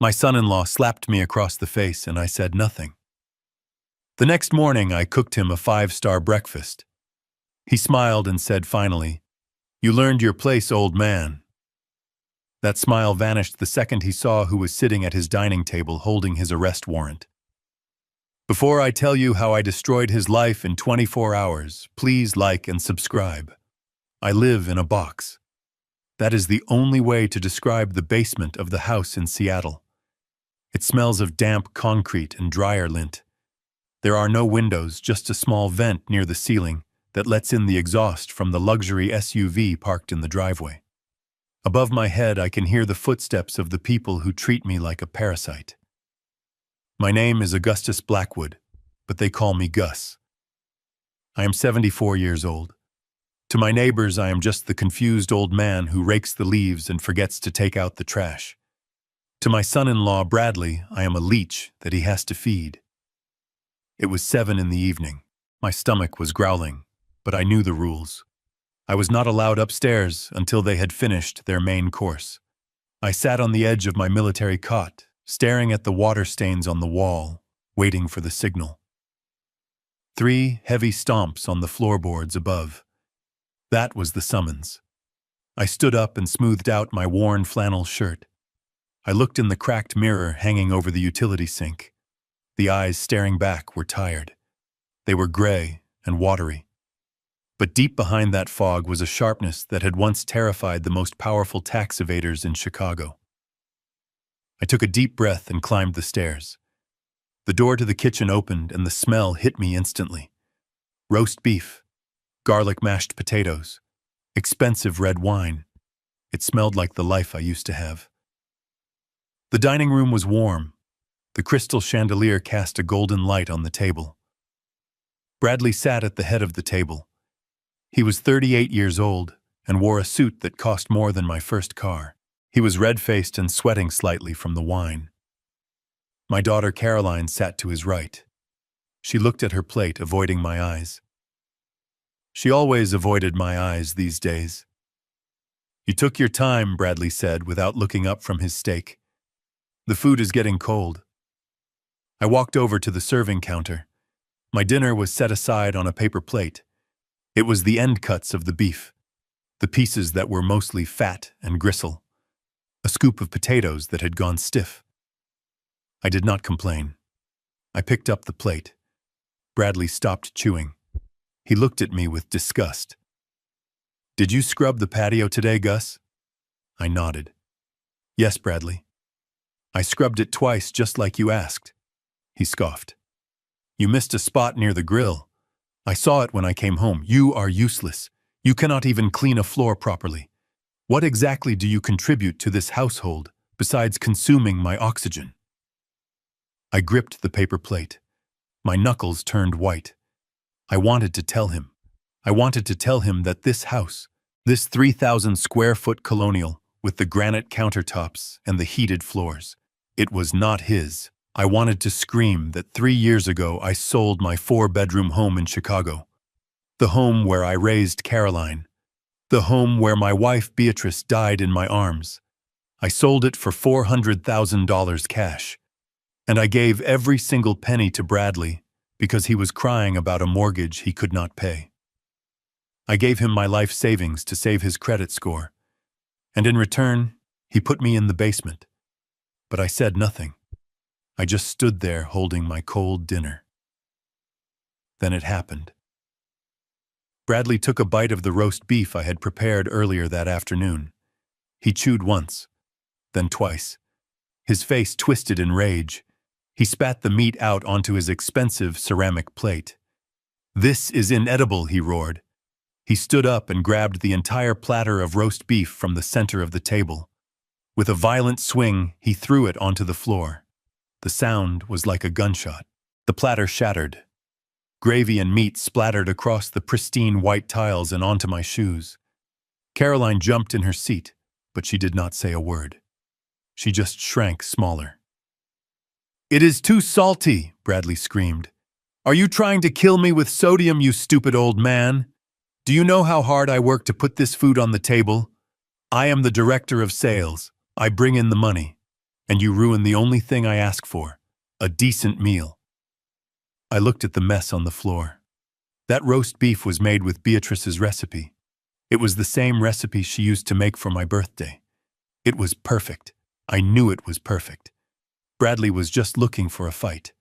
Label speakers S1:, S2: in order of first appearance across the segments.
S1: My son-in-law slapped me across the face and I said nothing. The next morning, I cooked him a 5-star breakfast. He smiled and said finally, "You learned your place, old man." That smile vanished the second he saw who was sitting at his dining table holding his arrest warrant. Before I tell you how I destroyed his life in 24 hours, please like and subscribe. I live in a box. That is the only way to describe the basement of the house in Seattle. It smells of damp concrete and dryer lint. There are no windows, just a small vent near the ceiling that lets in the exhaust from the luxury SUV parked in the driveway. Above my head, I can hear the footsteps of the people who treat me like a parasite. My name is Augustus Blackwood, but they call me Gus. I am 74 years old. To my neighbors, I am just the confused old man who rakes the leaves and forgets to take out the trash. To my son-in-law, Bradley, I am a leech that he has to feed. It was 7 in the evening. My stomach was growling, but I knew the rules. I was not allowed upstairs until they had finished their main course. I sat on the edge of my military cot, staring at the water stains on the wall, waiting for the signal. 3 heavy stomps on the floorboards above. That was the summons. I stood up and smoothed out my worn flannel shirt. I looked in the cracked mirror hanging over the utility sink. The eyes staring back were tired. They were gray and watery. But deep behind that fog was a sharpness that had once terrified the most powerful tax evaders in Chicago. I took a deep breath and climbed the stairs. The door to the kitchen opened and the smell hit me instantly. Roast beef, garlic mashed potatoes, expensive red wine. It smelled like the life I used to have. The dining room was warm. The crystal chandelier cast a golden light on the table. Bradley sat at the head of the table. He was 38 years old and wore a suit that cost more than my first car. He was red-faced and sweating slightly from the wine. My daughter Caroline sat to his right. She looked at her plate, avoiding my eyes. She always avoided my eyes these days. "You took your time," Bradley said without looking up from his steak. "The food is getting cold." I walked over to the serving counter. My dinner was set aside on a paper plate. It was the end cuts of the beef, the pieces that were mostly fat and gristle, a scoop of potatoes that had gone stiff. I did not complain. I picked up the plate. Bradley stopped chewing. He looked at me with disgust. "Did you scrub the patio today, Gus?" I nodded. "Yes, Bradley. I scrubbed it twice just like you asked." He scoffed. "You missed a spot near the grill. I saw it when I came home. You are useless. You cannot even clean a floor properly. What exactly do you contribute to this household besides consuming my oxygen?" I gripped the paper plate. My knuckles turned white. I wanted to tell him. I wanted to tell him that this house, this 3,000 square foot colonial with the granite countertops and the heated floors, it was not his. I wanted to scream that 3 years ago I sold my 4-bedroom home in Chicago. The home where I raised Caroline. The home where my wife Beatrice died in my arms. I sold it for $400,000 cash. And I gave every single penny to Bradley because he was crying about a mortgage he could not pay. I gave him my life savings to save his credit score. And in return, he put me in the basement. But I said nothing. I just stood there holding my cold dinner. Then it happened. Bradley took a bite of the roast beef I had prepared earlier that afternoon. He chewed once, then twice. His face twisted in rage. He spat the meat out onto his expensive ceramic plate. "This is inedible," he roared. He stood up and grabbed the entire platter of roast beef from the center of the table. With a violent swing, he threw it onto the floor. The sound was like a gunshot. The platter shattered. Gravy and meat splattered across the pristine white tiles and onto my shoes. Caroline jumped in her seat, but she did not say a word. She just shrank smaller. "It is too salty," Bradley screamed. "Are you trying to kill me with sodium, you stupid old man? Do you know how hard I work to put this food on the table? I am the director of sales. I bring in the money. And you ruined the only thing I ask for, a decent meal. I looked at the mess on the floor. That roast beef was made with Beatrice's recipe. It was the same recipe she used to make for my birthday. It was perfect. I knew it was perfect. Bradley was just looking for a fight.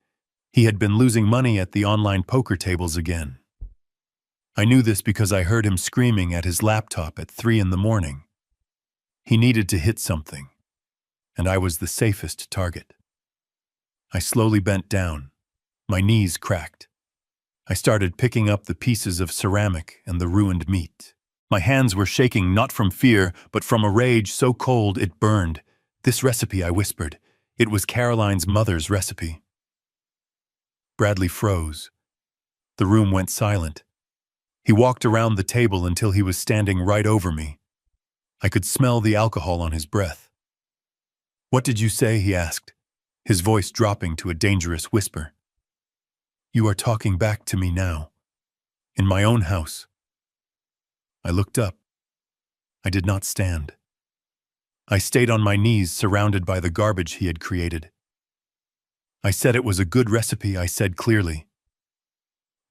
S1: He had been losing money at the online poker tables again. I knew this because I heard him screaming at his laptop at 3 in the morning. He needed to hit something, and I was the safest target. I slowly bent down. My knees cracked. I started picking up the pieces of ceramic and the ruined meat. My hands were shaking not from fear, but from a rage so cold it burned. This recipe, I whispered. It was Caroline's mother's recipe. Bradley froze. The room went silent. He walked around the table until he was standing right over me. I could smell the alcohol on his breath. "What did you say?" he asked, his voice dropping to a dangerous whisper. "You are talking back to me now, in my own house." I looked up. I did not stand. I stayed on my knees, surrounded by the garbage he had created. "I said it was a good recipe," I said clearly.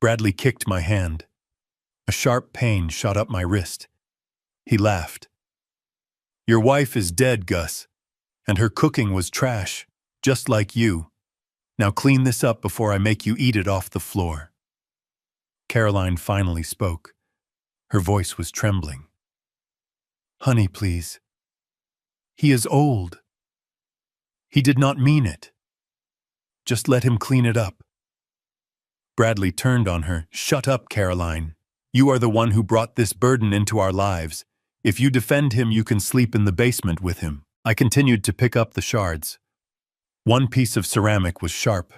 S1: Bradley kicked my hand. A sharp pain shot up my wrist. He laughed. "Your wife is dead, Gus, and her cooking was trash, just like you. Now clean this up before I make you eat it off the floor." Caroline finally spoke. Her voice was trembling. "Honey, please. He is old. He did not mean it. Just let him clean it up." Bradley turned on her. "Shut up, Caroline. You are the one who brought this burden into our lives. If you defend him, you can sleep in the basement with him." I continued to pick up the shards. One piece of ceramic was sharp.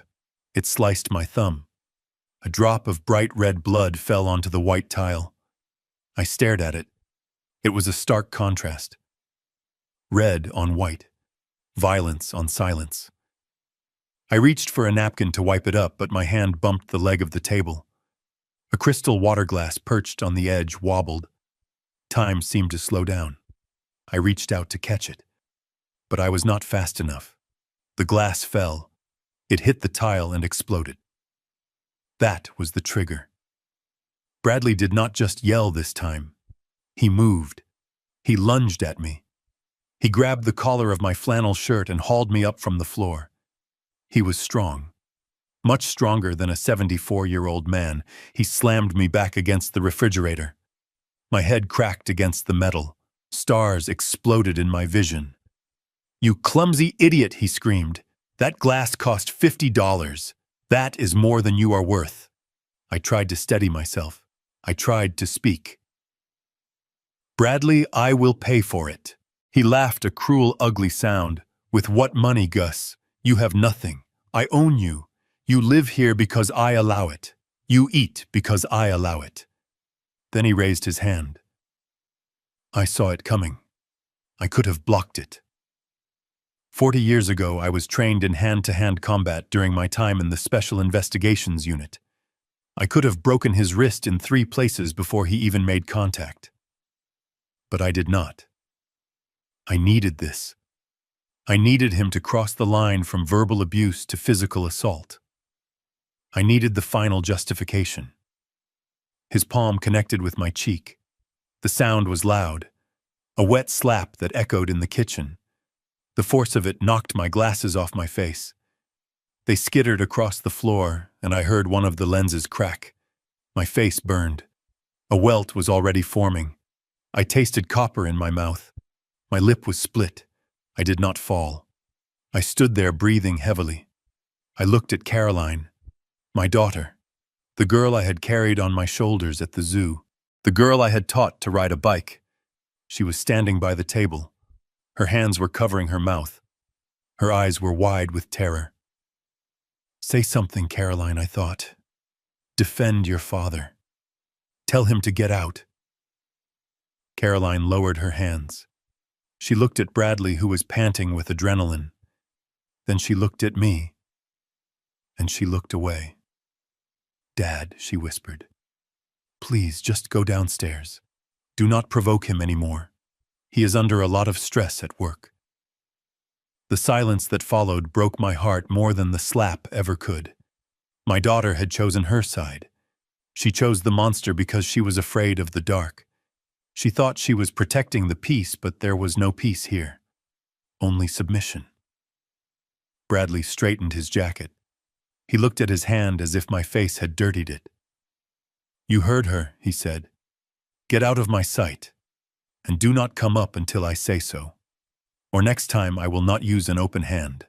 S1: It sliced my thumb. A drop of bright red blood fell onto the white tile. I stared at it. It was a stark contrast. Red on white. Violence on silence. I reached for a napkin to wipe it up, but my hand bumped the leg of the table. A crystal water glass perched on the edge wobbled. Time seemed to slow down. I reached out to catch it, but I was not fast enough. The glass fell. It hit the tile and exploded. That was the trigger. Bradley did not just yell this time. He moved. He lunged at me. He grabbed the collar of my flannel shirt and hauled me up from the floor. He was strong. Much stronger than a 74-year-old man. He slammed me back against the refrigerator. My head cracked against the metal. Stars exploded in my vision. "You clumsy idiot," he screamed. "That glass cost $50. That is more than you are worth." I tried to steady myself. I tried to speak. "Bradley, I will pay for it." He laughed a cruel, ugly sound. "With what money, Gus? You have nothing. I own you. You live here because I allow it. You eat because I allow it." Then he raised his hand. I saw it coming. I could have blocked it. 40 years ago, I was trained in hand-to-hand combat during my time in the Special Investigations Unit. I could have broken his wrist in 3 places before he even made contact. But I did not. I needed this. I needed him to cross the line from verbal abuse to physical assault. I needed the final justification. His palm connected with my cheek. The sound was loud, a wet slap that echoed in the kitchen. The force of it knocked my glasses off my face. They skittered across the floor, and I heard one of the lenses crack. My face burned. A welt was already forming. I tasted copper in my mouth. My lip was split. I did not fall. I stood there breathing heavily. I looked at Caroline, my daughter, the girl I had carried on my shoulders at the zoo, the girl I had taught to ride a bike. She was standing by the table. Her hands were covering her mouth. Her eyes were wide with terror. "Say something, Caroline," I thought. "Defend your father. Tell him to get out." Caroline lowered her hands. She looked at Bradley, who was panting with adrenaline. Then she looked at me, and she looked away. "Dad," she whispered, "please just go downstairs. Do not provoke him anymore. He is under a lot of stress at work." The silence that followed broke my heart more than the slap ever could. My daughter had chosen her side. She chose the monster because she was afraid of the dark. She thought she was protecting the peace, but there was no peace here. Only submission. Bradley straightened his jacket. He looked at his hand as if my face had dirtied it. "You heard her," he said. "Get out of my sight, and do not come up until I say so. Or next time I will not use an open hand."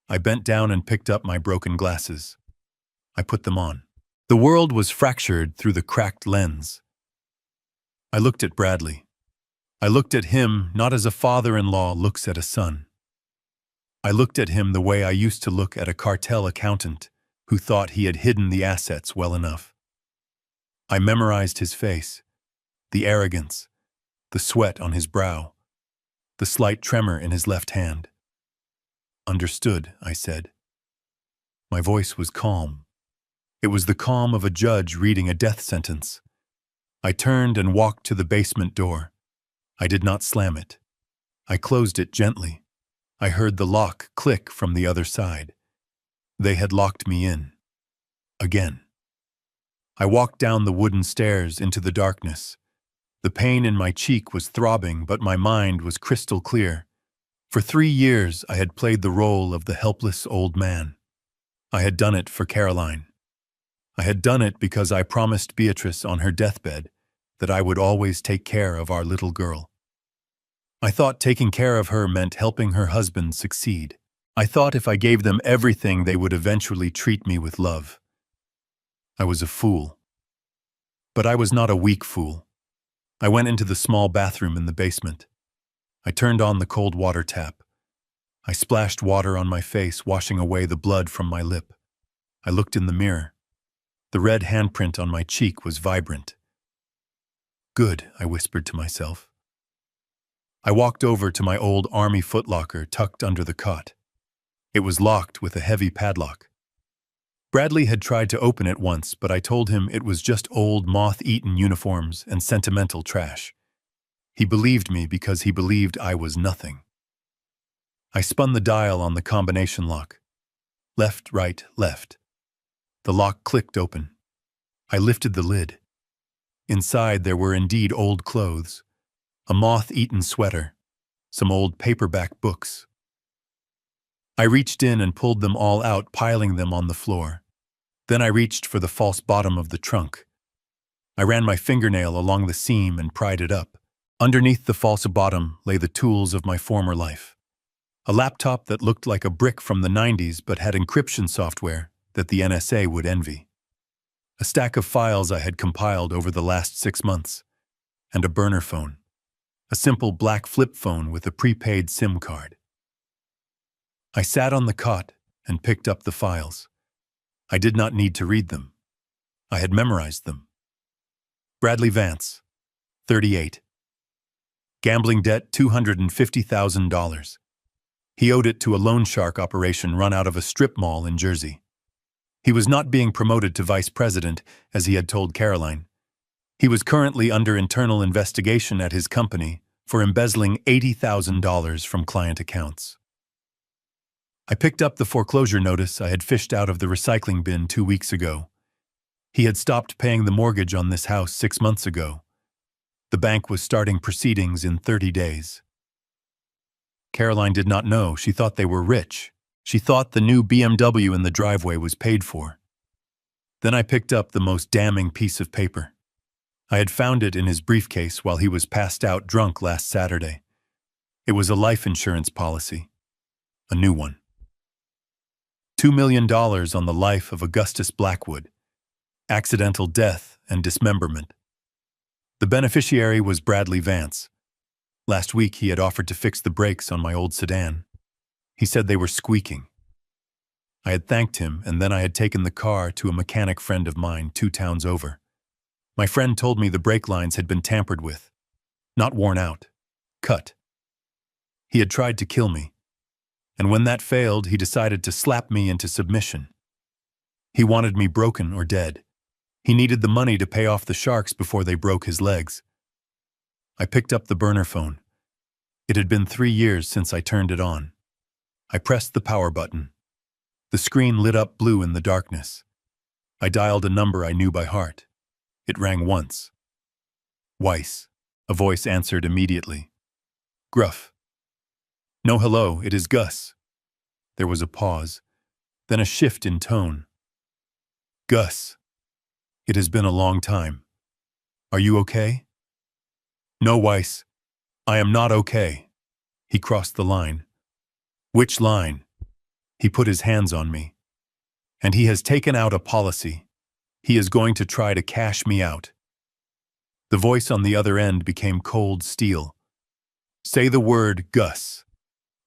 S1: I bent down and picked up my broken glasses. I put them on. The world was fractured through the cracked lens. I looked at Bradley. I looked at him not as a father-in-law looks at a son. I looked at him the way I used to look at a cartel accountant who thought he had hidden the assets well enough. I memorized his face, the arrogance, the sweat on his brow, the slight tremor in his left hand. "Understood," I said. My voice was calm. It was the calm of a judge reading a death sentence. I turned and walked to the basement door. I did not slam it. I closed it gently. I heard the lock click from the other side. They had locked me in. Again. I walked down the wooden stairs into the darkness. The pain in my cheek was throbbing, but my mind was crystal clear. For 3 years, I had played the role of the helpless old man. I had done it for Caroline. I had done it because I promised Beatrice on her deathbed that I would always take care of our little girl. I thought taking care of her meant helping her husband succeed. I thought if I gave them everything, they would eventually treat me with love. I was a fool. But I was not a weak fool. I went into the small bathroom in the basement. I turned on the cold water tap. I splashed water on my face, washing away the blood from my lip. I looked in the mirror. The red handprint on my cheek was vibrant. "Good," I whispered to myself. I walked over to my old army footlocker tucked under the cot. It was locked with a heavy padlock. Bradley had tried to open it once, but I told him it was just old moth-eaten uniforms and sentimental trash. He believed me because he believed I was nothing. I spun the dial on the combination lock. Left, right, left. The lock clicked open. I lifted the lid. Inside there were indeed old clothes, a moth-eaten sweater, some old paperback books. I reached in and pulled them all out, piling them on the floor. Then I reached for the false bottom of the trunk. I ran my fingernail along the seam and pried it up. Underneath the false bottom lay the tools of my former life. A laptop that looked like a brick from the 90s but had encryption software that the NSA would envy. A stack of files I had compiled over the last 6 months. And a burner phone. A simple black flip phone with a prepaid SIM card. I sat on the cot and picked up the files. I did not need to read them. I had memorized them. Bradley Vance, 38. Gambling debt $250,000. He owed it to a loan shark operation run out of a strip mall in Jersey. He was not being promoted to vice president, as he had told Caroline. He was currently under internal investigation at his company for embezzling $80,000 from client accounts. I picked up the foreclosure notice I had fished out of the recycling bin 2 weeks ago. He had stopped paying the mortgage on this house 6 months ago. The bank was starting proceedings in 30 days. Caroline did not know. She thought they were rich. She thought the new BMW in the driveway was paid for. Then I picked up the most damning piece of paper. I had found it in his briefcase while he was passed out drunk last Saturday. It was a life insurance policy. A new one. $2 million on the life of Augustus Blackwood. Accidental death and dismemberment. The beneficiary was Bradley Vance. Last week he had offered to fix the brakes on my old sedan. He said they were squeaking. I had thanked him, and then I had taken the car to a mechanic friend of mine 2 towns over. My friend told me the brake lines had been tampered with. Not worn out. Cut. He had tried to kill me. And when that failed, he decided to slap me into submission. He wanted me broken or dead. He needed the money to pay off the sharks before they broke his legs. I picked up the burner phone. It had been 3 years since I turned it on. I pressed the power button. The screen lit up blue in the darkness. I dialed a number I knew by heart. It rang once. Weiss. A voice answered immediately. Gruff. No, hello, it is Gus. There was a pause, then a shift in tone. Gus. It has been a long time. Are you okay? No, Weiss. I am not okay. He crossed the line. Which line? He put his hands on me. And he has taken out a policy. He is going to try to cash me out. The voice on the other end became cold steel. Say the word, Gus.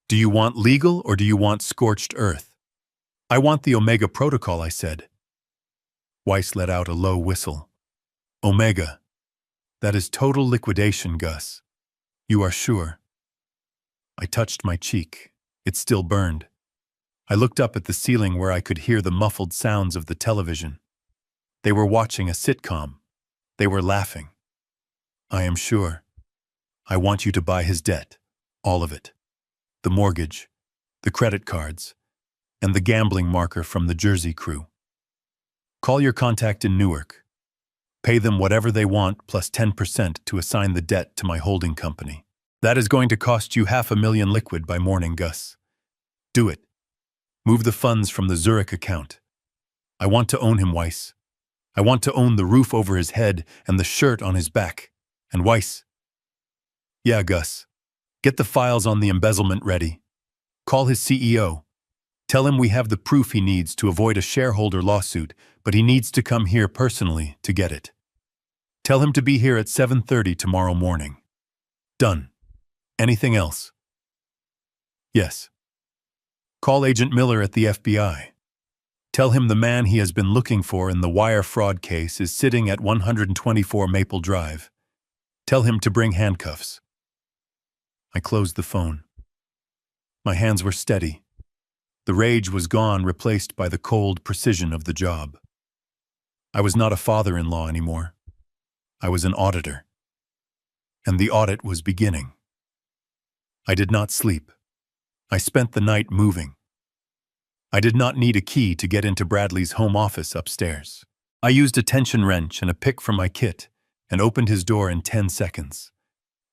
S1: Do you want legal or do you want scorched earth? I want the Omega Protocol, I said. Weiss let out a low whistle. Omega. That is total liquidation, Gus. You are sure? I touched my cheek. It still burned. I looked up at the ceiling where I could hear the muffled sounds of the television. They were watching a sitcom. They were laughing. I am sure. I want you to buy his debt. All of it. The mortgage, the credit cards, and the gambling marker from the Jersey crew. Call your contact in Newark. Pay them whatever they want plus 10% to assign the debt to my holding company. That is going to cost you $500,000 liquid by morning, Gus. Do it. Move the funds from the Zurich account. I want to own him, Weiss. I want to own the roof over his head and the shirt on his back. And Weiss. Yeah, Gus. Get the files on the embezzlement ready. Call his CEO. Tell him we have the proof he needs to avoid a shareholder lawsuit, but he needs to come here personally to get it. Tell him to be here at 7:30 tomorrow morning. Done. Anything else? Yes. Call Agent Miller at the FBI. Tell him the man he has been looking for in the wire fraud case is sitting at 124 Maple Drive. Tell him to bring handcuffs. I closed the phone. My hands were steady. The rage was gone, replaced by the cold precision of the job. I was not a father-in-law anymore. I was an auditor. And the audit was beginning. I did not sleep. I spent the night moving. I did not need a key to get into Bradley's home office upstairs. I used a tension wrench and a pick from my kit and opened his door in 10 seconds.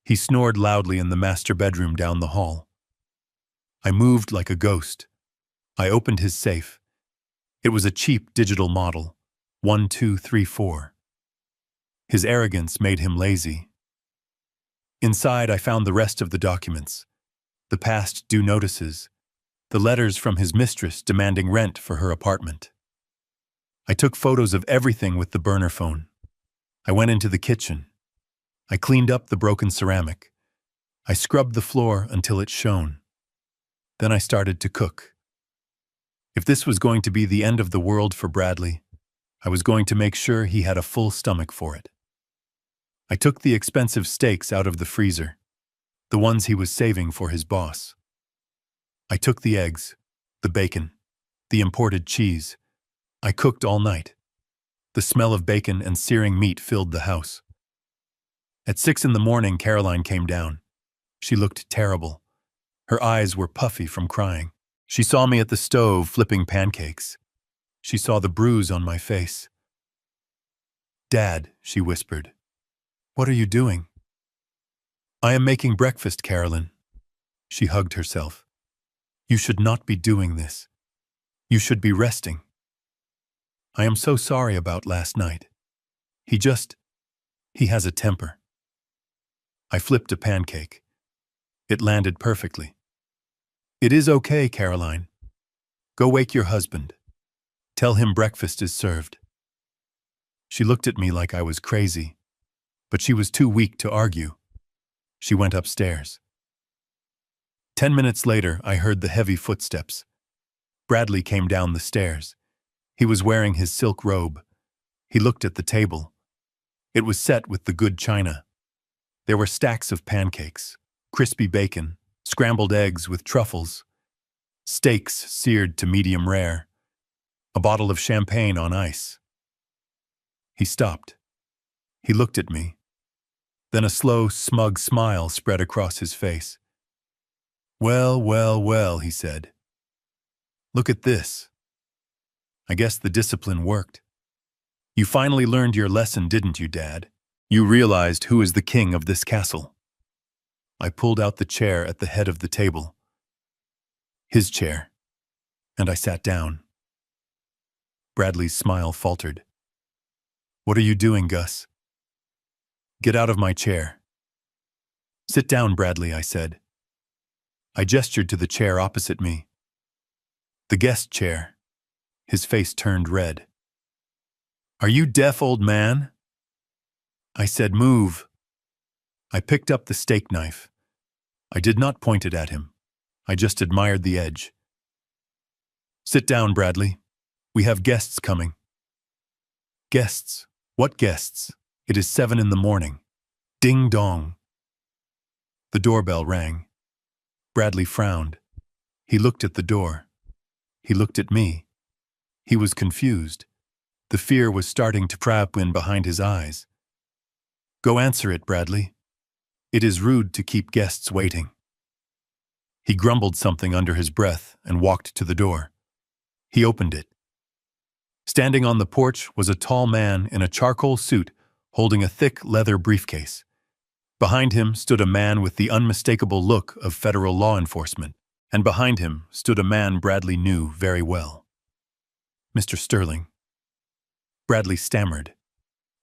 S1: He snored loudly in the master bedroom down the hall. I moved like a ghost. I opened his safe. It was a cheap digital model, 1234. His arrogance made him lazy. Inside, I found the rest of the documents, the past due notices, the letters from his mistress demanding rent for her apartment. I took photos of everything with the burner phone. I went into the kitchen. I cleaned up the broken ceramic. I scrubbed the floor until it shone. Then I started to cook. If this was going to be the end of the world for Bradley, I was going to make sure he had a full stomach for it. I took the expensive steaks out of the freezer, the ones he was saving for his boss. I took the eggs, the bacon, the imported cheese. I cooked all night. The smell of bacon and searing meat filled the house. At 6 a.m, Caroline came down. She looked terrible. Her eyes were puffy from crying. She saw me at the stove flipping pancakes. She saw the bruise on my face. Dad, she whispered. What are you doing? I am making breakfast, Carolyn. She hugged herself. You should not be doing this. You should be resting. I am so sorry about last night. He has a temper. I flipped a pancake. It landed perfectly. It is okay, Caroline. Go wake your husband. Tell him breakfast is served. She looked at me like I was crazy, but she was too weak to argue. She went upstairs. 10 minutes later, I heard the heavy footsteps. Bradley came down the stairs. He was wearing his silk robe. He looked at the table. It was set with the good china. There were stacks of pancakes, crispy bacon, scrambled eggs with truffles, steaks seared to medium rare, a bottle of champagne on ice. He stopped. He looked at me. Then a slow, smug smile spread across his face. Well, well, well, he said. Look at this. I guess the discipline worked. You finally learned your lesson, didn't you, Dad? You realized who is the king of this castle. I pulled out the chair at the head of the table. His chair. And I sat down. Bradley's smile faltered. What are you doing, Gus? Get out of my chair. Sit down, Bradley, I said. I gestured to the chair opposite me. The guest chair. His face turned red. Are you deaf, old man? I said, move. I picked up the steak knife. I did not point it at him. I just admired the edge. Sit down, Bradley. We have guests coming. Guests? What guests? It is 7 a.m. Ding dong. The doorbell rang. Bradley frowned. He looked at the door. He looked at me. He was confused. The fear was starting to creep in behind his eyes. Go answer it, Bradley. It is rude to keep guests waiting. He grumbled something under his breath and walked to the door. He opened it. Standing on the porch was a tall man in a charcoal suit holding a thick leather briefcase. Behind him stood a man with the unmistakable look of federal law enforcement, and behind him stood a man Bradley knew very well. Mr. Sterling. Bradley stammered.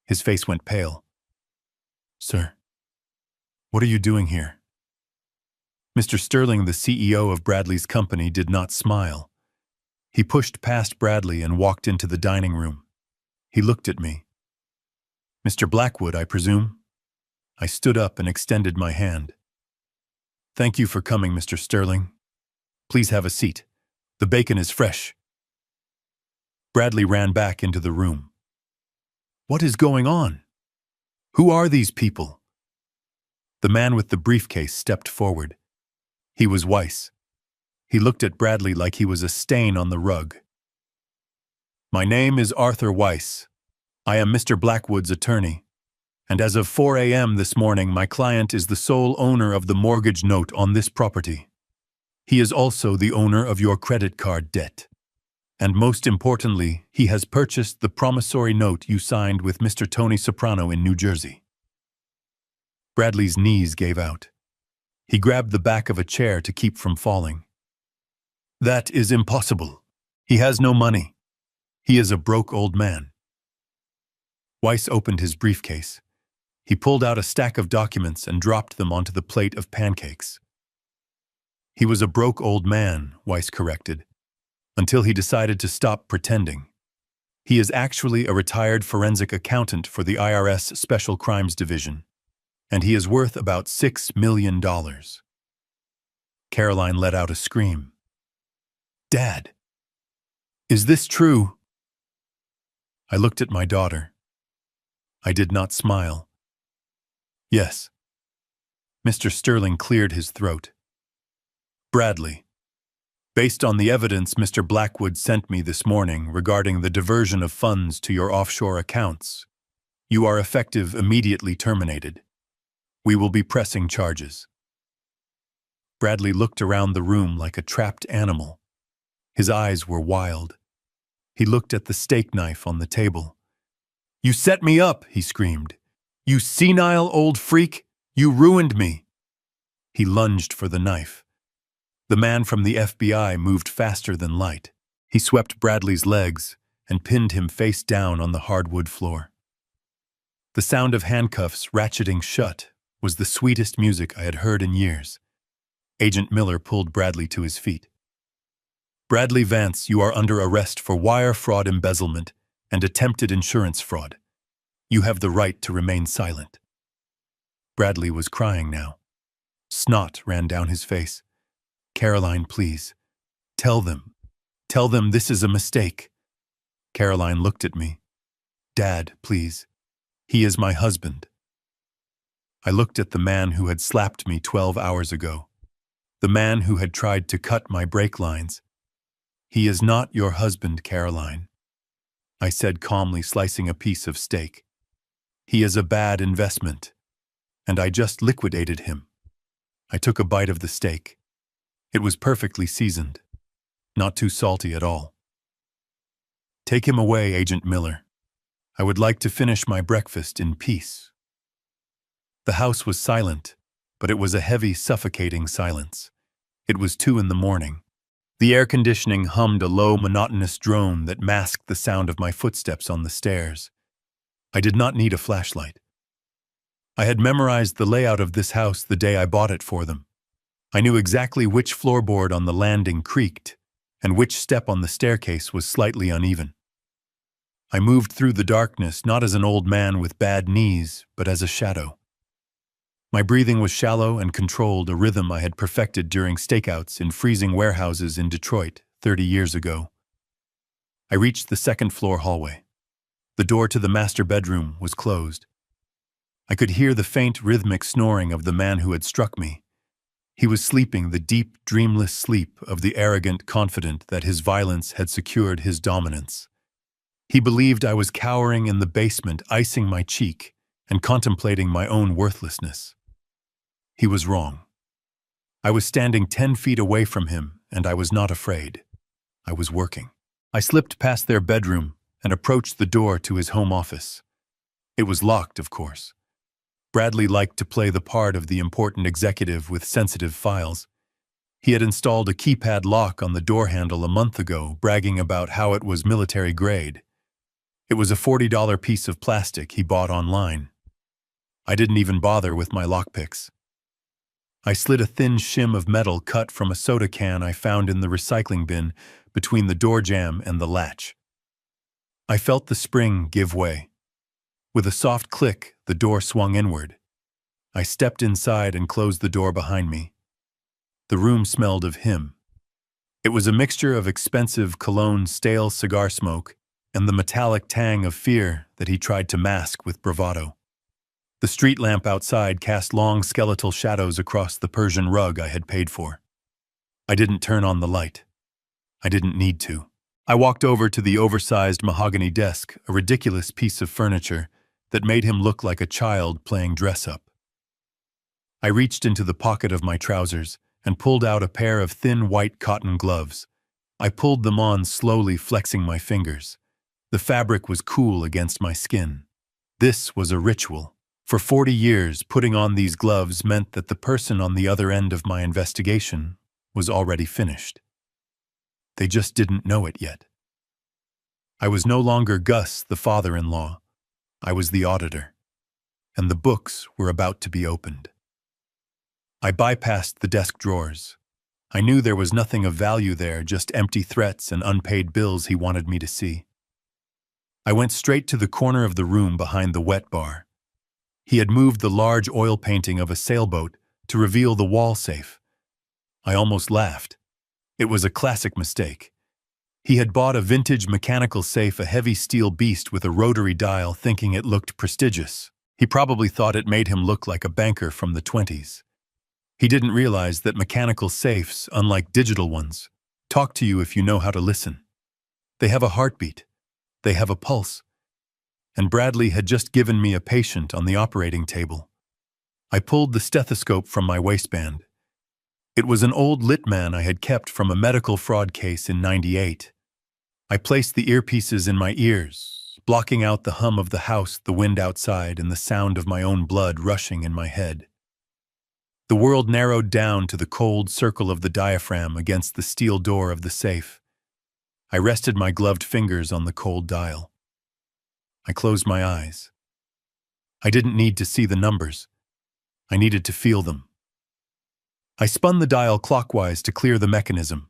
S1: His face went pale. Sir, what are you doing here? Mr. Sterling, the CEO of Bradley's company, did not smile. He pushed past Bradley and walked into the dining room. He looked at me. Mr. Blackwood, I presume? I stood up and extended my hand. Thank you for coming, Mr. Sterling. Please have a seat. The bacon is fresh. Bradley ran back into the room. What is going on? Who are these people? The man with the briefcase stepped forward. He was Weiss. He looked at Bradley like he was a stain on the rug. My name is Arthur Weiss. I am Mr. Blackwood's attorney. And as of 4 a.m. this morning, my client is the sole owner of the mortgage note on this property. He is also the owner of your credit card debt. And most importantly, he has purchased the promissory note you signed with Mr. Tony Soprano in New Jersey. Bradley's knees gave out. He grabbed the back of a chair to keep from falling. That is impossible. He has no money. He is a broke old man. Weiss opened his briefcase. He pulled out a stack of documents and dropped them onto the plate of pancakes. He was a broke old man, Weiss corrected, until he decided to stop pretending. He is actually a retired forensic accountant for the IRS Special Crimes Division, and he is worth about $6 million. Caroline let out a scream. Dad, is this true? I looked at my daughter. I did not smile. Yes. Mr. Sterling cleared his throat. Bradley, based on the evidence Mr. Blackwood sent me this morning regarding the diversion of funds to your offshore accounts, you are effective immediately terminated. We will be pressing charges. Bradley looked around the room like a trapped animal. His eyes were wild. He looked at the steak knife on the table. You set me up, he screamed. You senile old freak, you ruined me. He lunged for the knife. The man from the FBI moved faster than light. He swept Bradley's legs and pinned him face down on the hardwood floor. The sound of handcuffs ratcheting shut was the sweetest music I had heard in years. Agent Miller pulled Bradley to his feet. Bradley Vance, you are under arrest for wire fraud, embezzlement, and attempted insurance fraud. You have the right to remain silent. Bradley was crying now. Snot ran down his face. Caroline, please. Tell them this is a mistake. Caroline looked at me. Dad, please. He is my husband. I looked at the man who had slapped me 12 hours ago. The man who had tried to cut my brake lines. He is not your husband, Caroline, I said calmly, slicing a piece of steak. He is a bad investment, and I just liquidated him. I took a bite of the steak. It was perfectly seasoned. not too salty at all. Take him away, Agent Miller. I would like to finish my breakfast in peace. The house was silent, but it was a heavy, suffocating silence. It was 2 in the morning. The air conditioning hummed a low, monotonous drone that masked the sound of my footsteps on the stairs. I did not need a flashlight. I had memorized the layout of this house the day I bought it for them. I knew exactly which floorboard on the landing creaked and which step on the staircase was slightly uneven. I moved through the darkness not as an old man with bad knees, but as a shadow. My breathing was shallow and controlled, a rhythm I had perfected during stakeouts in freezing warehouses in Detroit 30 years ago. I reached the second-floor hallway. The door to the master bedroom was closed. I could hear the faint, rhythmic snoring of the man who had struck me. He was sleeping the deep, dreamless sleep of the arrogant confident that his violence had secured his dominance. He believed I was cowering in the basement, icing my cheek and contemplating my own worthlessness. He was wrong. I was standing 10 feet away from him, and I was not afraid. I was working. I slipped past their bedroom and approached the door to his home office. It was locked, of course. Bradley liked to play the part of the important executive with sensitive files. He had installed a keypad lock on the door handle a month ago, bragging about how it was military grade. It was a $40 piece of plastic he bought online. I didn't even bother with my lockpicks. I slid a thin shim of metal cut from a soda can I found in the recycling bin between the door jamb and the latch. I felt the spring give way. With a soft click, the door swung inward. I stepped inside and closed the door behind me. The room smelled of him. It was a mixture of expensive cologne, stale cigar smoke, and the metallic tang of fear that he tried to mask with bravado. The street lamp outside cast long skeletal shadows across the Persian rug I had paid for. I didn't turn on the light. I didn't need to. I walked over to the oversized mahogany desk, a ridiculous piece of furniture that made him look like a child playing dress-up. I reached into the pocket of my trousers and pulled out a pair of thin white cotton gloves. I pulled them on slowly, flexing my fingers. The fabric was cool against my skin. This was a ritual. For 40 years, putting on these gloves meant that the person on the other end of my investigation was already finished. They just didn't know it yet. I was no longer Gus, the father-in-law. I was the auditor, and the books were about to be opened. I bypassed the desk drawers. I knew there was nothing of value there, just empty threats and unpaid bills he wanted me to see. I went straight to the corner of the room behind the wet bar. He had moved the large oil painting of a sailboat to reveal the wall safe. I almost laughed. It was a classic mistake. He had bought a vintage mechanical safe, a heavy steel beast with a rotary dial, thinking it looked prestigious. He probably thought it made him look like a banker from the 20s. He didn't realize that mechanical safes, unlike digital ones, talk to you if you know how to listen. They have a heartbeat. They have a pulse. And Bradley had just given me a patient on the operating table. I pulled the stethoscope from my waistband. It was an old Litman I had kept from a medical fraud case in '98. I placed the earpieces in my ears, blocking out the hum of the house, the wind outside, and the sound of my own blood rushing in my head. The world narrowed down to the cold circle of the diaphragm against the steel door of the safe. I rested my gloved fingers on the cold dial. I closed my eyes. I didn't need to see the numbers. I needed to feel them. I spun the dial clockwise to clear the mechanism.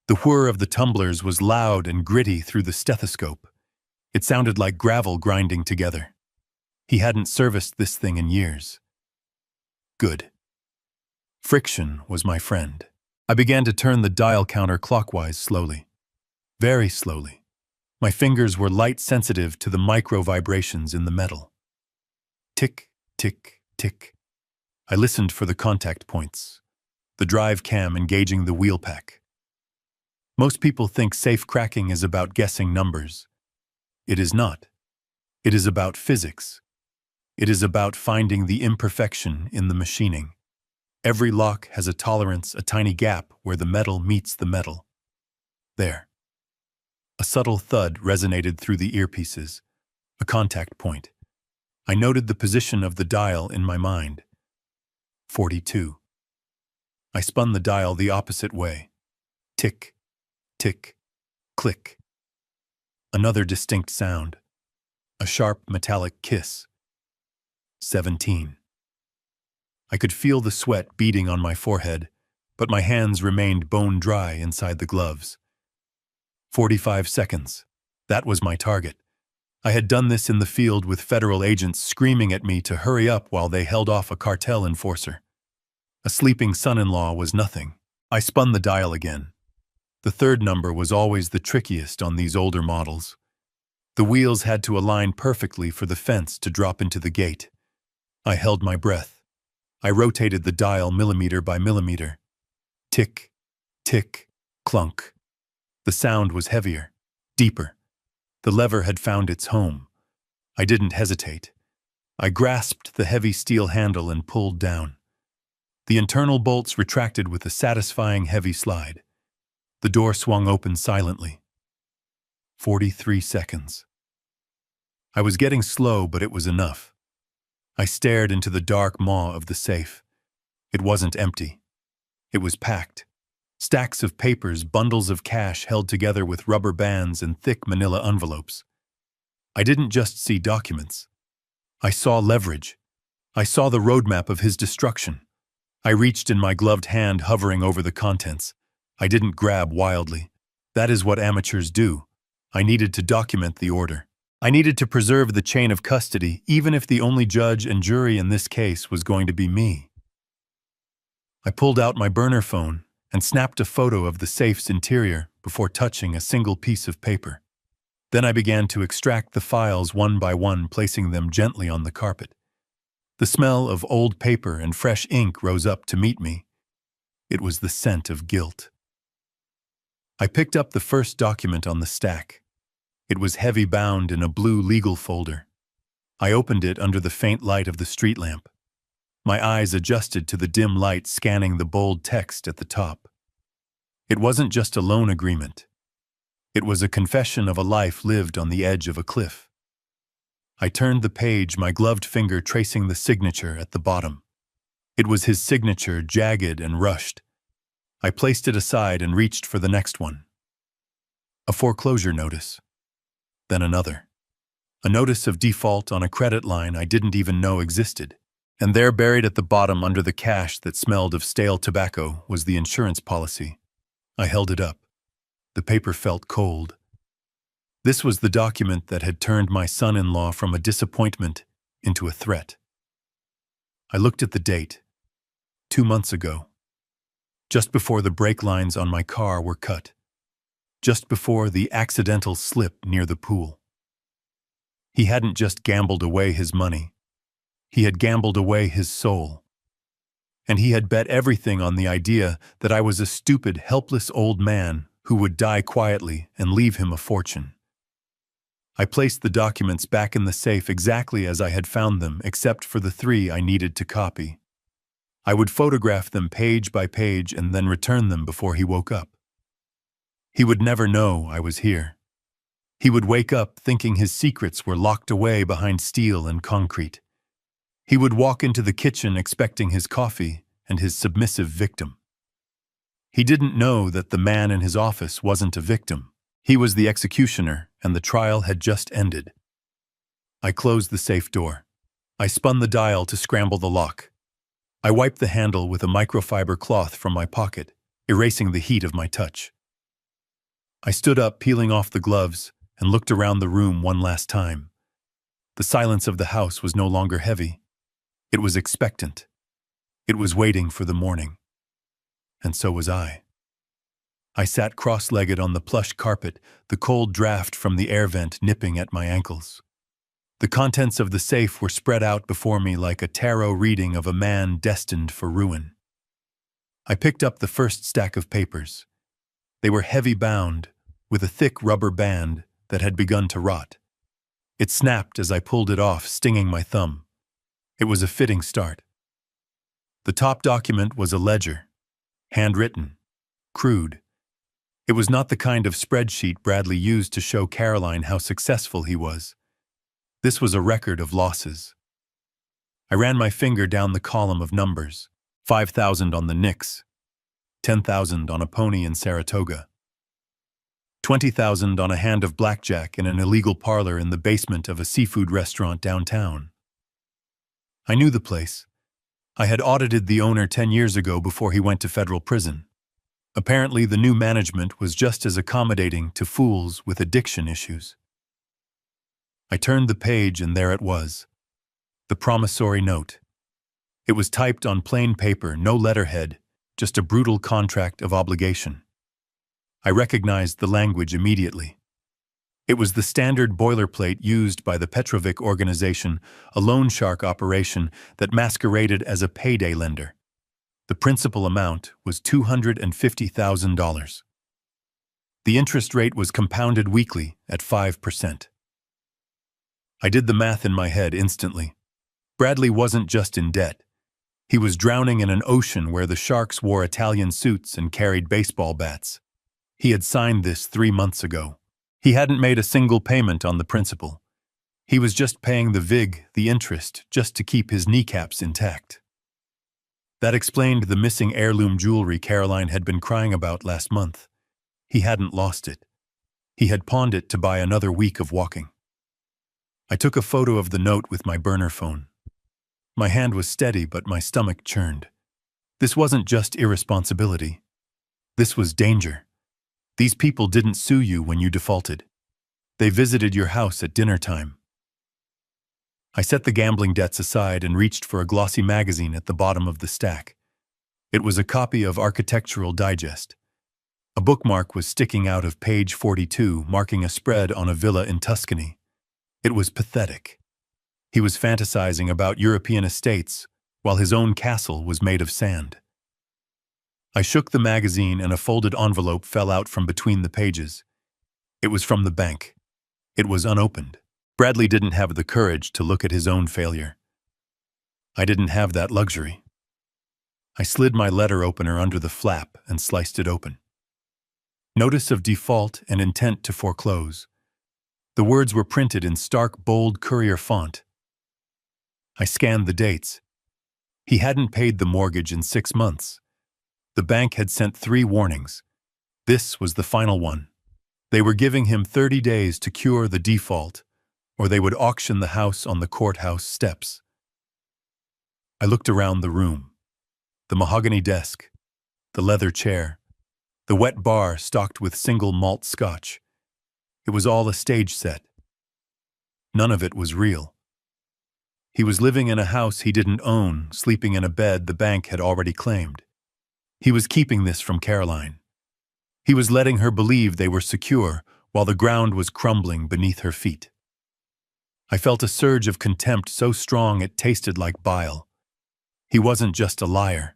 S1: The whir of the tumblers was loud and gritty through the stethoscope. It sounded like gravel grinding together. He hadn't serviced this thing in years. Good. Friction was my friend. I began to turn the dial counter clockwise slowly. Very slowly. My fingers were light-sensitive to the micro-vibrations in the metal. Tick, tick, tick. I listened for the contact points. The drive cam engaging the wheel pack. Most people think safe cracking is about guessing numbers. It is not. It is about physics. It is about finding the imperfection in the machining. Every lock has a tolerance, a tiny gap where the metal meets the metal. There. A subtle thud resonated through the earpieces, a contact point. I noted the position of the dial in my mind. 42. I spun the dial the opposite way. Tick, tick, click. Another distinct sound. A sharp metallic kiss. 17. I could feel the sweat beading on my forehead, but my hands remained bone dry inside the gloves. 45 seconds. That was my target. I had done this in the field with federal agents screaming at me to hurry up while they held off a cartel enforcer. A sleeping son-in-law was nothing. I spun the dial again. The third number was always the trickiest on these older models. The wheels had to align perfectly for the fence to drop into the gate. I held my breath. I rotated the dial millimeter by millimeter. Tick, tick, clunk. The sound was heavier, deeper. The lever had found its home. I didn't hesitate. I grasped the heavy steel handle and pulled down. The internal bolts retracted with a satisfying heavy slide. The door swung open silently. 43 seconds. I was getting slow, but it was enough. I stared into the dark maw of the safe. It wasn't empty. It was packed. Stacks of papers, bundles of cash held together with rubber bands and thick manila envelopes. I didn't just see documents. I saw leverage. I saw the roadmap of his destruction. I reached in my gloved hand, hovering over the contents. I didn't grab wildly. That is what amateurs do. I needed to document the order. I needed to preserve the chain of custody, even if the only judge and jury in this case was going to be me. I pulled out my burner phone and snapped a photo of the safe's interior before touching a single piece of paper. Then I began to extract the files one by one, placing them gently on the carpet. The smell of old paper and fresh ink rose up to meet me. It was the scent of guilt. I picked up the first document on the stack. It was heavy bound in a blue legal folder. I opened it under the faint light of the street lamp. My eyes adjusted to the dim light scanning the bold text at the top. It wasn't just a loan agreement. It was a confession of a life lived on the edge of a cliff. I turned the page, my gloved finger tracing the signature at the bottom. It was his signature, jagged and rushed. I placed it aside and reached for the next one. A foreclosure notice. Then another. A notice of default on a credit line I didn't even know existed. And there, buried at the bottom under the cash that smelled of stale tobacco, was the insurance policy. I held it up. The paper felt cold. This was the document that had turned my son-in-law from a disappointment into a threat. I looked at the date. 2 months ago. Just before the brake lines on my car were cut. Just before the accidental slip near the pool. He hadn't just gambled away his money. He had gambled away his soul. And he had bet everything on the idea that I was a stupid, helpless old man who would die quietly and leave him a fortune. I placed the documents back in the safe exactly as I had found them, except for the 3 I needed to copy. I would photograph them page by page and then return them before he woke up. He would never know I was here. He would wake up thinking his secrets were locked away behind steel and concrete. He would walk into the kitchen expecting his coffee and his submissive victim. He didn't know that the man in his office wasn't a victim. He was the executioner, and the trial had just ended. I closed the safe door. I spun the dial to scramble the lock. I wiped the handle with a microfiber cloth from my pocket, erasing the heat of my touch. I stood up, peeling off the gloves, and looked around the room one last time. The silence of the house was no longer heavy. It was expectant. It was waiting for the morning. And so was I. I sat cross-legged on the plush carpet, the cold draft from the air vent nipping at my ankles. The contents of the safe were spread out before me like a tarot reading of a man destined for ruin. I picked up the first stack of papers. They were heavy bound, with a thick rubber band that had begun to rot. It snapped as I pulled it off, stinging my thumb. It was a fitting start. The top document was a ledger, handwritten, crude. It was not the kind of spreadsheet Bradley used to show Caroline how successful he was. This was a record of losses. I ran my finger down the column of numbers. 5,000 on the Knicks, 10,000 on a pony in Saratoga, 20,000 on a hand of blackjack in an illegal parlor in the basement of a seafood restaurant downtown. I knew the place. I had audited the owner 10 years ago before he went to federal prison. Apparently, the new management was just as accommodating to fools with addiction issues. I turned the page and there it was. The promissory note. It was typed on plain paper, no letterhead, just a brutal contract of obligation. I recognized the language immediately. It was the standard boilerplate used by the Petrovic organization, a loan shark operation that masqueraded as a payday lender. The principal amount was $250,000. The interest rate was compounded weekly at 5%. I did the math in my head instantly. Bradley wasn't just in debt. He was drowning in an ocean where the sharks wore Italian suits and carried baseball bats. He had signed this 3 months ago. He hadn't made a single payment on the principal. He was just paying the VIG, the interest, just to keep his kneecaps intact. That explained the missing heirloom jewelry Caroline had been crying about last month. He hadn't lost it. He had pawned it to buy another week of walking. I took a photo of the note with my burner phone. My hand was steady, but my stomach churned. This wasn't just irresponsibility. This was danger. These people didn't sue you when you defaulted. They visited your house at dinner time. I set the gambling debts aside and reached for a glossy magazine at the bottom of the stack. It was a copy of Architectural Digest. A bookmark was sticking out of page 42, marking a spread on a villa in Tuscany. It was pathetic. He was fantasizing about European estates, while his own castle was made of sand. I shook the magazine and a folded envelope fell out from between the pages. It was from the bank. It was unopened. Bradley didn't have the courage to look at his own failure. I didn't have that luxury. I slid my letter opener under the flap and sliced it open. Notice of default and intent to foreclose. The words were printed in stark, bold courier font. I scanned the dates. He hadn't paid the mortgage in 6 months. The bank had sent 3 warnings. This was the final one. They were giving him 30 days to cure the default, or they would auction the house on the courthouse steps. I looked around the room. The mahogany desk, the leather chair, the wet bar stocked with single malt scotch. It was all a stage set. None of it was real. He was living in a house he didn't own, sleeping in a bed the bank had already claimed. He was keeping this from Caroline. He was letting her believe they were secure while the ground was crumbling beneath her feet. I felt a surge of contempt so strong it tasted like bile. He wasn't just a liar.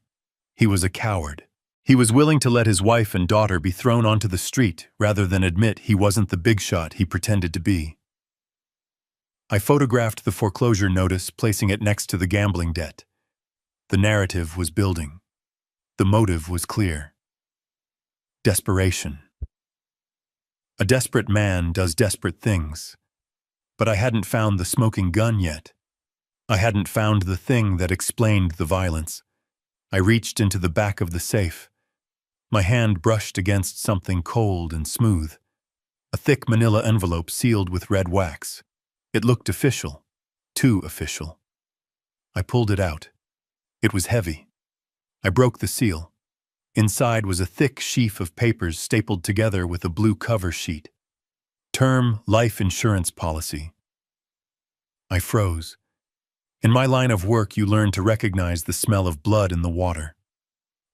S1: He was a coward. He was willing to let his wife and daughter be thrown onto the street rather than admit he wasn't the big shot he pretended to be. I photographed the foreclosure notice, placing it next to the gambling debt. The narrative was building. The motive was clear. Desperation. A desperate man does desperate things. But I hadn't found the smoking gun yet. I hadn't found the thing that explained the violence. I reached into the back of the safe. My hand brushed against something cold and smooth. A thick manila envelope sealed with red wax. It looked official. Too official. I pulled it out. It was heavy. I broke the seal. Inside was a thick sheaf of papers stapled together with a blue cover sheet. Term life insurance policy. I froze. In my line of work, you learn to recognize the smell of blood in the water.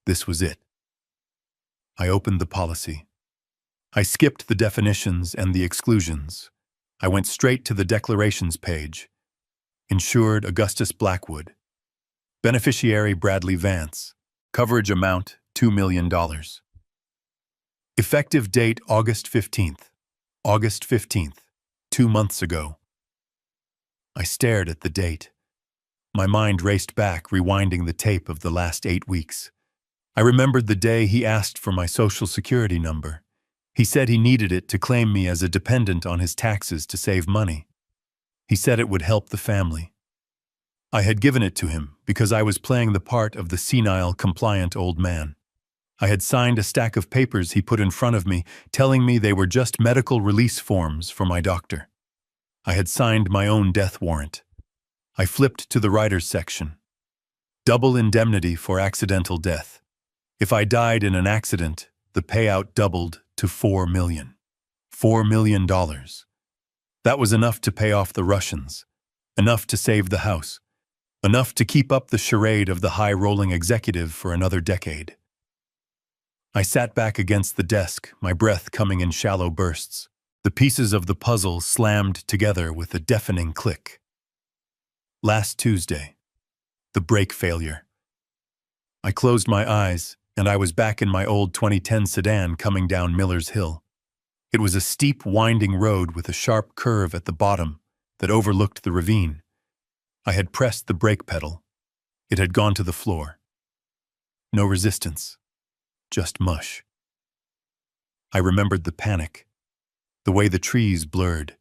S1: This was it. I opened the policy. I skipped the definitions and the exclusions. I went straight to the declarations page. Insured Augustus Blackwood. Beneficiary Bradley Vance. Coverage amount $2 million. Effective date August 15th. August 15th, 2 months ago. I stared at the date. My mind raced back, rewinding the tape of the last 8 weeks. I remembered the day he asked for my social security number. He said he needed it to claim me as a dependent on his taxes to save money. He said it would help the family. I had given it to him because I was playing the part of the senile, compliant old man. I had signed a stack of papers he put in front of me, telling me they were just medical release forms for my doctor. I had signed my own death warrant. I flipped to the writer's section. Double indemnity for accidental death. If I died in an accident, the payout doubled to $4 million. $4 million. That was enough to pay off the Russians, enough to save the house, enough to keep up the charade of the high-rolling executive for another decade. I sat back against the desk, my breath coming in shallow bursts. The pieces of the puzzle slammed together with a deafening click. Last Tuesday. The brake failure. I closed my eyes, and I was back in my old 2010 sedan coming down Miller's Hill. It was a steep, winding road with a sharp curve at the bottom that overlooked the ravine. I had pressed the brake pedal. It had gone to the floor. No resistance. Just mush. I remembered the panic. The way the trees blurred.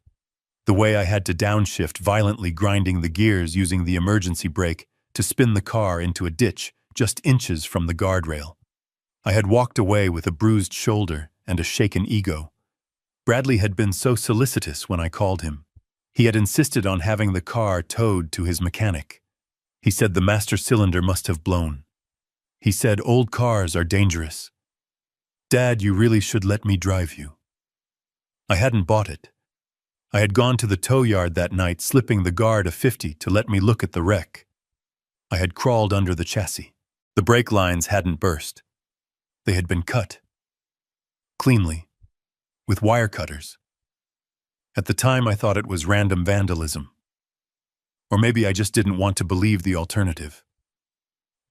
S1: The way I had to downshift, violently grinding the gears using the emergency brake to spin the car into a ditch just inches from the guardrail. I had walked away with a bruised shoulder and a shaken ego. Bradley had been so solicitous when I called him. He had insisted on having the car towed to his mechanic. He said the master cylinder must have blown. He said old cars are dangerous. Dad, you really should let me drive you. I hadn't bought it. I had gone to the tow yard that night, slipping the guard a 50 to let me look at the wreck. I had crawled under the chassis. The brake lines hadn't burst. They had been cut. Cleanly. With wire cutters. At the time, I thought it was random vandalism. Or maybe I just didn't want to believe the alternative.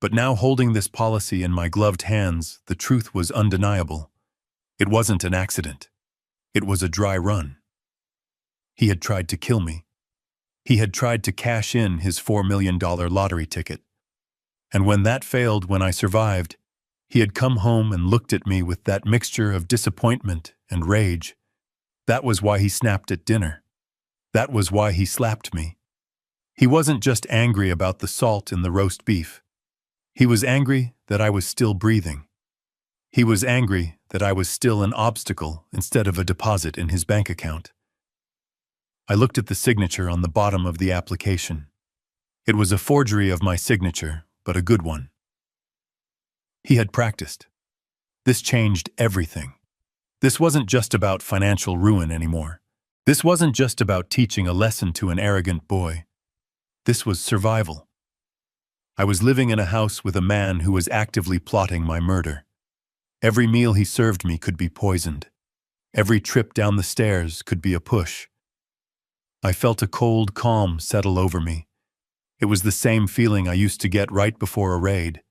S1: But now, holding this policy in my gloved hands, the truth was undeniable. It wasn't an accident. It was a dry run. He had tried to kill me. He had tried to cash in his $4 million lottery ticket. And when that failed, when I survived, he had come home and looked at me with that mixture of disappointment and rage. That was why he snapped at dinner. That was why he slapped me. He wasn't just angry about the salt in the roast beef. He was angry that I was still breathing. He was angry that I was still an obstacle instead of a deposit in his bank account. I looked at the signature on the bottom of the application. It was a forgery of my signature, but a good one. He had practiced. This changed everything. This wasn't just about financial ruin anymore. This wasn't just about teaching a lesson to an arrogant boy. This was survival. I was living in a house with a man who was actively plotting my murder. Every meal he served me could be poisoned. Every trip down the stairs could be a push. I felt a cold calm settle over me. It was the same feeling I used to get right before a raid.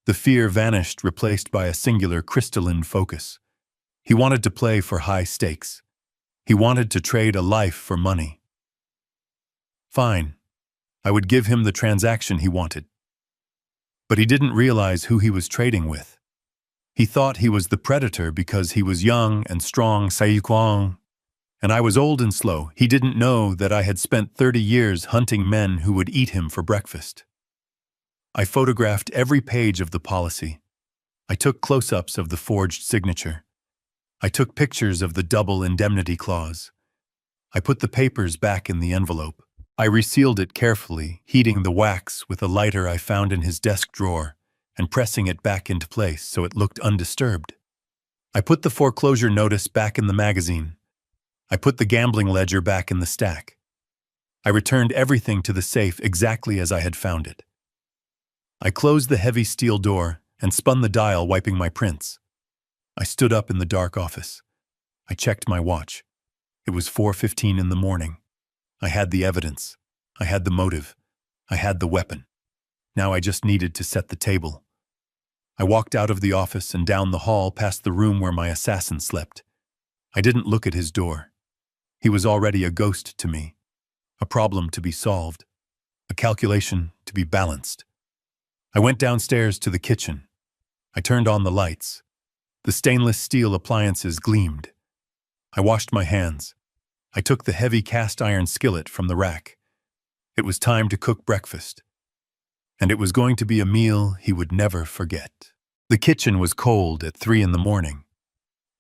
S1: The fear vanished, replaced by a singular crystalline focus. He wanted to play for high stakes. He wanted to trade a life for money. Fine. I would give him the transaction he wanted. But he didn't realize who he was trading with. He thought he was the predator because he was young and strong, Saiyuan, and I was old and slow. He didn't know that I had spent 30 years hunting men who would eat him for breakfast. I photographed every page of the policy. I took close-ups of the forged signature. I took pictures of the double indemnity clause. I put the papers back in the envelope. I resealed it carefully, heating the wax with a lighter I found in his desk drawer and pressing it back into place so it looked undisturbed. I put the foreclosure notice back in the magazine. I put the gambling ledger back in the stack. I returned everything to the safe exactly as I had found it. I closed the heavy steel door and spun the dial, wiping my prints. I stood up in the dark office. I checked my watch. It was 4:15 in the morning. I had the evidence. I had the motive. I had the weapon. Now I just needed to set the table. I walked out of the office and down the hall past the room where my assassin slept. I didn't look at his door. He was already a ghost to me, a problem to be solved, a calculation to be balanced. I went downstairs to the kitchen. I turned on the lights. The stainless steel appliances gleamed. I washed my hands. I took the heavy cast iron skillet from the rack. It was time to cook breakfast. And it was going to be a meal he would never forget. The kitchen was cold at 3 in the morning.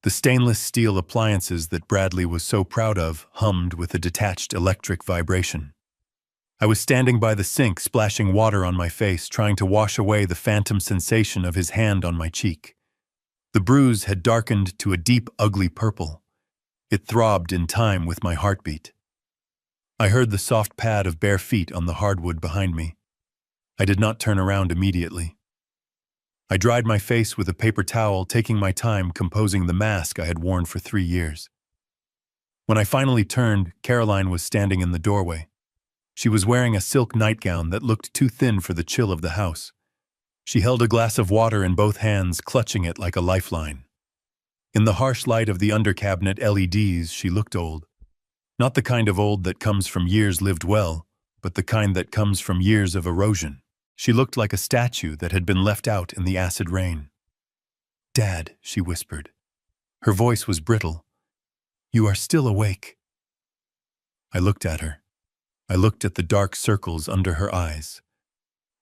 S1: The stainless steel appliances that Bradley was so proud of hummed with a detached electric vibration. I was standing by the sink, splashing water on my face, trying to wash away the phantom sensation of his hand on my cheek. The bruise had darkened to a deep, ugly purple. It throbbed in time with my heartbeat. I heard the soft pad of bare feet on the hardwood behind me. I did not turn around immediately. I dried my face with a paper towel, taking my time composing the mask I had worn for 3 years. When I finally turned, Caroline was standing in the doorway. She was wearing a silk nightgown that looked too thin for the chill of the house. She held a glass of water in both hands, clutching it like a lifeline. In the harsh light of the under-cabinet LEDs, she looked old. Not the kind of old that comes from years lived well, but the kind that comes from years of erosion. She looked like a statue that had been left out in the acid rain. "Dad," she whispered. Her voice was brittle. "You are still awake." I looked at her. I looked at the dark circles under her eyes.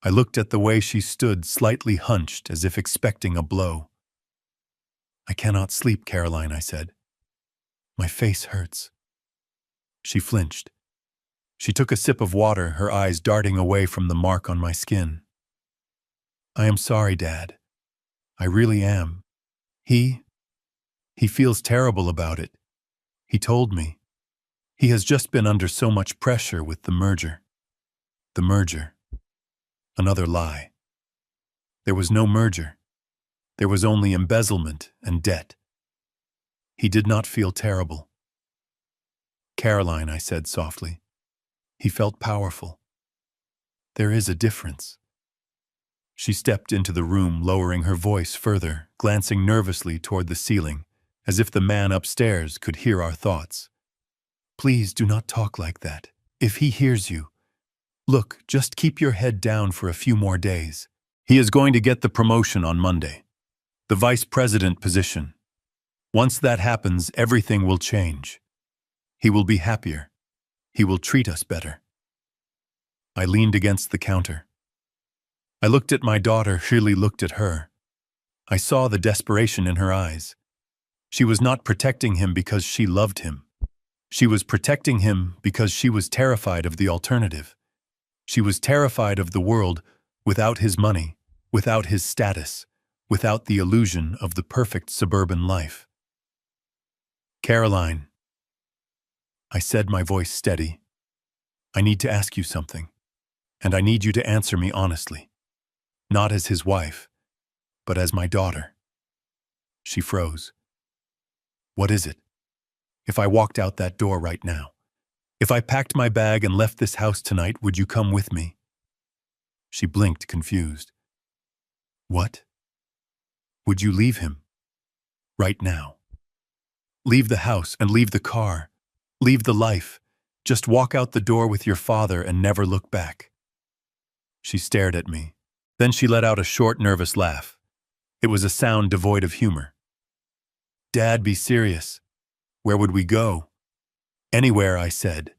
S1: I looked at the way she stood, slightly hunched, as if expecting a blow. "I cannot sleep, Caroline," I said. "My face hurts." She flinched. She took a sip of water, her eyes darting away from the mark on my skin. "I am sorry, Dad. I really am. He feels terrible about it. He told me. He has just been under so much pressure with the merger." The merger. Another lie. There was no merger. There was only embezzlement and debt. He did not feel terrible. "Caroline," I said softly. "He felt powerful. There is a difference." She stepped into the room, lowering her voice further, glancing nervously toward the ceiling, as if the man upstairs could hear our thoughts. "Please do not talk like that. If he hears you, look, just keep your head down for a few more days. He is going to get the promotion on Monday. The vice president position. Once that happens, everything will change. He will be happier. He will treat us better." I leaned against the counter. I looked at my daughter, Shirley looked at her. I saw the desperation in her eyes. She was not protecting him because she loved him. She was protecting him because she was terrified of the alternative. She was terrified of the world without his money, without his status, without the illusion of the perfect suburban life. "Caroline," I said, my voice steady, "I need to ask you something, and I need you to answer me honestly. Not as his wife, but as my daughter." She froze. "What is it? If I walked out that door right now, if I packed my bag and left this house tonight, would you come with me?" She blinked, confused. "What? Would you leave him? Right now? Leave the house and leave the car, leave the life, just walk out the door with your father and never look back?" She stared at me. Then she let out a short, nervous laugh. It was a sound devoid of humor. "Dad, be serious. Where would we go?" "Anywhere," I said.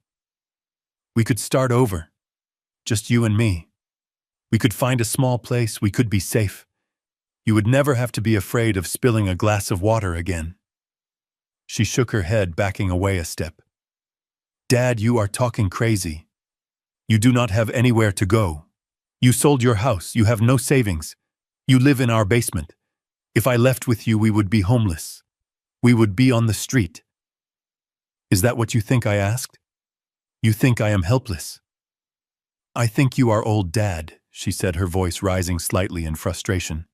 S1: "We could start over. Just you and me. We could find a small place, we could be safe. You would never have to be afraid of spilling a glass of water again." She shook her head, backing away a step. "Dad, you are talking crazy. You do not have anywhere to go. You sold your house, you have no savings. You live in our basement. If I left with you, we would be homeless. We would be on the street." "Is that what you think?" I asked. "You think I am helpless?" "I think you are old, Dad," she said, her voice rising slightly in frustration.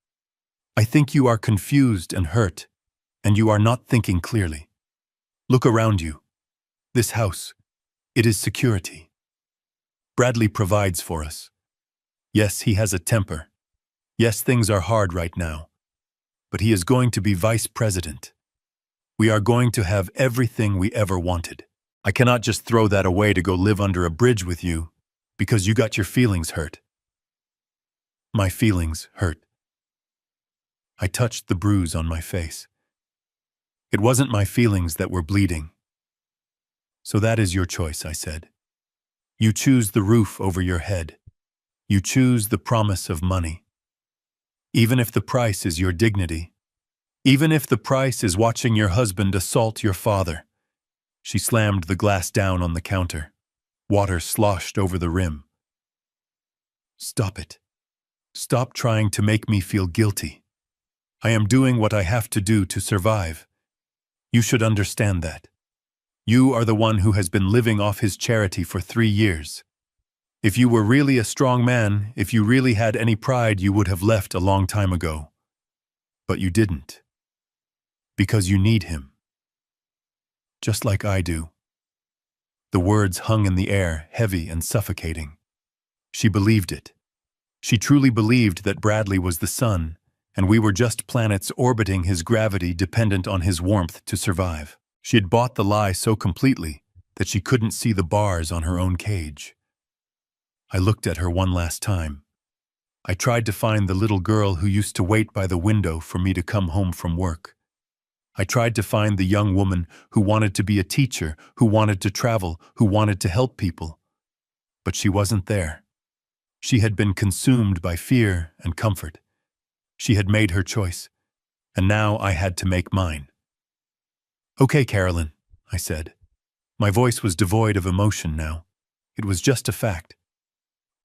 S1: "I think you are confused and hurt, and you are not thinking clearly. Look around you. This house, it is security. Bradley provides for us. Yes, he has a temper. Yes, things are hard right now. But he is going to be vice president. We are going to have everything we ever wanted. I cannot just throw that away to go live under a bridge with you because you got your feelings hurt." "My feelings hurt." I touched the bruise on my face. It wasn't my feelings that were bleeding. So that is your choice, I said. You choose the roof over your head. You choose the promise of money. Even if the price is your dignity. Even if the price is watching your husband assault your father. She slammed the glass down on the counter. Water sloshed over the rim. Stop it. Stop trying to make me feel guilty. I am doing what I have to do to survive. You should understand that. You are the one who has been living off his charity for 3 years. If you were really a strong man, if you really had any pride, you would have left a long time ago. But you didn't. Because you need him. Just like I do. The words hung in the air, heavy and suffocating. She believed it. She truly believed that Bradley was the sun, and we were just planets orbiting his gravity dependent on his warmth to survive. She had bought the lie so completely that she couldn't see the bars on her own cage. I looked at her one last time. I tried to find the little girl who used to wait by the window for me to come home from work. I tried to find the young woman who wanted to be a teacher, who wanted to travel, who wanted to help people. But she wasn't there. She had been consumed by fear and comfort. She had made her choice, and now I had to make mine. Okay, Carolyn, I said. My voice was devoid of emotion now. It was just a fact.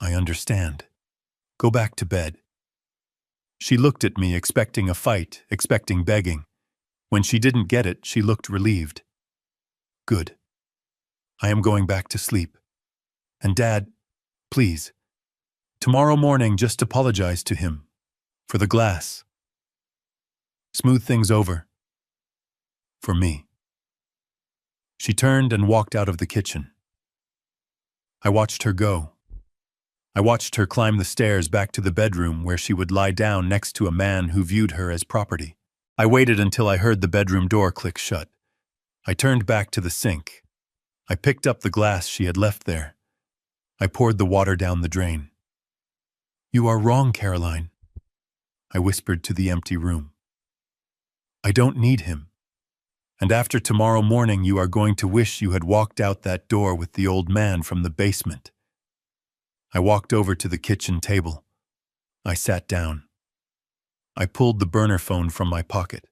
S1: I understand. Go back to bed. She looked at me, expecting a fight, expecting begging. When she didn't get it, she looked relieved. Good. I am going back to sleep. And Dad, please, tomorrow morning just apologize to him. For the glass. Smooth things over. For me. She turned and walked out of the kitchen. I watched her go. I watched her climb the stairs back to the bedroom where she would lie down next to a man who viewed her as property. I waited until I heard the bedroom door click shut. I turned back to the sink. I picked up the glass she had left there. I poured the water down the drain. You are wrong, Caroline, I whispered to the empty room. I don't need him. And after tomorrow morning you are going to wish you had walked out that door with the old man from the basement. I walked over to the kitchen table. I sat down. I pulled the burner phone from my pocket.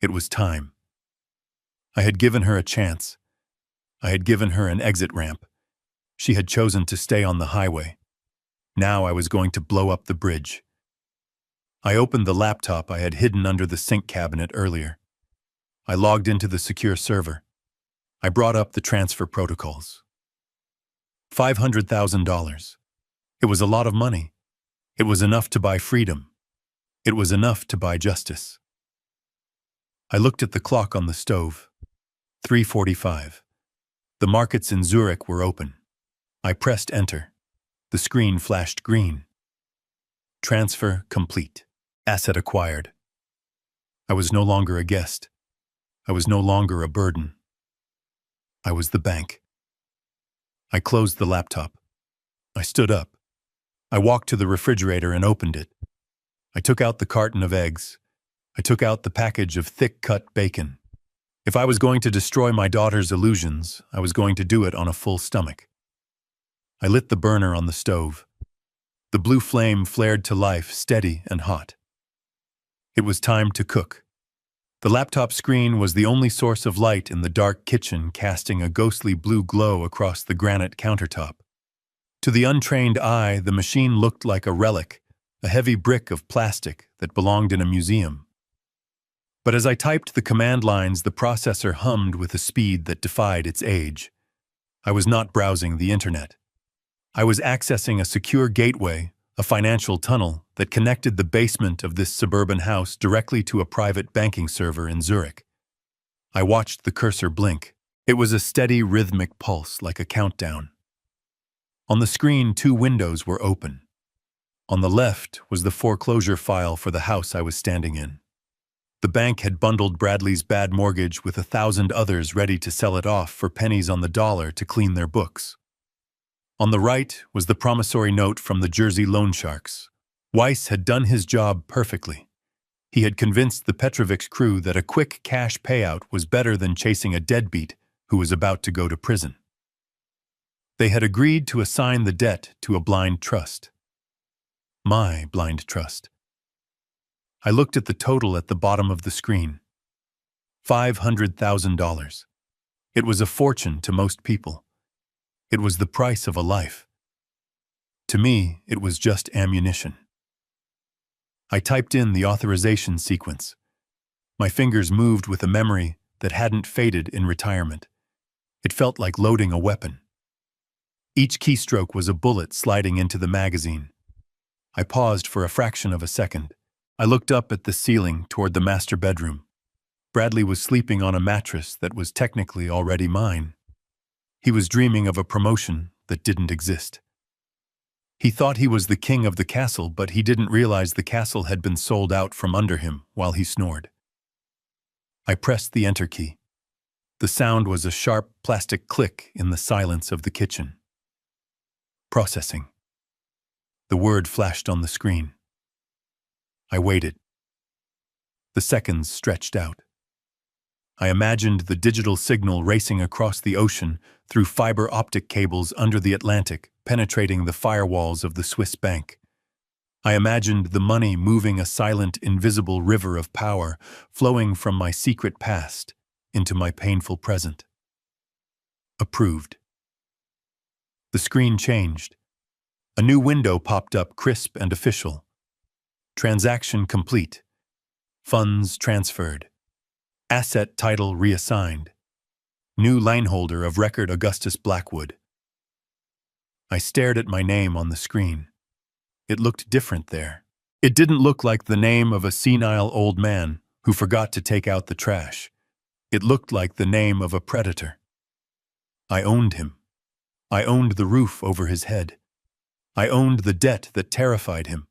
S1: It was time. I had given her a chance. I had given her an exit ramp. She had chosen to stay on the highway. Now I was going to blow up the bridge. I opened the laptop I had hidden under the sink cabinet earlier. I logged into the secure server. I brought up the transfer protocols. $500,000. It was a lot of money. It was enough to buy freedom. It was enough to buy justice. I looked at the clock on the stove. 3:45. The markets in Zurich were open. I pressed enter. The screen flashed green. Transfer complete. Asset acquired. I was no longer a guest. I was no longer a burden. I was the bank. I closed the laptop. I stood up. I walked to the refrigerator and opened it. I took out the carton of eggs. I took out the package of thick-cut bacon. If I was going to destroy my daughter's illusions, I was going to do it on a full stomach. I lit the burner on the stove. The blue flame flared to life, steady and hot. It was time to cook. The laptop screen was the only source of light in the dark kitchen, casting a ghostly blue glow across the granite countertop. To the untrained eye, the machine looked like a relic, a heavy brick of plastic that belonged in a museum. But as I typed the command lines, the processor hummed with a speed that defied its age. I was not browsing the internet. I was accessing a secure gateway, a financial tunnel that connected the basement of this suburban house directly to a private banking server in Zurich. I watched the cursor blink. It was a steady, rhythmic pulse like a countdown. On the screen, 2 windows were open. On the left was the foreclosure file for the house I was standing in. The bank had bundled Bradley's bad mortgage with 1,000 others ready to sell it off for pennies on the dollar to clean their books. On the right was the promissory note from the Jersey loan sharks. Weiss had done his job perfectly. He had convinced the Petrovic's crew that a quick cash payout was better than chasing a deadbeat who was about to go to prison. They had agreed to assign the debt to a blind trust. My blind trust. I looked at the total at the bottom of the screen. $500,000. It was a fortune to most people. It was the price of a life. To me, it was just ammunition. I typed in the authorization sequence. My fingers moved with a memory that hadn't faded in retirement. It felt like loading a weapon. Each keystroke was a bullet sliding into the magazine. I paused for a fraction of a second. I looked up at the ceiling toward the master bedroom. Bradley was sleeping on a mattress that was technically already mine. He was dreaming of a promotion that didn't exist. He thought he was the king of the castle, but he didn't realize the castle had been sold out from under him while he snored. I pressed the enter key. The sound was a sharp plastic click in the silence of the kitchen. Processing. The word flashed on the screen. I waited. The seconds stretched out. I imagined the digital signal racing across the ocean through fiber optic cables under the Atlantic, penetrating the firewalls of the Swiss bank. I imagined the money moving a silent, invisible river of power flowing from my secret past into my painful present. Approved. The screen changed. A new window popped up, crisp and official. Transaction complete. Funds transferred. Asset title reassigned. New lineholder of record Augustus Blackwood. I stared at my name on the screen. It looked different there. It didn't look like the name of a senile old man who forgot to take out the trash. It looked like the name of a predator. I owned him. I owned the roof over his head. I owned the debt that terrified him.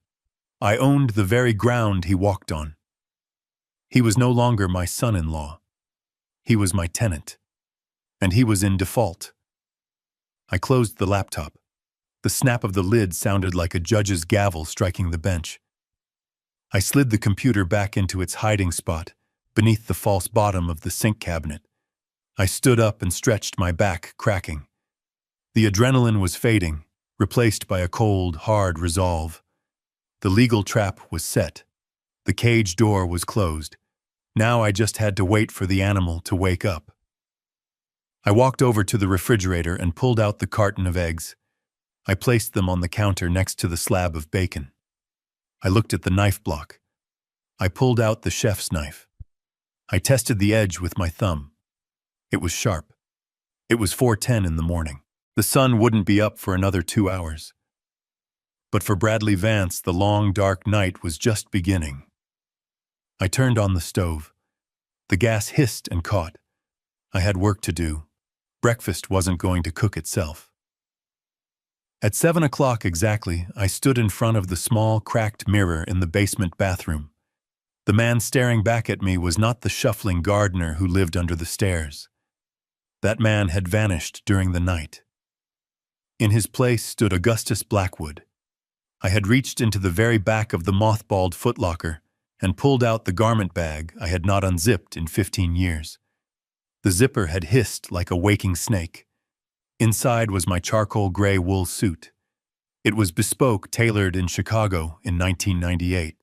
S1: I owned the very ground he walked on. He was no longer my son-in-law. He was my tenant. And he was in default. I closed the laptop. The snap of the lid sounded like a judge's gavel striking the bench. I slid the computer back into its hiding spot, beneath the false bottom of the sink cabinet. I stood up and stretched my back, cracking. The adrenaline was fading, replaced by a cold, hard resolve. The legal trap was set. The cage door was closed. Now I just had to wait for the animal to wake up. I walked over to the refrigerator and pulled out the carton of eggs. I placed them on the counter next to the slab of bacon. I looked at the knife block. I pulled out the chef's knife. I tested the edge with my thumb. It was sharp. It was 4:10 in the morning. The sun wouldn't be up for another 2 hours. But for Bradley Vance, the long, dark night was just beginning. I turned on the stove. The gas hissed and caught. I had work to do. Breakfast wasn't going to cook itself. At 7 o'clock exactly, I stood in front of the small, cracked mirror in the basement bathroom. The man staring back at me was not the shuffling gardener who lived under the stairs. That man had vanished during the night. In his place stood Augustus Blackwood. I had reached into the very back of the mothballed footlocker and pulled out the garment bag I had not unzipped in 15 years. The zipper had hissed like a waking snake. Inside was my charcoal gray wool suit. It was bespoke, tailored in Chicago in 1998.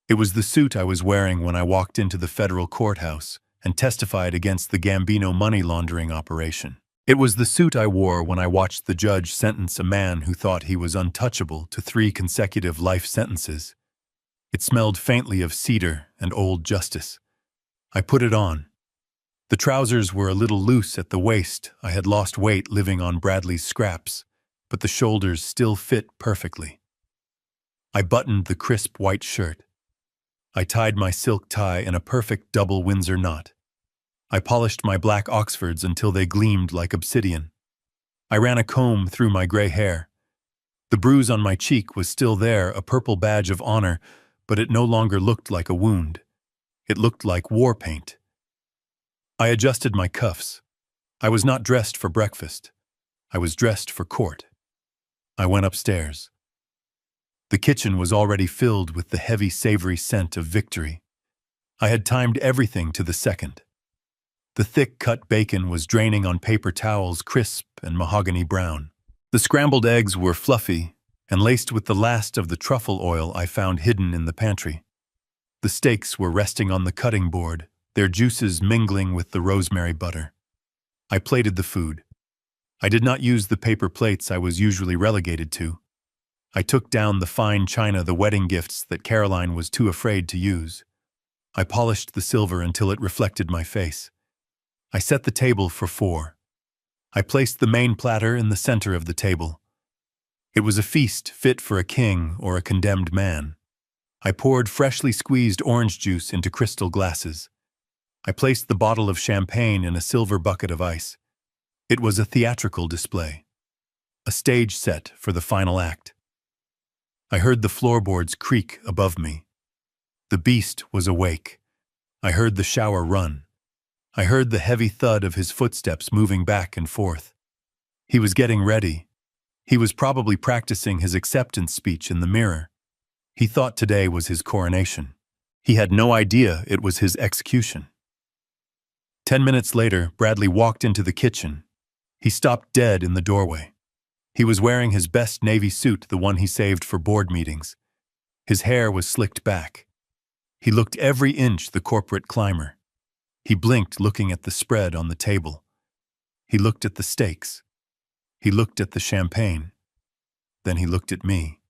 S1: It was the suit I was wearing when I walked into the federal courthouse and testified against the Gambino money laundering operation. It was the suit I wore when I watched the judge sentence a man who thought he was untouchable to 3 consecutive life sentences. It smelled faintly of cedar and old justice. I put it on. The trousers were a little loose at the waist. I had lost weight living on Bradley's scraps, but the shoulders still fit perfectly. I buttoned the crisp white shirt. I tied my silk tie in a perfect double Windsor knot. I polished my black Oxfords until they gleamed like obsidian. I ran a comb through my gray hair. The bruise on my cheek was still there, a purple badge of honor, but it no longer looked like a wound. It looked like war paint. I adjusted my cuffs. I was not dressed for breakfast. I was dressed for court. I went upstairs. The kitchen was already filled with the heavy, savory scent of victory. I had timed everything to the second. The thick-cut bacon was draining on paper towels, crisp and mahogany brown. The scrambled eggs were fluffy and laced with the last of the truffle oil I found hidden in the pantry. The steaks were resting on the cutting board, their juices mingling with the rosemary butter. I plated the food. I did not use the paper plates I was usually relegated to. I took down the fine china, the wedding gifts that Caroline was too afraid to use. I polished the silver until it reflected my face. I set the table for 4. I placed the main platter in the center of the table. It was a feast fit for a king or a condemned man. I poured freshly squeezed orange juice into crystal glasses. I placed the bottle of champagne in a silver bucket of ice. It was a theatrical display, a stage set for the final act. I heard the floorboards creak above me. The beast was awake. I heard the shower run. I heard the heavy thud of his footsteps moving back and forth. He was getting ready. He was probably practicing his acceptance speech in the mirror. He thought today was his coronation. He had no idea it was his execution. 10 minutes later, Bradley walked into the kitchen. He stopped dead in the doorway. He was wearing his best navy suit, the one he saved for board meetings. His hair was slicked back. He looked every inch the corporate climber. He blinked, looking at the spread on the table. He looked at the steaks. He looked at the champagne. Then he looked at me.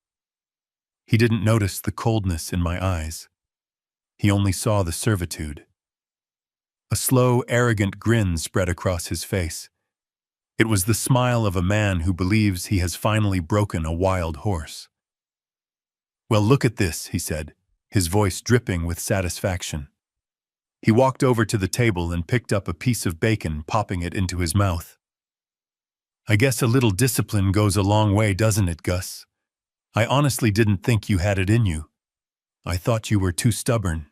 S1: He didn't notice the coldness in my eyes. He only saw the servitude. A slow, arrogant grin spread across his face. It was the smile of a man who believes he has finally broken a wild horse. "Well, look at this," he said, his voice dripping with satisfaction. He walked over to the table and picked up a piece of bacon, popping it into his mouth. "I guess a little discipline goes a long way, doesn't it, Gus? I honestly didn't think you had it in you. I thought you were too stubborn.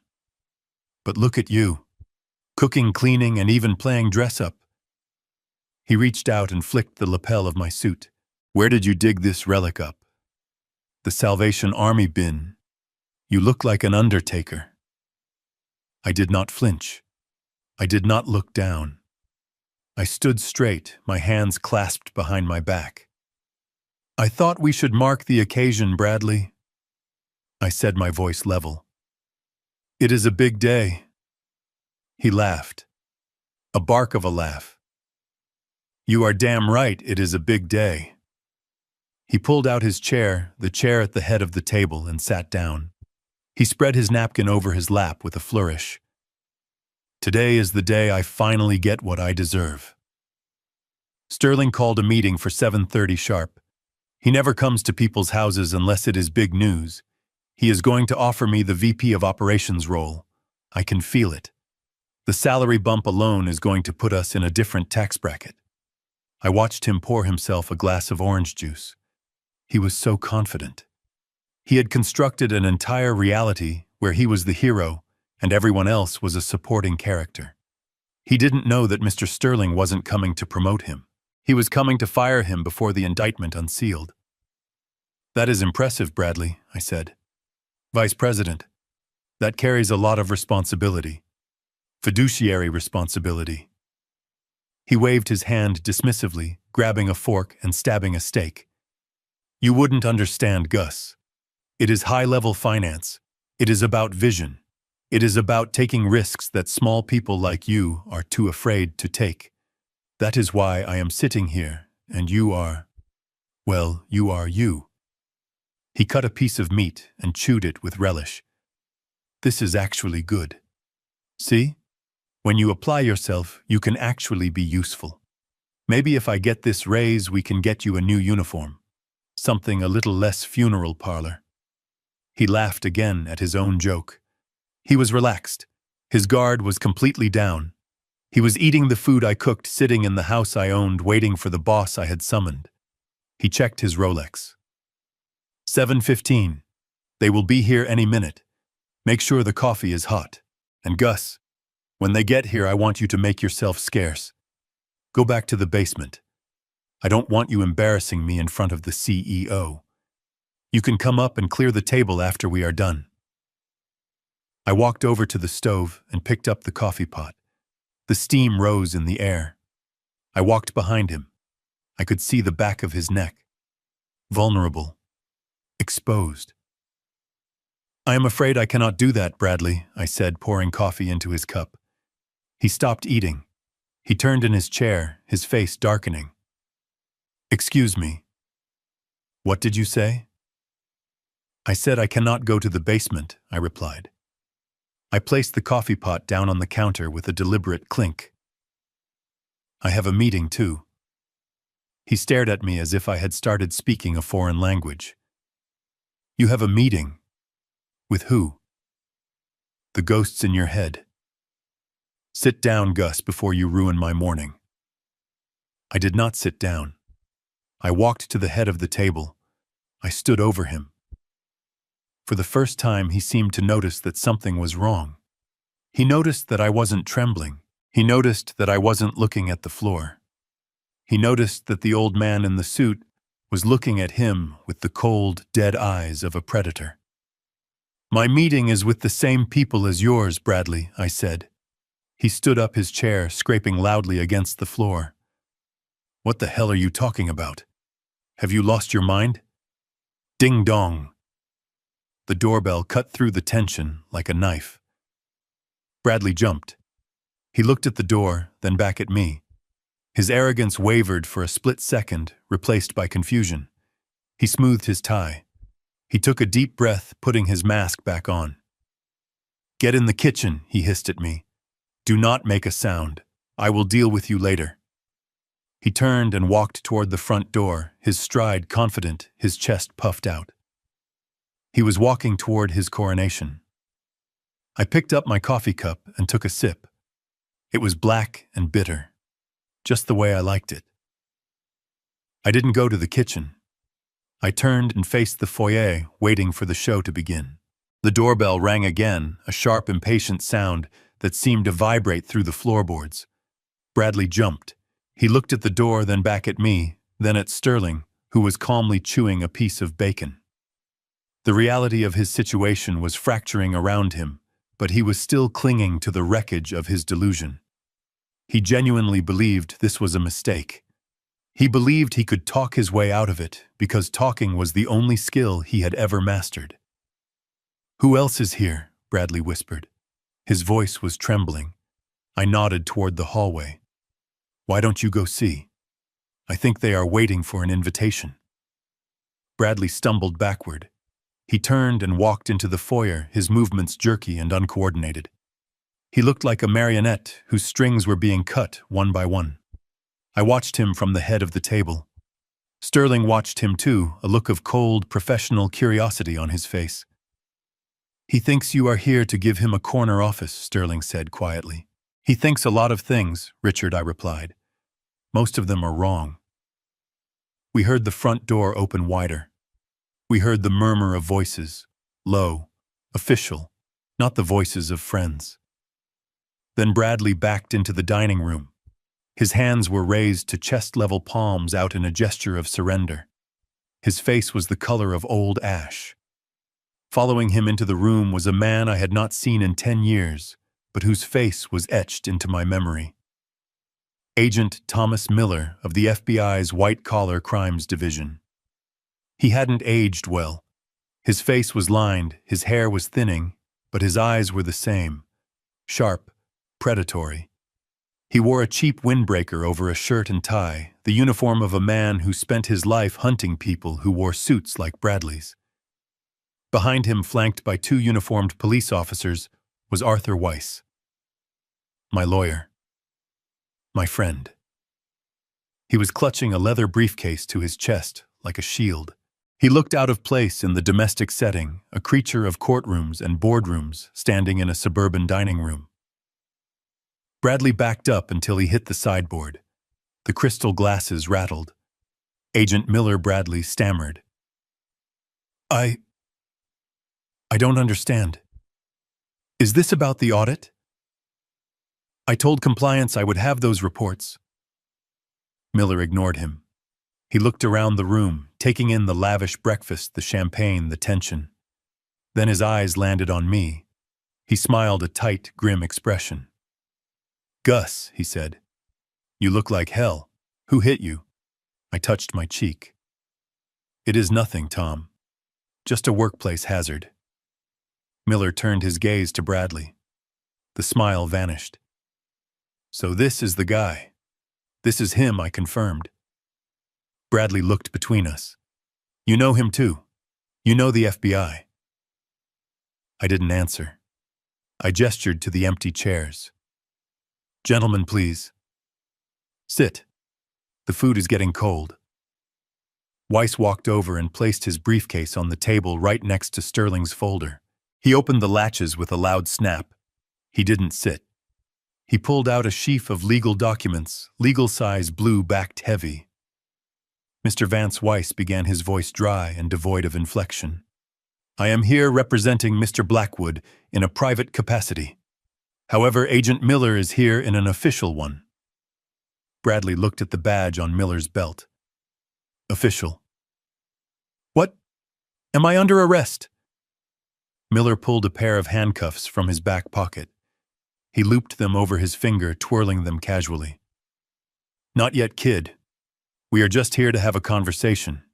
S1: But look at you. Cooking, cleaning, and even playing dress-up." He reached out and flicked the lapel of my suit. "Where did you dig this relic up?" "The Salvation Army bin. You look like an undertaker." I did not flinch. I did not look down. I stood straight, my hands clasped behind my back. "I thought we should mark the occasion, Bradley," I said, my voice level. "It is a big day." He laughed. A bark of a laugh. "You are damn right, it is a big day." He pulled out his chair, the chair at the head of the table, and sat down. He spread his napkin over his lap with a flourish. "Today is the day I finally get what I deserve." Sterling called a meeting for 7:30 sharp. He never comes to people's houses unless it is big news. He is going to offer me the VP of Operations role. I can feel it. The salary bump alone is going to put us in a different tax bracket. I watched him pour himself a glass of orange juice. He was so confident. He had constructed an entire reality where he was the hero and everyone else was a supporting character. He didn't know that Mr. Sterling wasn't coming to promote him. He was coming to fire him before the indictment unsealed. "That is impressive, Bradley," I said. "Vice President, that carries a lot of responsibility. Fiduciary responsibility." He waved his hand dismissively, grabbing a fork and stabbing a steak. "You wouldn't understand, Gus. It is high-level finance. It is about vision. It is about taking risks that small people like you are too afraid to take. That is why I am sitting here, and you are, well, you are you." He cut a piece of meat and chewed it with relish. "This is actually good. See? When you apply yourself, you can actually be useful. Maybe if I get this raise, we can get you a new uniform. Something a little less funeral parlor." He laughed again at his own joke. He was relaxed. His guard was completely down. He was eating the food I cooked, sitting in the house I owned, waiting for the boss I had summoned. He checked his Rolex. 7:15. They will be here any minute. Make sure the coffee is hot. And Gus, when they get here, I want you to make yourself scarce. Go back to the basement. I don't want you embarrassing me in front of the CEO. You can come up and clear the table after we are done. I walked over to the stove and picked up the coffee pot. The steam rose in the air. I walked behind him. I could see the back of his neck. Vulnerable. Exposed. I am afraid I cannot do that, Bradley, I said, pouring coffee into his cup. He stopped eating. He turned in his chair, his face darkening. Excuse me. What did you say? I said I cannot go to the basement, I replied. I placed the coffee pot down on the counter with a deliberate clink. I have a meeting, too. He stared at me as if I had started speaking a foreign language. You have a meeting? With who? The ghosts in your head. Sit down, Gus, before you ruin my morning. I did not sit down. I walked to the head of the table. I stood over him. For the first time, he seemed to notice that something was wrong. He noticed that I wasn't trembling. He noticed that I wasn't looking at the floor. He noticed that the old man in the suit was looking at him with the cold, dead eyes of a predator. My meeting is with the same people as yours, Bradley, I said. He stood up his chair, scraping loudly against the floor. What the hell are you talking about? Have you lost your mind? Ding dong. The doorbell cut through the tension like a knife. Bradley jumped. He looked at the door, then back at me. His arrogance wavered for a split second, replaced by confusion. He smoothed his tie. He took a deep breath, putting his mask back on. Get in the kitchen, he hissed at me. Do not make a sound. I will deal with you later. He turned and walked toward the front door, his stride confident, his chest puffed out. He was walking toward his coronation. I picked up my coffee cup and took a sip. It was black and bitter, just the way I liked it. I didn't go to the kitchen. I turned and faced the foyer, waiting for the show to begin. The doorbell rang again, a sharp, impatient sound that seemed to vibrate through the floorboards. Bradley jumped. He looked at the door, then back at me, then at Sterling, who was calmly chewing a piece of bacon. The reality of his situation was fracturing around him, but he was still clinging to the wreckage of his delusion. He genuinely believed this was a mistake. He believed he could talk his way out of it because talking was the only skill he had ever mastered. Who else is here? Bradley whispered. His voice was trembling. I nodded toward the hallway. Why don't you go see? I think they are waiting for an invitation. Bradley stumbled backward. He turned and walked into the foyer, his movements jerky and uncoordinated. He looked like a marionette whose strings were being cut one by one. I watched him from the head of the table. Sterling watched him too, a look of cold, professional curiosity on his face. He thinks you are here to give him a corner office, Sterling said quietly. He thinks a lot of things, Richard, I replied. Most of them are wrong. We heard the front door open wider. We heard the murmur of voices, low, official, not the voices of friends. Then Bradley backed into the dining room. His hands were raised to chest-level palms out in a gesture of surrender. His face was the color of old ash. Following him into the room was a man I had not seen in 10 years, but whose face was etched into my memory. Agent Thomas Miller of the FBI's White-Collar Crimes Division. He hadn't aged well. His face was lined, his hair was thinning, but his eyes were the same. Sharp, predatory. He wore a cheap windbreaker over a shirt and tie, the uniform of a man who spent his life hunting people who wore suits like Bradley's. Behind him, flanked by 2 uniformed police officers, was Arthur Weiss. My lawyer. My friend. He was clutching a leather briefcase to his chest like a shield. He looked out of place in the domestic setting, a creature of courtrooms and boardrooms standing in a suburban dining room. Bradley backed up until he hit the sideboard. The crystal glasses rattled. Agent Miller Bradley stammered. I don't understand. Is this about the audit? I told compliance I would have those reports. Miller ignored him. He looked around the room, taking in the lavish breakfast, the champagne, the tension. Then his eyes landed on me. He smiled a tight, grim expression. "Gus," he said, "you look like hell. Who hit you?" I touched my cheek. "It is nothing, Tom. Just a workplace hazard." Miller turned his gaze to Bradley. The smile vanished. "So this is the guy. This is him," I confirmed. Bradley looked between us. "You know him too. You know the FBI." I didn't answer. I gestured to the empty chairs. "Gentlemen, please. Sit. The food is getting cold." Weiss walked over and placed his briefcase on the table right next to Sterling's folder. He opened the latches with a loud snap. He didn't sit. He pulled out a sheaf of legal documents, legal-size blue backed heavy. Mr. Vance Weiss began, his voice dry and devoid of inflection. "I am here representing Mr. Blackwood in a private capacity. However, Agent Miller is here in an official one." Bradley looked at the badge on Miller's belt. "Official. What? Am I under arrest?" Miller pulled a pair of handcuffs from his back pocket. He looped them over his finger, twirling them casually. "Not yet, kid. We are just here to have a conversation.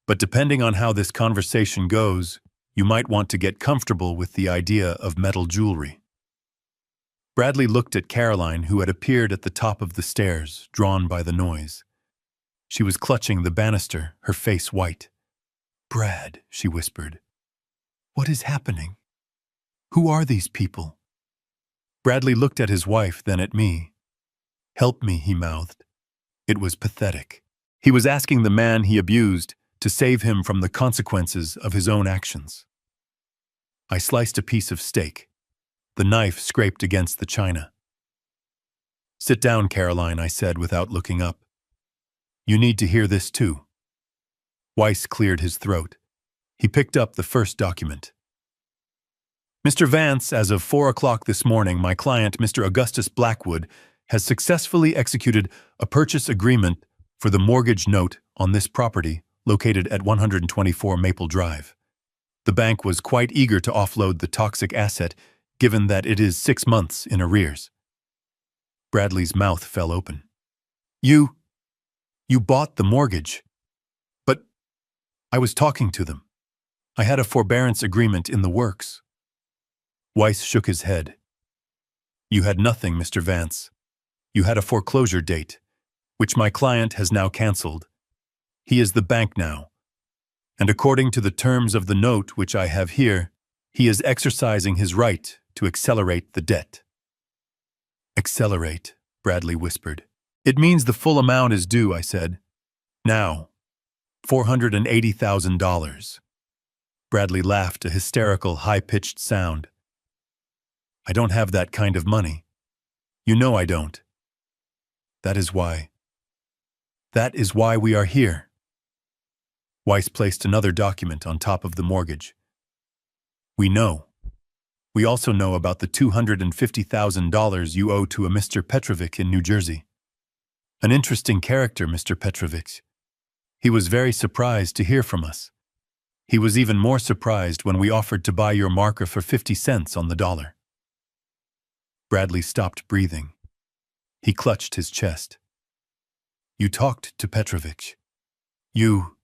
S1: But depending on how this conversation goes, you might want to get comfortable with the idea of metal jewelry." Bradley looked at Caroline, who had appeared at the top of the stairs, drawn by the noise. She was clutching the banister, her face white. "Brad," she whispered. "What is happening? Who are these people?" Bradley looked at his wife, then at me. "Help me," he mouthed. It was pathetic. He was asking the man he abused to save him from the consequences of his own actions. I sliced a piece of steak. The knife scraped against the china. "Sit down, Caroline," I said without looking up. "You need to hear this too." Weiss cleared his throat. He picked up the first document. "Mr. Vance, as of 4 o'clock this morning, my client, Mr. Augustus Blackwood, has successfully executed a purchase agreement for the mortgage note on this property located at 124 Maple Drive. The bank was quite eager to offload the toxic asset, given that it is 6 months in arrears." Bradley's mouth fell open. You bought the mortgage." "But I was talking to them. I had a forbearance agreement in the works." Weiss shook his head. "You had nothing, Mr. Vance. You had a foreclosure date, which my client has now canceled. He is the bank now. And according to the terms of the note which I have here, he is exercising his right to accelerate the debt." "Accelerate," Bradley whispered. "It means the full amount is due," I said. "Now, $480,000. Bradley laughed, a hysterical, high-pitched sound. "I don't have that kind of money. You know I don't. That is why we are here." Weiss placed another document on top of the mortgage. "We know. We also know about the $250,000 you owe to a Mr. Petrovic in New Jersey. An interesting character, Mr. Petrovic. He was very surprised to hear from us. He was even more surprised when we offered to buy your marker for 50 cents on the dollar." Bradley stopped breathing. He clutched his chest. "You talked to Petrovic. You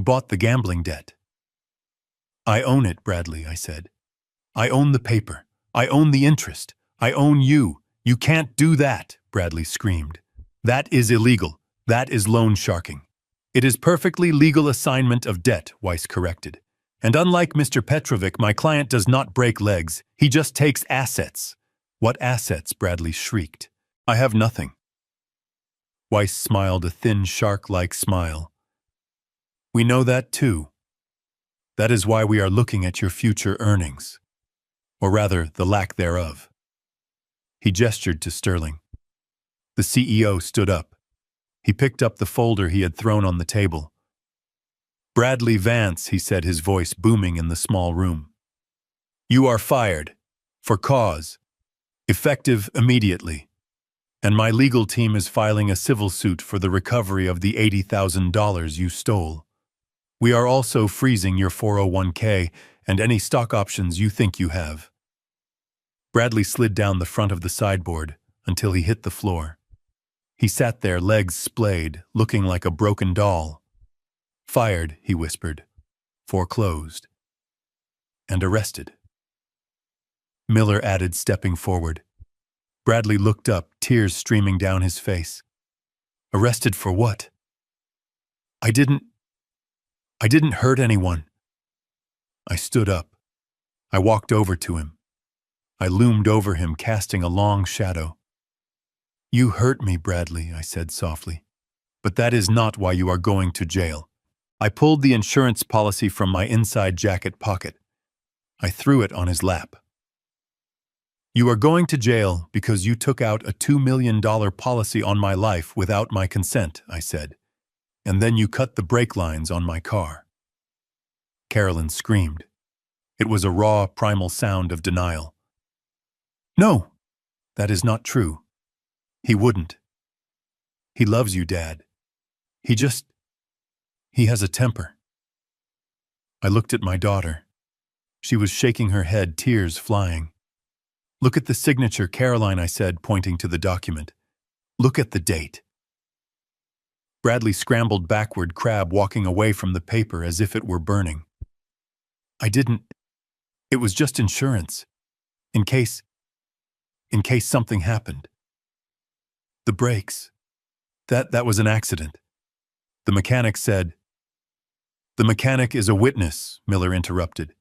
S1: bought the gambling debt." "I own it, Bradley," I said. "I own the paper. I own the interest. I own you. You can't do that," Bradley screamed. "That is illegal. That is loan sharking." "It is perfectly legal assignment of debt," Weiss corrected. "And unlike Mr. Petrovic, my client does not break legs. He just takes assets." "What assets?" Bradley shrieked. "I have nothing." Weiss smiled a thin, shark-like smile. "We know that too. That is why we are looking at your future earnings. Or rather, the lack thereof." He gestured to Sterling. The CEO stood up. He picked up the folder he had thrown on the table. "Bradley Vance," he said, his voice booming in the small room. "You are fired. For cause. Effective immediately." And my legal team is filing a civil suit for the recovery of the $80,000 you stole. We are also freezing your 401k and any stock options you think you have. Bradley slid down the front of the sideboard until he hit the floor. He sat there, legs splayed, looking like a broken doll. Fired, he whispered. Foreclosed. And arrested. Miller added, stepping forward. Bradley looked up, tears streaming down his face. Arrested for what? I didn't hurt anyone. I stood up. I walked over to him. I loomed over him, casting a long shadow. You hurt me, Bradley, I said softly. But that is not why you are going to jail. I pulled the insurance policy from my inside jacket pocket. I threw it on his lap. You are going to jail because you took out a $2 million policy on my life without my consent, I said. And then you cut the brake lines on my car. Carolyn screamed. It was a raw, primal sound of denial. No, that is not true. He wouldn't. He loves you, Dad. He has a temper. I looked at my daughter. She was shaking her head, tears flying. Look at the signature, Caroline, I said, pointing to the document. Look at the date. Bradley scrambled backward, crab walking away from the paper as if it were burning. It was just insurance. In case something happened. The brakes. That was an accident. The mechanic said. The mechanic is a witness, Miller interrupted.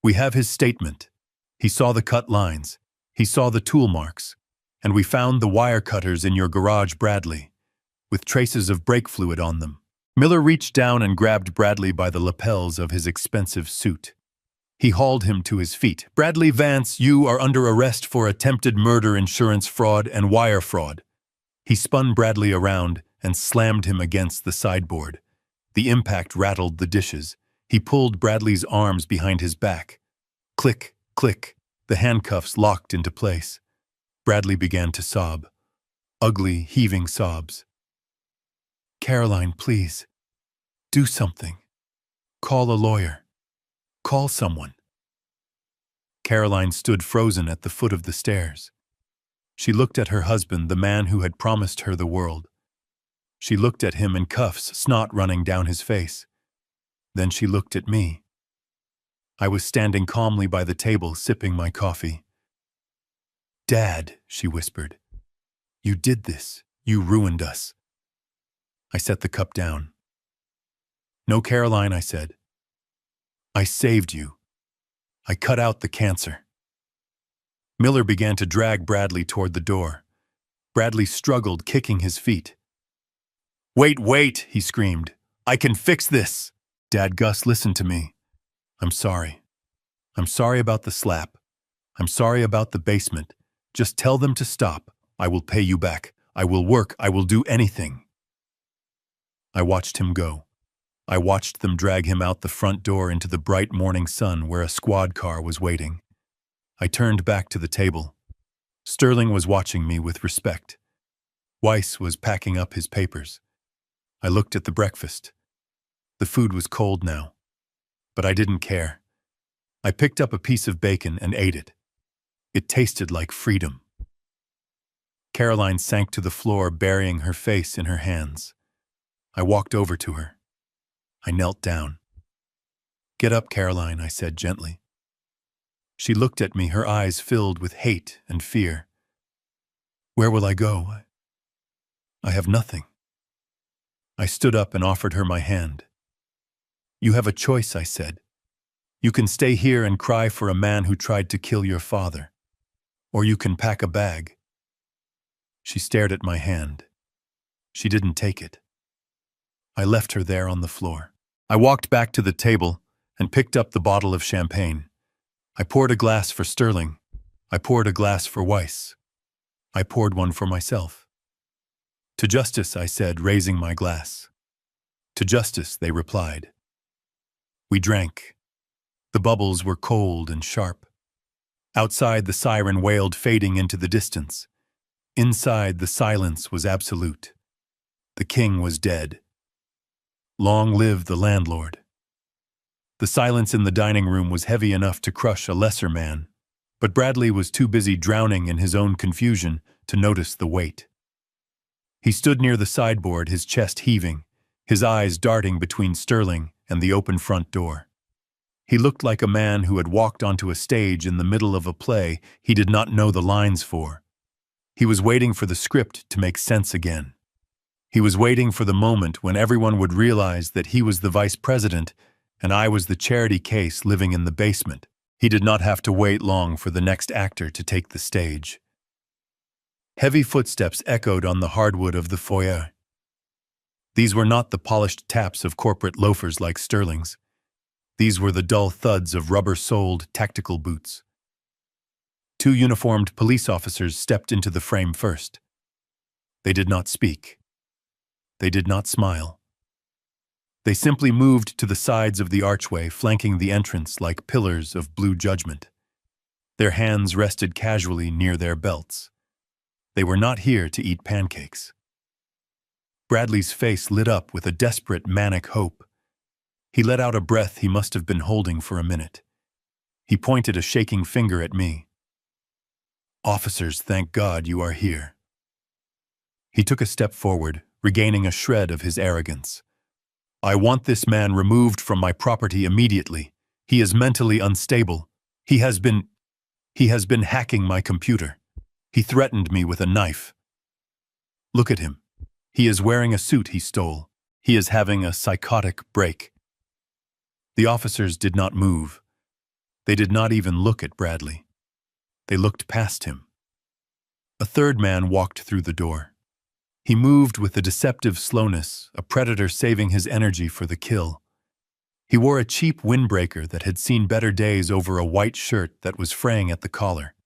S1: We have his statement. He saw the cut lines. He saw the tool marks. And we found the wire cutters in your garage, Bradley, with traces of brake fluid on them. Miller reached down and grabbed Bradley by the lapels of his expensive suit. He hauled him to his feet. Bradley Vance, you are under arrest for attempted murder, insurance fraud, and wire fraud. He spun Bradley around and slammed him against the sideboard. The impact rattled the dishes. He pulled Bradley's arms behind his back. Click, click, the handcuffs locked into place. Bradley began to sob. Ugly, heaving sobs. Caroline, please. Do something. Call a lawyer. Call someone. Caroline stood frozen at the foot of the stairs. She looked at her husband, the man who had promised her the world. She looked at him in cuffs, snot running down his face. Then she looked at me. I was standing calmly by the table, sipping my coffee. Dad, she whispered. You did this. You ruined us. I set the cup down. No, Caroline, I said. I saved you. I cut out the cancer. Miller began to drag Bradley toward the door. Bradley struggled, kicking his feet. Wait, he screamed. I can fix this. Dad, Gus, listen to me. I'm sorry. I'm sorry about the slap. I'm sorry about the basement. Just tell them to stop. I will pay you back. I will work. I will do anything. I watched him go. I watched them drag him out the front door into the bright morning sun where a squad car was waiting. I turned back to the table. Sterling was watching me with respect. Weiss was packing up his papers. I looked at the breakfast. The food was cold now, but I didn't care. I picked up a piece of bacon and ate it. It tasted like freedom. Caroline sank to the floor, burying her face in her hands. I walked over to her. I knelt down. Get up, Caroline, I said gently. She looked at me, her eyes filled with hate and fear. Where will I go? I have nothing. I stood up and offered her my hand. You have a choice, I said. You can stay here and cry for a man who tried to kill your father. Or you can pack a bag. She stared at my hand. She didn't take it. I left her there on the floor. I walked back to the table and picked up the bottle of champagne. I poured a glass for Sterling. I poured a glass for Weiss. I poured one for myself. To justice, I said, raising my glass. To justice, they replied. We drank. The bubbles were cold and sharp. Outside, the siren wailed, fading into the distance. Inside, the silence was absolute. The king was dead. Long live the landlord. The silence in the dining room was heavy enough to crush a lesser man, but Bradley was too busy drowning in his own confusion to notice the weight. He stood near the sideboard, his chest heaving, his eyes darting between Sterling and the open front door. He looked like a man who had walked onto a stage in the middle of a play he did not know the lines for. He was waiting for the script to make sense again. He was waiting for the moment when everyone would realize that he was the vice president and I was the charity case living in the basement. He did not have to wait long for the next actor to take the stage. Heavy footsteps echoed on the hardwood of the foyer. These were not the polished taps of corporate loafers like Sterling's. These were the dull thuds of rubber-soled tactical boots. 2 uniformed police officers stepped into the frame first. They did not speak. They did not smile. They simply moved to the sides of the archway, flanking the entrance like pillars of blue judgment. Their hands rested casually near their belts. They were not here to eat pancakes. Bradley's face lit up with a desperate, manic hope. He let out a breath he must have been holding for a minute. He pointed a shaking finger at me. "Officers, thank God you are here." He took a step forward, regaining a shred of his arrogance. "I want this man removed from my property immediately. He is mentally unstable. He has been hacking my computer. He threatened me with a knife. Look at him. He is wearing a suit he stole. He is having a psychotic break." The officers did not move. They did not even look at Bradley. They looked past him. A third man walked through the door. He moved with a deceptive slowness, a predator saving his energy for the kill. He wore a cheap windbreaker that had seen better days over a white shirt that was fraying at the collar.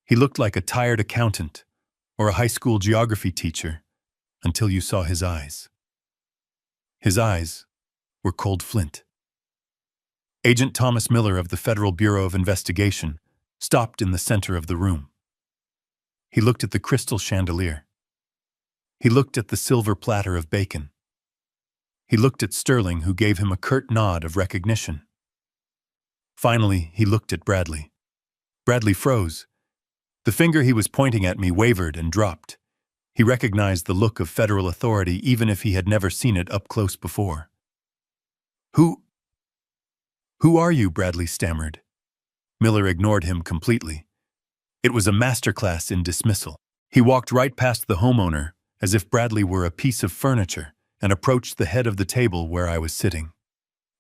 S1: He looked like a tired accountant or a high school geography teacher until you saw his eyes. His eyes were cold flint. Agent Thomas Miller of the Federal Bureau of Investigation stopped in the center of the room. He looked at the crystal chandelier. He looked at the silver platter of bacon. He looked at Sterling, who gave him a curt nod of recognition. Finally, he looked at Bradley. Bradley froze. The finger he was pointing at me wavered and dropped. He recognized the look of federal authority even if he had never seen it up close before. Who are you?" Bradley stammered. Miller ignored him completely. It was a masterclass in dismissal. He walked right past the homeowner, as if Bradley were a piece of furniture, and approached the head of the table where I was sitting.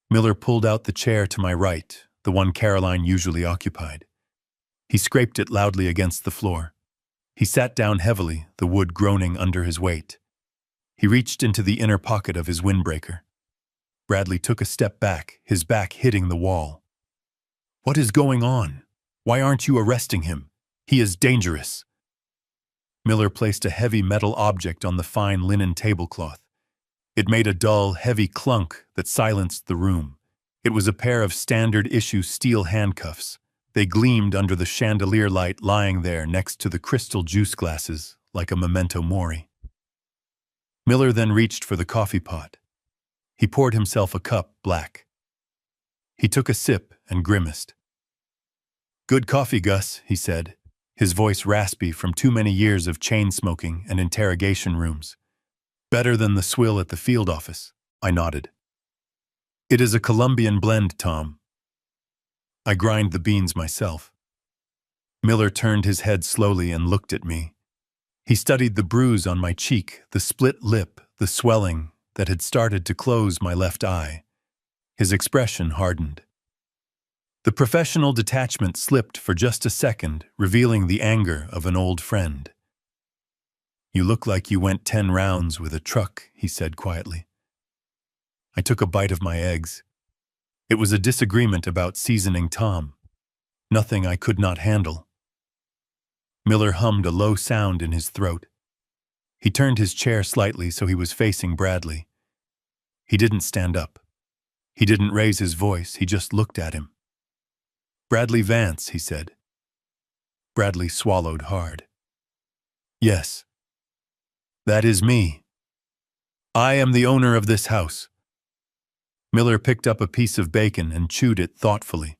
S1: Miller pulled out the chair to my right, the one Caroline usually occupied. He scraped it loudly against the floor. He sat down heavily, the wood groaning under his weight. He reached into the inner pocket of his windbreaker. Bradley took a step back, his back hitting the wall. "What is going on? Why aren't you arresting him? He is dangerous." Miller placed a heavy metal object on the fine linen tablecloth. It made a dull, heavy clunk that silenced the room. It was a pair of standard-issue steel handcuffs. They gleamed under the chandelier light lying there next to the crystal juice glasses, like a memento mori. Miller then reached for the coffee pot. He poured himself a cup, black. He took a sip and grimaced. "Good coffee, Gus," he said, his voice raspy from too many years of chain smoking and interrogation rooms. "Better than the swill at the field office." I nodded. "It is a Colombian blend, Tom. I grind the beans myself." Miller turned his head slowly and looked at me. He studied the bruise on my cheek, the split lip, the swelling that had started to close my left eye. His expression hardened. The professional detachment slipped for just a second, revealing the anger of an old friend. "You look like you went 10 rounds with a truck," he said quietly. I took a bite of my eggs. It was a disagreement about seasoning Tom. Nothing I could not handle. Miller hummed a low sound in his throat. He turned his chair slightly so he was facing Bradley. He didn't stand up. He didn't raise his voice, he just looked at him. "Bradley Vance," he said. Bradley swallowed hard. Yes, that is me. I am the owner of this house. Miller picked up a piece of bacon and chewed it thoughtfully.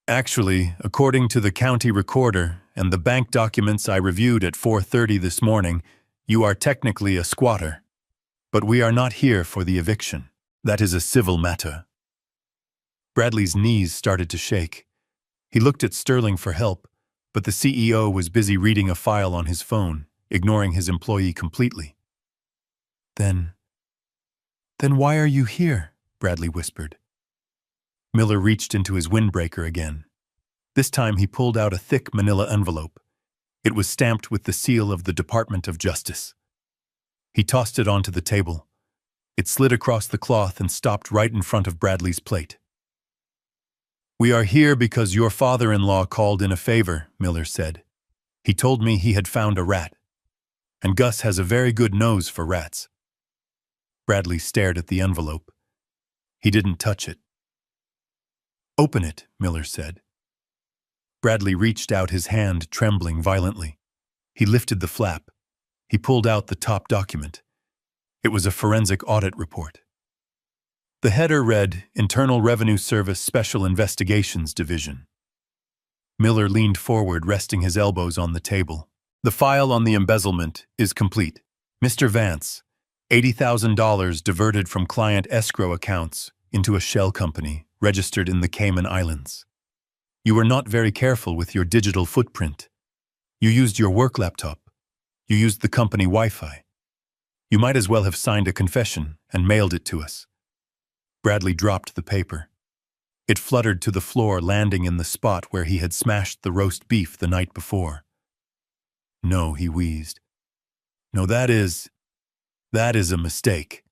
S1: Actually, according to the county recorder and the bank documents I reviewed at 4:30 this morning, you are technically a squatter. But we are not here for the eviction. That is a civil matter. Bradley's knees started to shake. He looked at Sterling for help, but the CEO was busy reading a file on his phone, ignoring his employee completely. Then why are you here? Bradley whispered. Miller reached into his windbreaker again. This time he pulled out a thick manila envelope. It was stamped with the seal of the Department of Justice. He tossed it onto the table. It slid across the cloth and stopped right in front of Bradley's plate. We are here because your father-in-law called in a favor, Miller said. He told me he had found a rat. And Gus has a very good nose for rats. Bradley stared at the envelope. He didn't touch it. Open it, Miller said. Bradley reached out his hand, trembling violently. He lifted the flap. He pulled out the top document. It was a forensic audit report. The header read, Internal Revenue Service Special Investigations Division. Miller leaned forward, resting his elbows on the table. The file on the embezzlement is complete. Mr. Vance, $80,000 diverted from client escrow accounts into a shell company registered in the Cayman Islands. You were not very careful with your digital footprint. You used your work laptop. You used the company Wi-Fi. You might as well have signed a confession and mailed it to us. Bradley dropped the paper. It fluttered to the floor, landing in the spot where he had smashed the roast beef the night before. No, he wheezed. No, that is a mistake.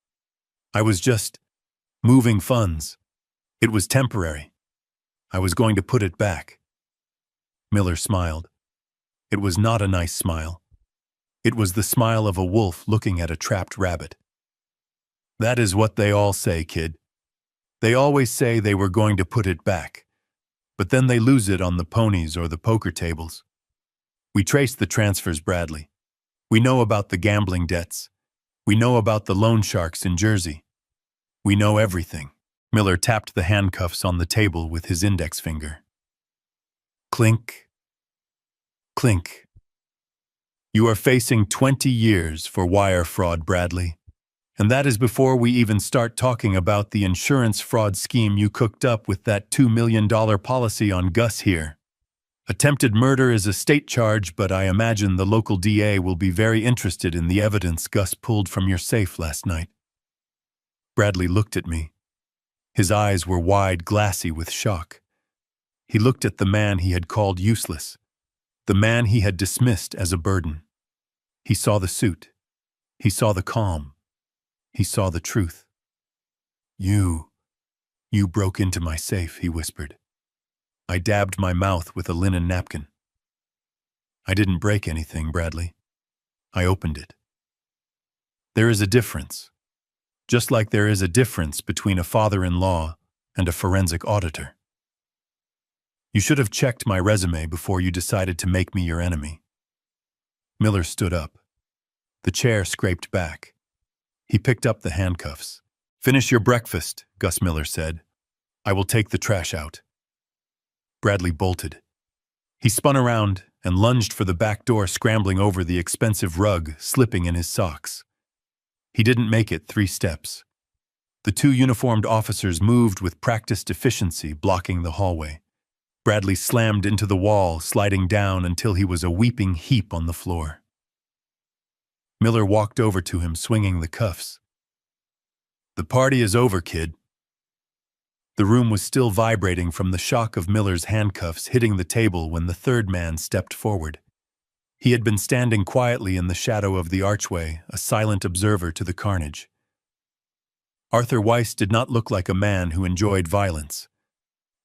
S1: I was just moving funds. It was temporary. I was going to put it back. Miller smiled. It was not a nice smile. It was the smile of a wolf looking at a trapped rabbit. That is what they all say, kid. They always say they were going to put it back, but then they lose it on the ponies or the poker tables. We traced the transfers, Bradley. We know about the gambling debts. We know about the loan sharks in Jersey. We know everything. Miller tapped the handcuffs on the table with his index finger. Clink. Clink. You are facing 20 years for wire fraud, Bradley. And that is before we even start talking about the insurance fraud scheme you cooked up with that $2 million policy on Gus here. Attempted murder is a state charge, but I imagine the local DA will be very interested in the evidence Gus pulled from your safe last night. Bradley looked at me. His eyes were wide, glassy with shock. He looked at the man he had called useless, the man he had dismissed as a burden. He saw the suit. He saw the calm. He saw the truth. You broke into my safe, he whispered. I dabbed my mouth with a linen napkin. I didn't break anything, Bradley. I opened it. There is a difference. Just like there is a difference between a father-in-law and a forensic auditor. You should have checked my resume before you decided to make me your enemy. Miller stood up. The chair scraped back. He picked up the handcuffs. Finish your breakfast, Gus Miller said. I will take the trash out. Bradley bolted. He spun around and lunged for the back door, scrambling over the expensive rug, slipping in his socks. He didn't make it 3 steps. The 2 uniformed officers moved with practiced efficiency, blocking the hallway. Bradley slammed into the wall, sliding down until he was a weeping heap on the floor. Miller walked over to him, swinging the cuffs. The party is over, kid. The room was still vibrating from the shock of Miller's handcuffs hitting the table when the third man stepped forward. He had been standing quietly in the shadow of the archway, a silent observer to the carnage. Arthur Weiss did not look like a man who enjoyed violence.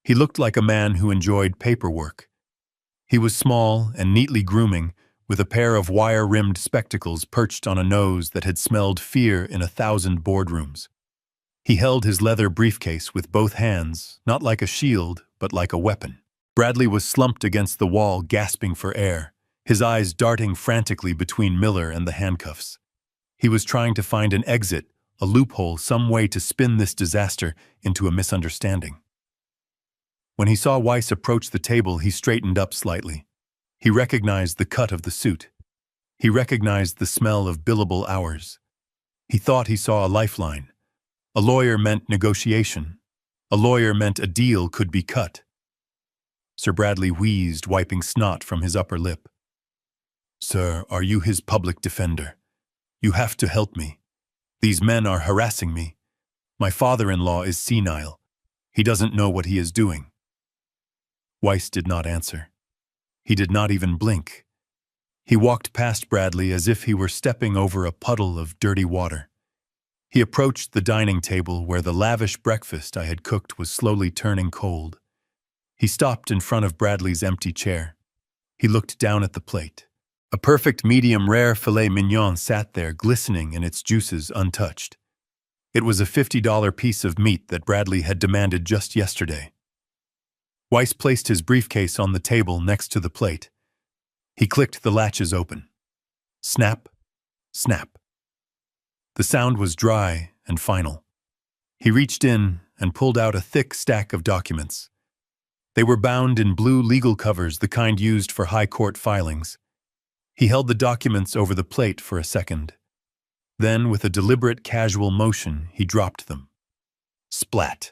S1: He looked like a man who enjoyed paperwork. He was small and neatly grooming, with a pair of wire-rimmed spectacles perched on a nose that had smelled fear in 1,000 boardrooms. He held his leather briefcase with both hands, not like a shield, but like a weapon. Bradley was slumped against the wall, gasping for air, his eyes darting frantically between Miller and the handcuffs. He was trying to find an exit, a loophole, some way to spin this disaster into a misunderstanding. When he saw Weiss approach the table, he straightened up slightly. He recognized the cut of the suit. He recognized the smell of billable hours. He thought he saw a lifeline. A lawyer meant negotiation. A lawyer meant a deal could be cut. Sir Bradley wheezed, wiping snot from his upper lip. "Sir, are you his public defender? You have to help me. These men are harassing me. My father-in-law is senile. He doesn't know what he is doing." Weiss did not answer. He did not even blink. He walked past Bradley as if he were stepping over a puddle of dirty water. He approached the dining table where the lavish breakfast I had cooked was slowly turning cold. He stopped in front of Bradley's empty chair. He looked down at the plate. A perfect medium-rare filet mignon sat there, glistening in its juices, untouched. It was a $50 piece of meat that Bradley had demanded just yesterday. Weiss placed his briefcase on the table next to the plate. He clicked the latches open. Snap, snap. The sound was dry and final. He reached in and pulled out a thick stack of documents. They were bound in blue legal covers, the kind used for high court filings. He held the documents over the plate for a second. Then, with a deliberate, casual motion, he dropped them. Splat.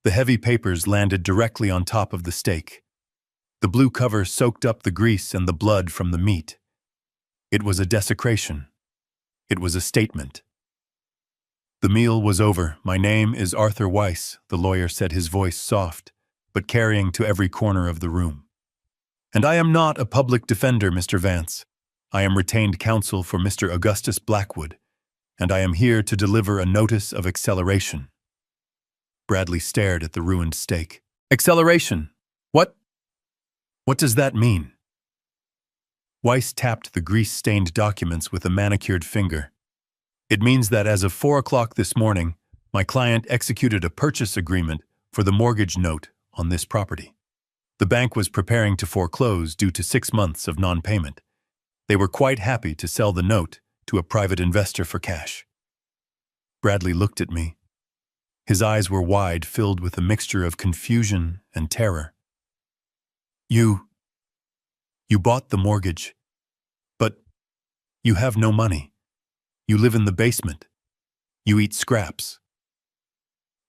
S1: The heavy papers landed directly on top of the steak. The blue cover soaked up the grease and the blood from the meat. It was a desecration. It was a statement. The meal was over. "My name is Arthur Weiss," the lawyer said, his voice soft, but carrying to every corner of the room. "And I am not a public defender, Mr. Vance. I am retained counsel for Mr. Augustus Blackwood, and I am here to deliver a notice of acceleration." Bradley stared at the ruined steak. "Acceleration? What? What does that mean?" Weiss tapped the grease-stained documents with a manicured finger. "It means that as of 4 o'clock this morning, my client executed a purchase agreement for the mortgage note on this property. The bank was preparing to foreclose due to 6 months of non-payment. They were quite happy to sell the note to a private investor for cash." Bradley looked at me. His eyes were wide, filled with a mixture of confusion and terror. You bought the mortgage, but you have no money. You live in the basement. You eat scraps."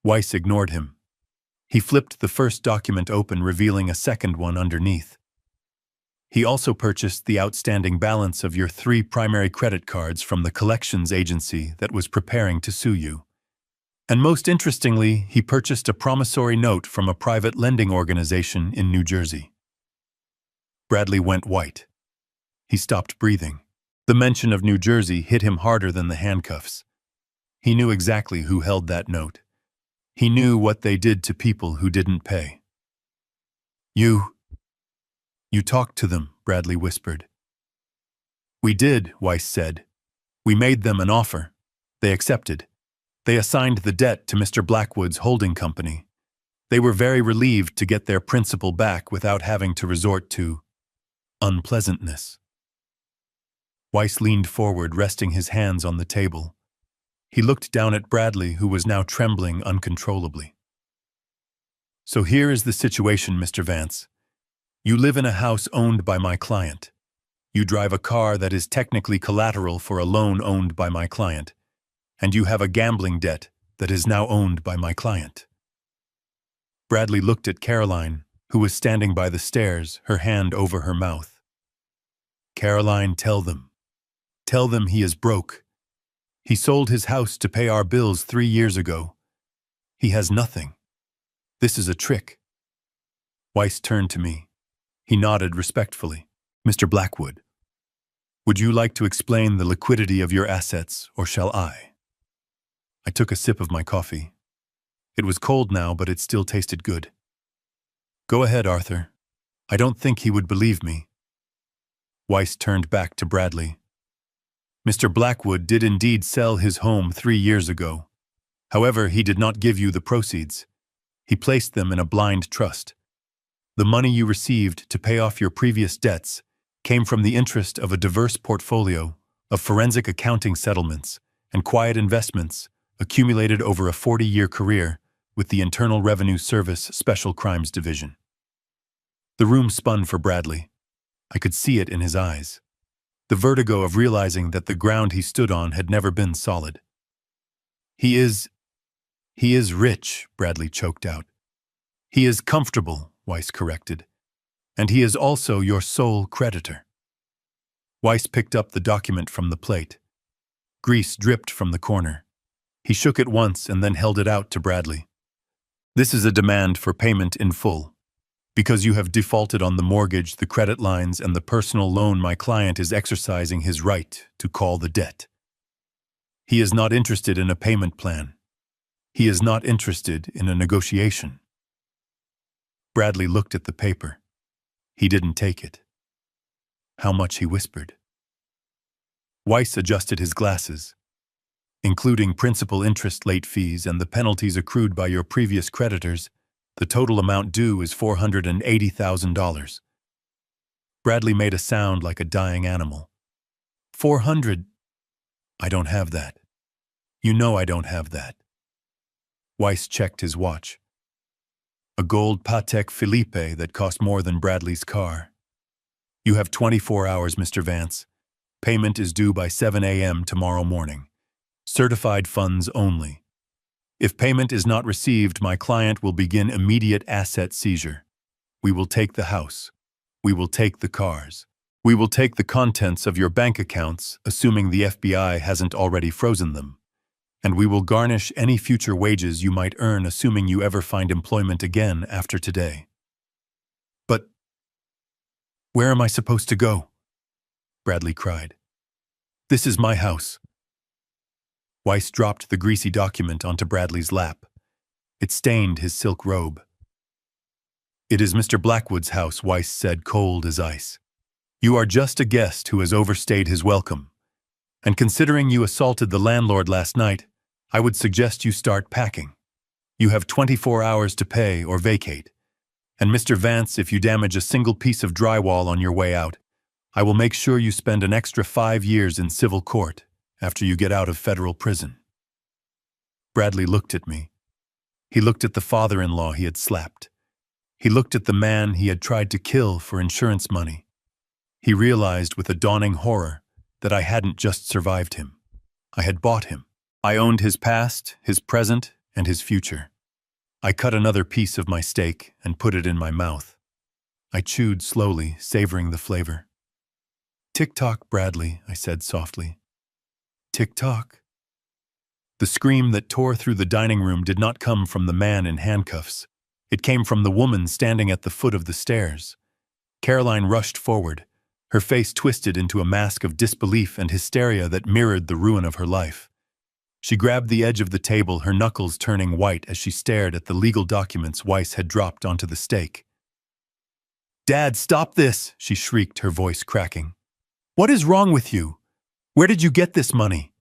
S1: Weiss ignored him. He flipped the first document open, revealing a second one underneath. "He also purchased the outstanding balance of your 3 primary credit cards from the collections agency that was preparing to sue you. And most interestingly, he purchased a promissory note from a private lending organization in New Jersey." Bradley went white. He stopped breathing. The mention of New Jersey hit him harder than the handcuffs. He knew exactly who held that note. He knew what they did to people who didn't pay. You talked to them," Bradley whispered. "We did," Weiss said. "We made them an offer. They accepted. They assigned the debt to Mr. Blackwood's holding company. They were very relieved to get their principal back without having to resort to unpleasantness." Weiss leaned forward, resting his hands on the table. He looked down at Bradley, who was now trembling uncontrollably. "So here is the situation, Mr. Vance. You live in a house owned by my client. You drive a car that is technically collateral for a loan owned by my client. And you have a gambling debt that is now owned by my client." Bradley looked at Caroline, who was standing by the stairs, her hand over her mouth. "Caroline, tell them. Tell them he is broke. He sold his house to pay our bills 3 years ago. He has nothing. This is a trick." Weiss turned to me. He nodded respectfully. "Mr. Blackwood, would you like to explain the liquidity of your assets, or shall I?" I took a sip of my coffee. It was cold now, but it still tasted good. "Go ahead, Arthur. I don't think he would believe me." Weiss turned back to Bradley. "Mr. Blackwood did indeed sell his home 3 years ago. However, he did not give you the proceeds. He placed them in a blind trust. The money you received to pay off your previous debts came from the interest of a diverse portfolio of forensic accounting settlements and quiet investments accumulated over a 40-year career with the Internal Revenue Service Special Crimes Division. The room spun for Bradley. I could see it in his eyes. The vertigo of realizing that the ground he stood on had never been solid. He is rich, Bradley choked out. He is comfortable, Weiss corrected. And he is also your sole creditor. Weiss picked up the document from the plate. Grease dripped from the corner. He shook it once and then held it out to Bradley. This is a demand for payment in full. Because you have defaulted on the mortgage, the credit lines, and the personal loan, my client is exercising his right to call the debt. He is not interested in a payment plan. He is not interested in a negotiation. Bradley looked at the paper. He didn't take it. How much, he whispered. Weiss adjusted his glasses. Including principal, interest, late fees, and the penalties accrued by your previous creditors, the total amount due is $480,000. Bradley made a sound like a dying animal. 400? I don't have that. You know I don't have that. Weiss checked his watch. A gold Patek Philippe that cost more than Bradley's car. You have 24 hours, Mr. Vance. Payment is due by 7 a.m. tomorrow morning. Certified funds only. If payment is not received, my client will begin immediate asset seizure. We will take the house. We will take the cars. We will take the contents of your bank accounts, assuming the FBI hasn't already frozen them. And we will garnish any future wages you might earn, assuming you ever find employment again after today. But where am I supposed to go? Bradley cried. This is my house. Weiss dropped the greasy document onto Bradley's lap. It stained his silk robe. It is Mr. Blackwood's house, Weiss said, cold as ice. You are just a guest who has overstayed his welcome. And considering you assaulted the landlord last night, I would suggest you start packing. You have 24 hours to pay or vacate. And Mr. Vance, if you damage a single piece of drywall on your way out, I will make sure you spend an extra 5 years in civil court after you get out of federal prison. Bradley looked at me. He looked at the father-in-law he had slapped. He looked at the man he had tried to kill for insurance money. He realized with a dawning horror that I hadn't just survived him. I had bought him. I owned his past, his present, and his future. I cut another piece of my steak and put it in my mouth. I chewed slowly, savoring the flavor. Tick-tock, Bradley, I said softly. Tick-tock. The scream that tore through the dining room did not come from the man in handcuffs. It came from the woman standing at the foot of the stairs. Caroline rushed forward, her face twisted into a mask of disbelief and hysteria that mirrored the ruin of her life. She grabbed the edge of the table, her knuckles turning white as she stared at the legal documents Weiss had dropped onto the stake. Dad, stop this, she shrieked, her voice cracking. What is wrong with you? Where did you get this money?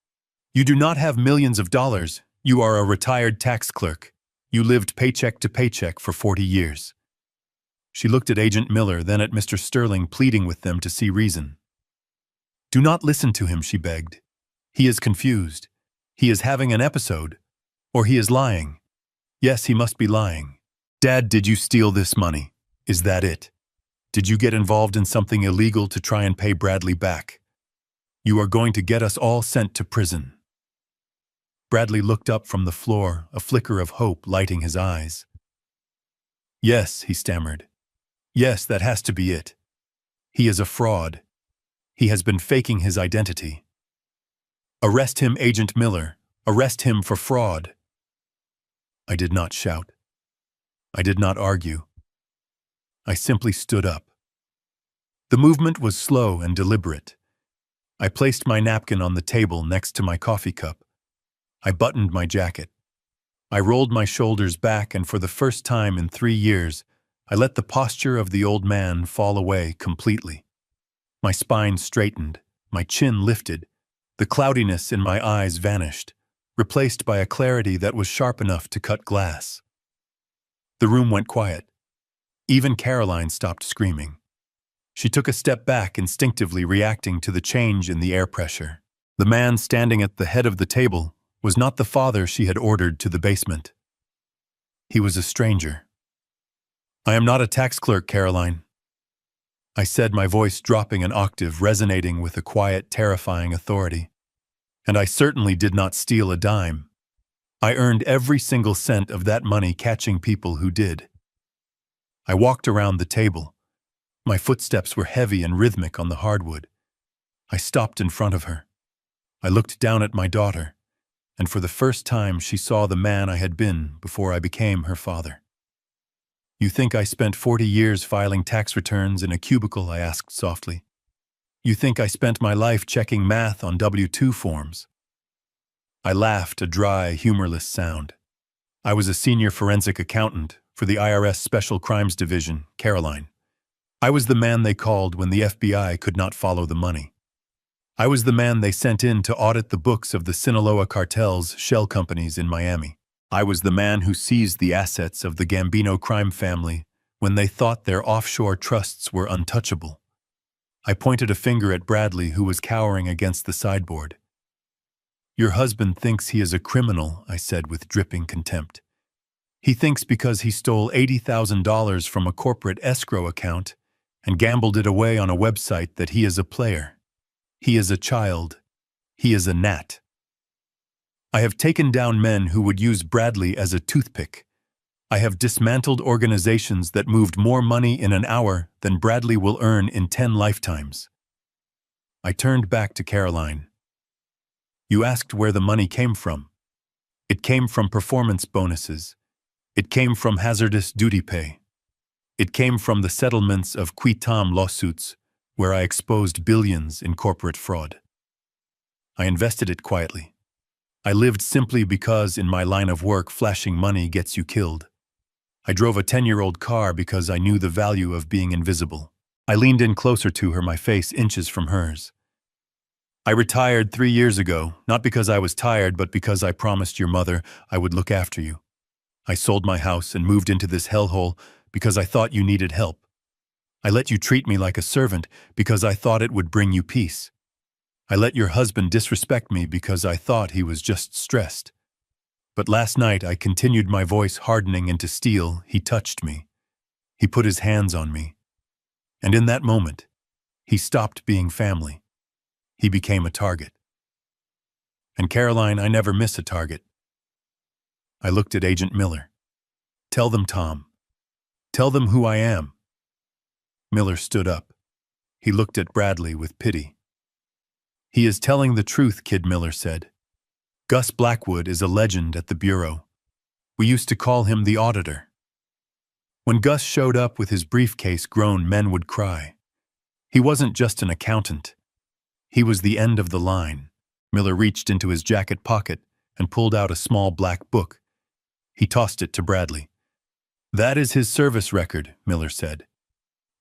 S1: You do not have millions of dollars. You are a retired tax clerk. You lived paycheck to paycheck for 40 years. She looked at Agent Miller, then at Mr. Sterling, pleading with them to see reason. Do not listen to him, she begged. He is confused. He is having an episode. Or he is lying. Yes, he must be lying. Dad, did you steal this money? Is that it? Did you get involved in something illegal to try and pay Bradley back? You are going to get us all sent to prison. Bradley looked up from the floor, a flicker of hope lighting his eyes. Yes, he stammered. Yes, that has to be it. He is a fraud. He has been faking his identity. Arrest him, Agent Miller. Arrest him for fraud. I did not shout. I did not argue. I simply stood up. The movement was slow and deliberate. I placed my napkin on the table next to my coffee cup. I buttoned my jacket. I rolled my shoulders back, and for the first time in 3 years, I let the posture of the old man fall away completely. My spine straightened, my chin lifted, the cloudiness in my eyes vanished, replaced by a clarity that was sharp enough to cut glass. The room went quiet. Even Caroline stopped screaming. She took a step back, instinctively reacting to the change in the air pressure. The man standing at the head of the table was not the father she had ordered to the basement. He was a stranger. "I am not a tax clerk, Caroline," I said, my voice dropping an octave, resonating with a quiet, terrifying authority. "And I certainly did not steal a dime. I earned every single cent of that money catching people who did." I walked around the table. My footsteps were heavy and rhythmic on the hardwood. I stopped in front of her. I looked down at my daughter, and for the first time she saw the man I had been before I became her father. "You think I spent 40 years filing tax returns in a cubicle?" I asked softly. "You think I spent my life checking math on W-2 forms?" I laughed, a dry, humorless sound. "I was a senior forensic accountant for the IRS Special Crimes Division, Caroline. I was the man they called when the FBI could not follow the money. I was the man they sent in to audit the books of the Sinaloa cartel's shell companies in Miami. I was the man who seized the assets of the Gambino crime family when they thought their offshore trusts were untouchable." I pointed a finger at Bradley, who was cowering against the sideboard. "Your husband thinks he is a criminal," I said with dripping contempt. "He thinks because he stole $80,000 from a corporate escrow account and gambled it away on a website that he is a player. He is a child. He is a gnat. I have taken down men who would use Bradley as a toothpick. I have dismantled organizations that moved more money in an hour than Bradley will earn in 10 lifetimes." I turned back to Caroline. "You asked where the money came from. It came from performance bonuses. It came from hazardous duty pay. It came from the settlements of qui tam lawsuits where I exposed billions in corporate fraud. I invested it quietly. I lived simply because in my line of work, flashing money gets you killed. I drove a 10-year-old car because I knew the value of being invisible." I leaned in closer to her, my face inches from hers. "I retired 3 years ago, not because I was tired, but because I promised your mother I would look after you. I sold my house and moved into this hellhole because I thought you needed help. I let you treat me like a servant because I thought it would bring you peace. I let your husband disrespect me because I thought he was just stressed. But last night I continued, my voice hardening into steel. He touched me. He put his hands on me. And in that moment, he stopped being family. He became a target. And Caroline, I never miss a target." I looked at Agent Miller. "Tell them, Tom. Tell them who I am." Miller stood up. He looked at Bradley with pity. "He is telling the truth," Kid Miller said. "Gus Blackwood is a legend at the Bureau. We used to call him the Auditor. When Gus showed up with his briefcase, grown men would cry. He wasn't just an accountant. He was the end of the line." Miller reached into his jacket pocket and pulled out a small black book. He tossed it to Bradley. "That is his service record," Miller said.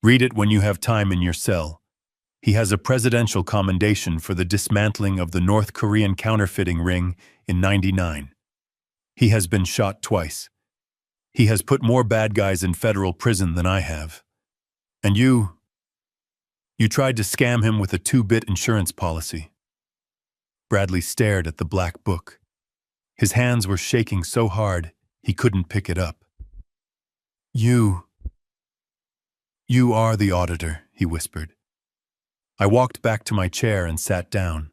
S1: "Read it when you have time in your cell. He has a presidential commendation for the dismantling of the North Korean counterfeiting ring in '99. He has been shot twice. He has put more bad guys in federal prison than I have. And you tried to scam him with a 2-bit insurance policy." Bradley stared at the black book. His hands were shaking so hard he couldn't pick it up. You are the auditor," he whispered. I walked back to my chair and sat down.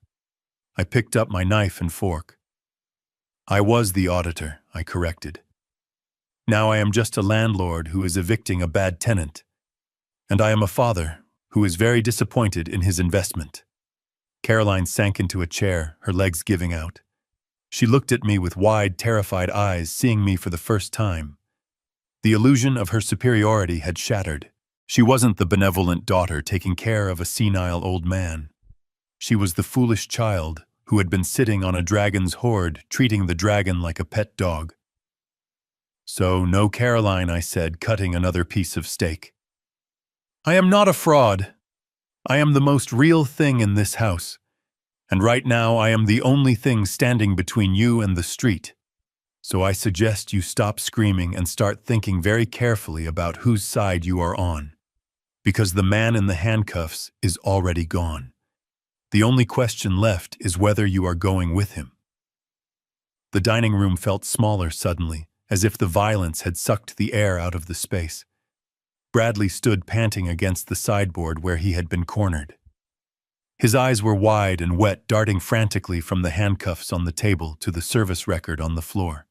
S1: I picked up my knife and fork. "I was the auditor," I corrected. "Now I am just a landlord who is evicting a bad tenant. And I am a father who is very disappointed in his investment." Caroline sank into a chair, her legs giving out. She looked at me with wide, terrified eyes, seeing me for the first time. The illusion of her superiority had shattered. She wasn't the benevolent daughter taking care of a senile old man. She was the foolish child who had been sitting on a dragon's hoard, treating the dragon like a pet dog. "So, no, Caroline," I said, cutting another piece of steak. "I am not a fraud. I am the most real thing in this house. And right now I am the only thing standing between you and the street. So I suggest you stop screaming and start thinking very carefully about whose side you are on. Because the man in the handcuffs is already gone. The only question left is whether you are going with him. The dining room felt smaller suddenly, as if the violence had sucked the air out of the space. Bradley stood panting against the sideboard where he had been cornered. His eyes were wide and wet, darting frantically from the handcuffs on the table to the service record on the floor.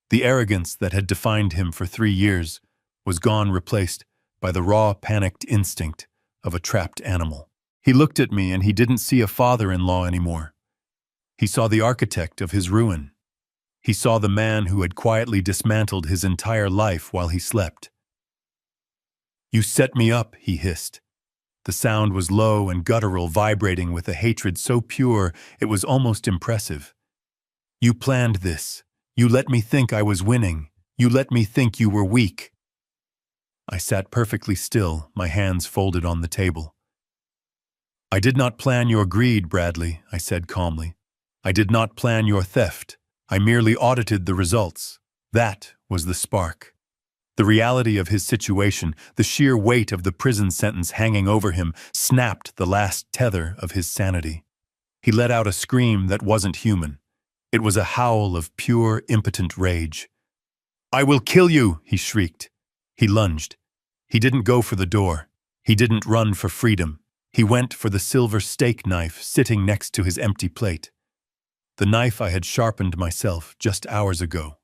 S1: The arrogance that had defined him for 3 years was gone, replaced by the raw, panicked instinct of a trapped animal. He looked at me and he didn't see a father-in-law anymore. He saw the architect of his ruin. He saw the man who had quietly dismantled his entire life while he slept. "You set me up," he hissed. The sound was low and guttural, vibrating with a hatred so pure it was almost impressive. "You planned this. You let me think I was winning. You let me think you were weak." I sat perfectly still, my hands folded on the table. "I did not plan your greed, Bradley," I said calmly. "I did not plan your theft. I merely audited the results. That was the spark." The reality of his situation, the sheer weight of the prison sentence hanging over him, snapped the last tether of his sanity. He let out a scream that wasn't human. It was a howl of pure, impotent rage. "I will kill you!" he shrieked. He lunged. He didn't go for the door. He didn't run for freedom. He went for the silver steak knife sitting next to his empty plate. The knife I had sharpened myself just hours ago.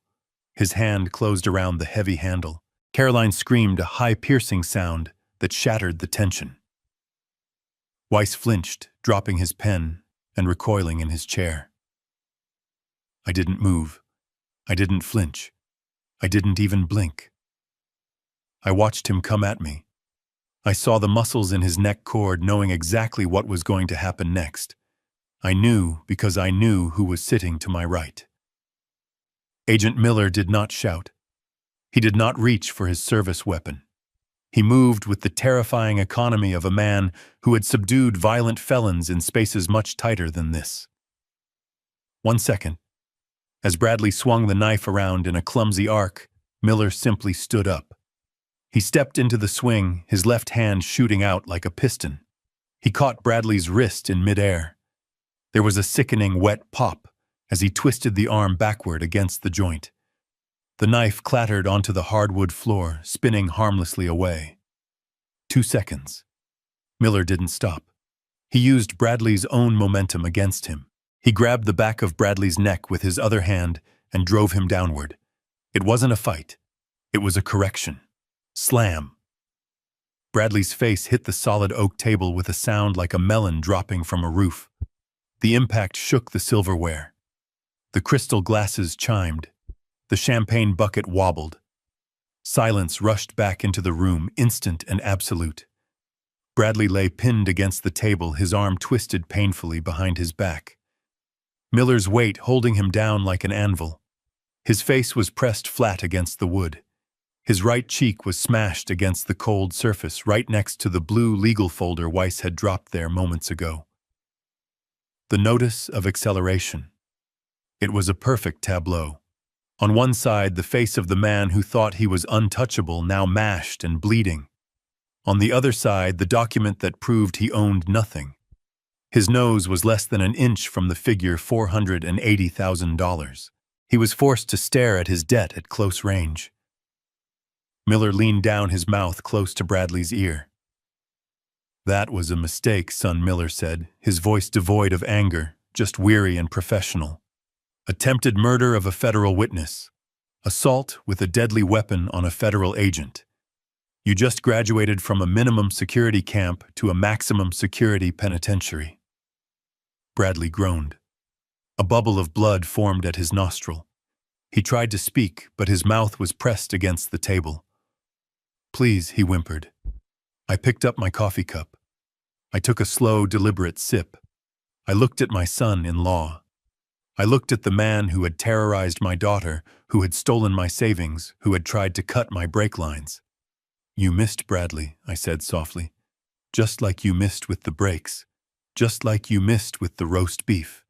S1: His hand closed around the heavy handle. Caroline screamed a high, piercing sound that shattered the tension. Weiss flinched, dropping his pen and recoiling in his chair. I didn't move. I didn't flinch. I didn't even blink. I watched him come at me. I saw the muscles in his neck cord, knowing exactly what was going to happen next. I knew because I knew who was sitting to my right. Agent Miller did not shout. He did not reach for his service weapon. He moved with the terrifying economy of a man who had subdued violent felons in spaces much tighter than this. 1 second. As Bradley swung the knife around in a clumsy arc, Miller simply stood up. He stepped into the swing, his left hand shooting out like a piston. He caught Bradley's wrist in midair. There was a sickening wet pop as he twisted the arm backward against the joint. The knife clattered onto the hardwood floor, spinning harmlessly away. 2 seconds. Miller didn't stop. He used Bradley's own momentum against him. He grabbed the back of Bradley's neck with his other hand and drove him downward. It wasn't a fight. It was a correction. Slam. Bradley's face hit the solid oak table with a sound like a melon dropping from a roof. The impact shook the silverware. The crystal glasses chimed. The champagne bucket wobbled. Silence rushed back into the room, instant and absolute. Bradley lay pinned against the table, his arm twisted painfully behind his back. Miller's weight holding him down like an anvil. His face was pressed flat against the wood. His right cheek was smashed against the cold surface right next to the blue legal folder Weiss had dropped there moments ago. The notice of acceleration. It was a perfect tableau. On one side, the face of the man who thought he was untouchable, now mashed and bleeding. On the other side, the document that proved he owned nothing. His nose was less than an inch from the figure $480,000. He was forced to stare at his debt at close range. Miller leaned down, his mouth close to Bradley's ear. "That was a mistake, son," Miller said, his voice devoid of anger, just weary and professional. "Attempted murder of a federal witness. Assault with a deadly weapon on a federal agent. You just graduated from a minimum security camp to a maximum security penitentiary." Bradley groaned. A bubble of blood formed at his nostril. He tried to speak, but his mouth was pressed against the table. "Please," he whimpered. I picked up my coffee cup. I took a slow, deliberate sip. I looked at my son-in-law. I looked at the man who had terrorized my daughter, who had stolen my savings, who had tried to cut my brake lines. "You missed, Bradley," I said softly. "Just like you missed with the brakes. Just like you missed with the roast beef.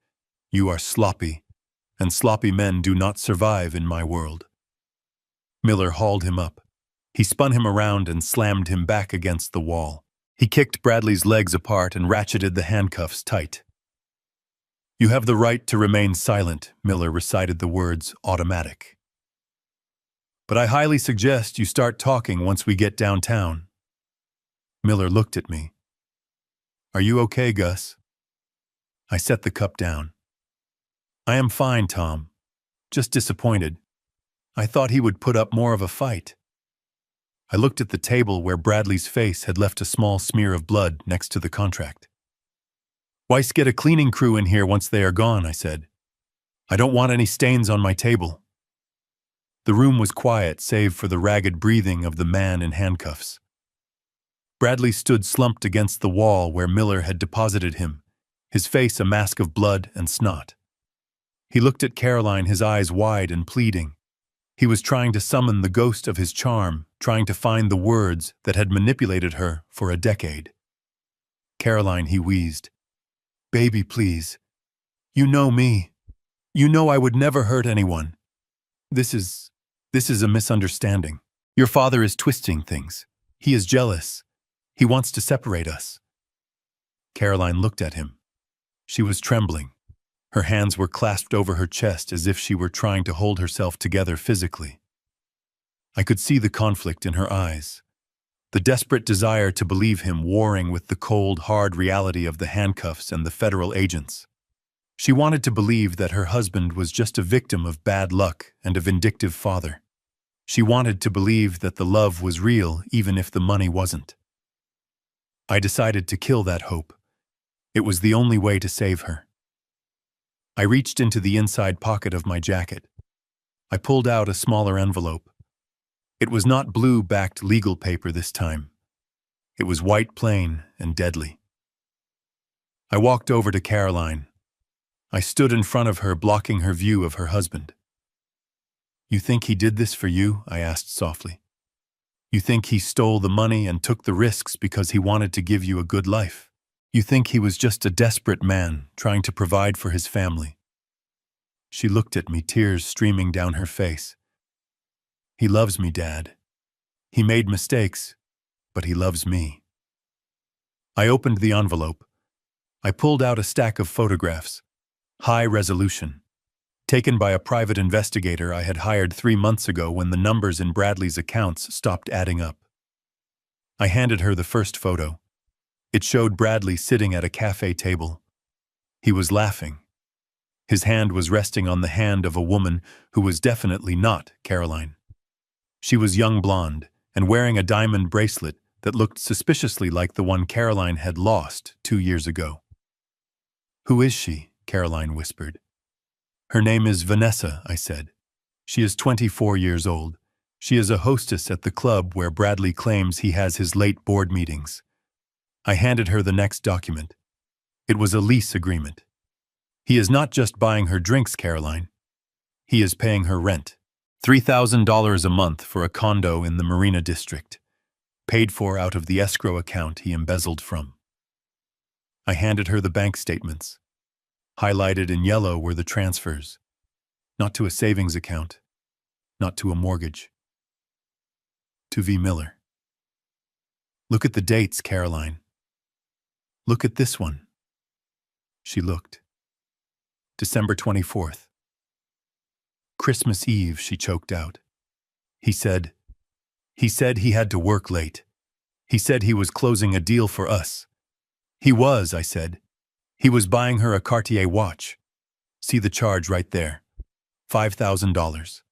S1: You are sloppy, and sloppy men do not survive in my world." Miller hauled him up. He spun him around and slammed him back against the wall. He kicked Bradley's legs apart and ratcheted the handcuffs tight. "You have the right to remain silent," Miller recited the words automatic. "But I highly suggest you start talking once we get downtown." Miller looked at me. "Are you okay, Gus?" I set the cup down. "I am fine, Tom. Just disappointed. I thought he would put up more of a fight." I looked at the table where Bradley's face had left a small smear of blood next to the contract. "Why get a cleaning crew in here once they are gone?" I said. "I don't want any stains on my table." The room was quiet save for the ragged breathing of the man in handcuffs. Bradley stood slumped against the wall where Miller had deposited him, his face a mask of blood and snot. He looked at Caroline, his eyes wide and pleading. He was trying to summon the ghost of his charm, trying to find the words that had manipulated her for a decade. "Caroline," he wheezed. "Baby, please. You know me. You know I would never hurt anyone. This is a misunderstanding. Your father is twisting things. He is jealous. He wants to separate us." Caroline looked at him. She was trembling. Her hands were clasped over her chest as if she were trying to hold herself together physically. I could see the conflict in her eyes, the desperate desire to believe him warring with the cold, hard reality of the handcuffs and the federal agents. She wanted to believe that her husband was just a victim of bad luck and a vindictive father. She wanted to believe that the love was real even if the money wasn't. I decided to kill that hope. It was the only way to save her. I reached into the inside pocket of my jacket. I pulled out a smaller envelope. It was not blue-backed legal paper this time. It was white, plain, and deadly. I walked over to Caroline. I stood in front of her, blocking her view of her husband. "You think he did this for you?" I asked softly. "You think he stole the money and took the risks because he wanted to give you a good life? You think he was just a desperate man trying to provide for his family?" She looked at me, tears streaming down her face. "He loves me, Dad. He made mistakes, but he loves me." I opened the envelope. I pulled out a stack of photographs, high resolution, taken by a private investigator I had hired 3 months ago when the numbers in Bradley's accounts stopped adding up. I handed her the first photo. It showed Bradley sitting at a cafe table. He was laughing. His hand was resting on the hand of a woman who was definitely not Caroline. She was young blonde and wearing a diamond bracelet that looked suspiciously like the one Caroline had lost 2 years ago. "Who is she?" Caroline whispered. "Her name is Vanessa," I said. "She is 24 years old. She is a hostess at the club where Bradley claims he has his late board meetings." I handed her the next document. It was a lease agreement. "He is not just buying her drinks, Caroline. He is paying her rent. $3,000 a month for a condo in the Marina District, paid for out of the escrow account he embezzled from." I handed her the bank statements. Highlighted in yellow were the transfers. Not to a savings account. Not to a mortgage. To V. Miller. "Look at the dates, Caroline. Look at this one." She looked. December 24th. "Christmas Eve," she choked out. He said he had to work late. He said he was closing a deal for us." "He was," I said. "He was buying her a Cartier watch. See the charge right there. $5,000.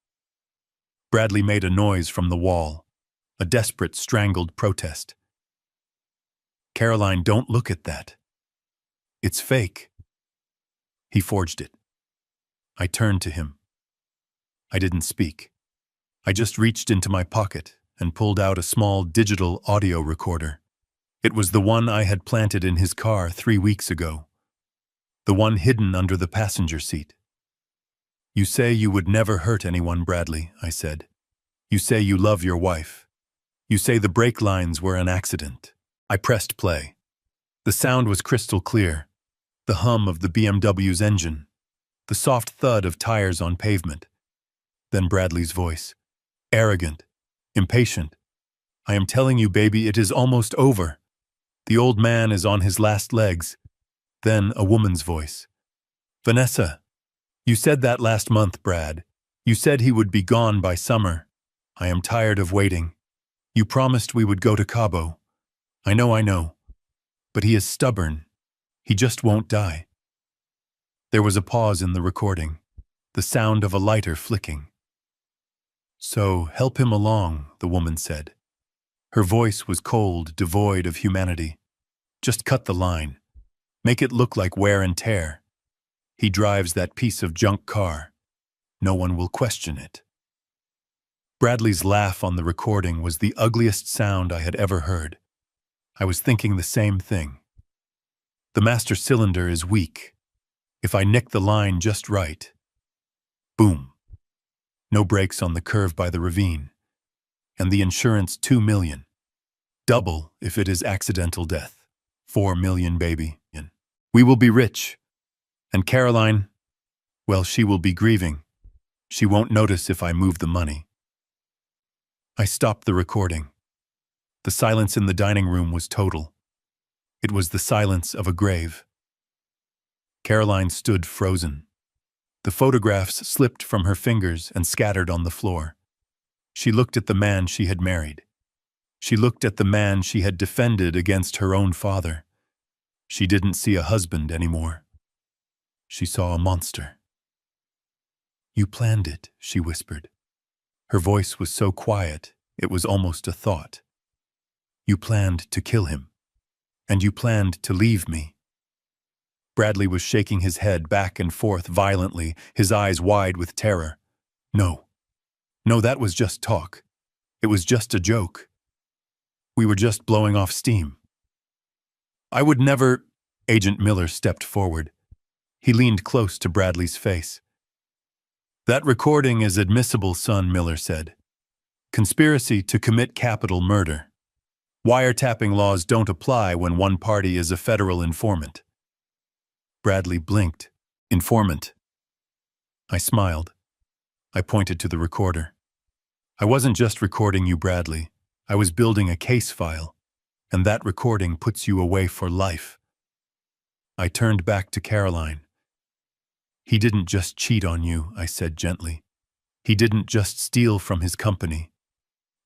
S1: Bradley made a noise from the wall, a desperate, strangled protest. "Caroline, don't look at that. It's fake." He forged it. I turned to him. I didn't speak. I just reached into my pocket and pulled out a small digital audio recorder. It was the one I had planted in his car 3 weeks ago. The one hidden under the passenger seat. "You say you would never hurt anyone, Bradley," I said. "You say you love your wife. You say the brake lines were an accident." I pressed play. The sound was crystal clear. The hum of the BMW's engine. The soft thud of tires on pavement. Then Bradley's voice. Arrogant. Impatient. I am telling you, baby, it is almost over. The old man is on his last legs. Then a woman's voice. Vanessa, you said that last month, Brad. You said he would be gone by summer. I am tired of waiting. You promised we would go to Cabo. I know. But he is stubborn. He just won't die. There was a pause in the recording, the sound of a lighter flicking. So, help him along, the woman said. Her voice was cold, devoid of humanity. Just cut the line. Make it look like wear and tear. He drives that piece of junk car. No one will question it. Bradley's laugh on the recording was the ugliest sound I had ever heard. I was thinking the same thing. The master cylinder is weak. If I nick the line just right. Boom. No brakes on the curve by the ravine. And the insurance $2 million. Double if it is accidental death. $4 million, baby. We will be rich. And Caroline, well, she will be grieving. She won't notice if I move the money. I stopped the recording. The silence in the dining room was total. It was the silence of a grave. Caroline stood frozen. The photographs slipped from her fingers and scattered on the floor. She looked at the man she had married. She looked at the man she had defended against her own father. She didn't see a husband anymore. She saw a monster. You planned it, she whispered. Her voice was so quiet, it was almost a thought. You planned to kill him. And you planned to leave me. Bradley was shaking his head back and forth violently, his eyes wide with terror. No, that was just talk. It was just a joke. We were just blowing off steam. I would never... Agent Miller stepped forward. He leaned close to Bradley's face. That recording is admissible, son, Miller said. Conspiracy to commit capital murder. Wiretapping laws don't apply when one party is a federal informant. Bradley blinked. Informant. I smiled. I pointed to the recorder. I wasn't just recording you, Bradley. I was building a case file, and that recording puts you away for life. I turned back to Caroline. He didn't just cheat on you, I said gently. He didn't just steal from his company.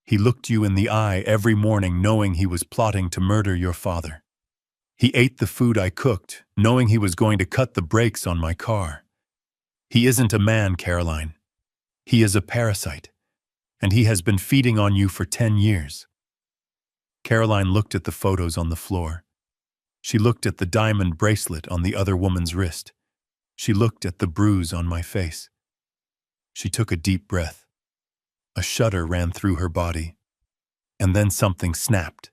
S1: He looked you in the eye every morning knowing he was plotting to murder your father. He ate the food I cooked, knowing he was going to cut the brakes on my car. He isn't a man, Caroline. He is a parasite, and he has been feeding on you for 10 years. Caroline looked at the photos on the floor. She looked at the diamond bracelet on the other woman's wrist. She looked at the bruise on my face. She took a deep breath. A shudder ran through her body. And then something snapped.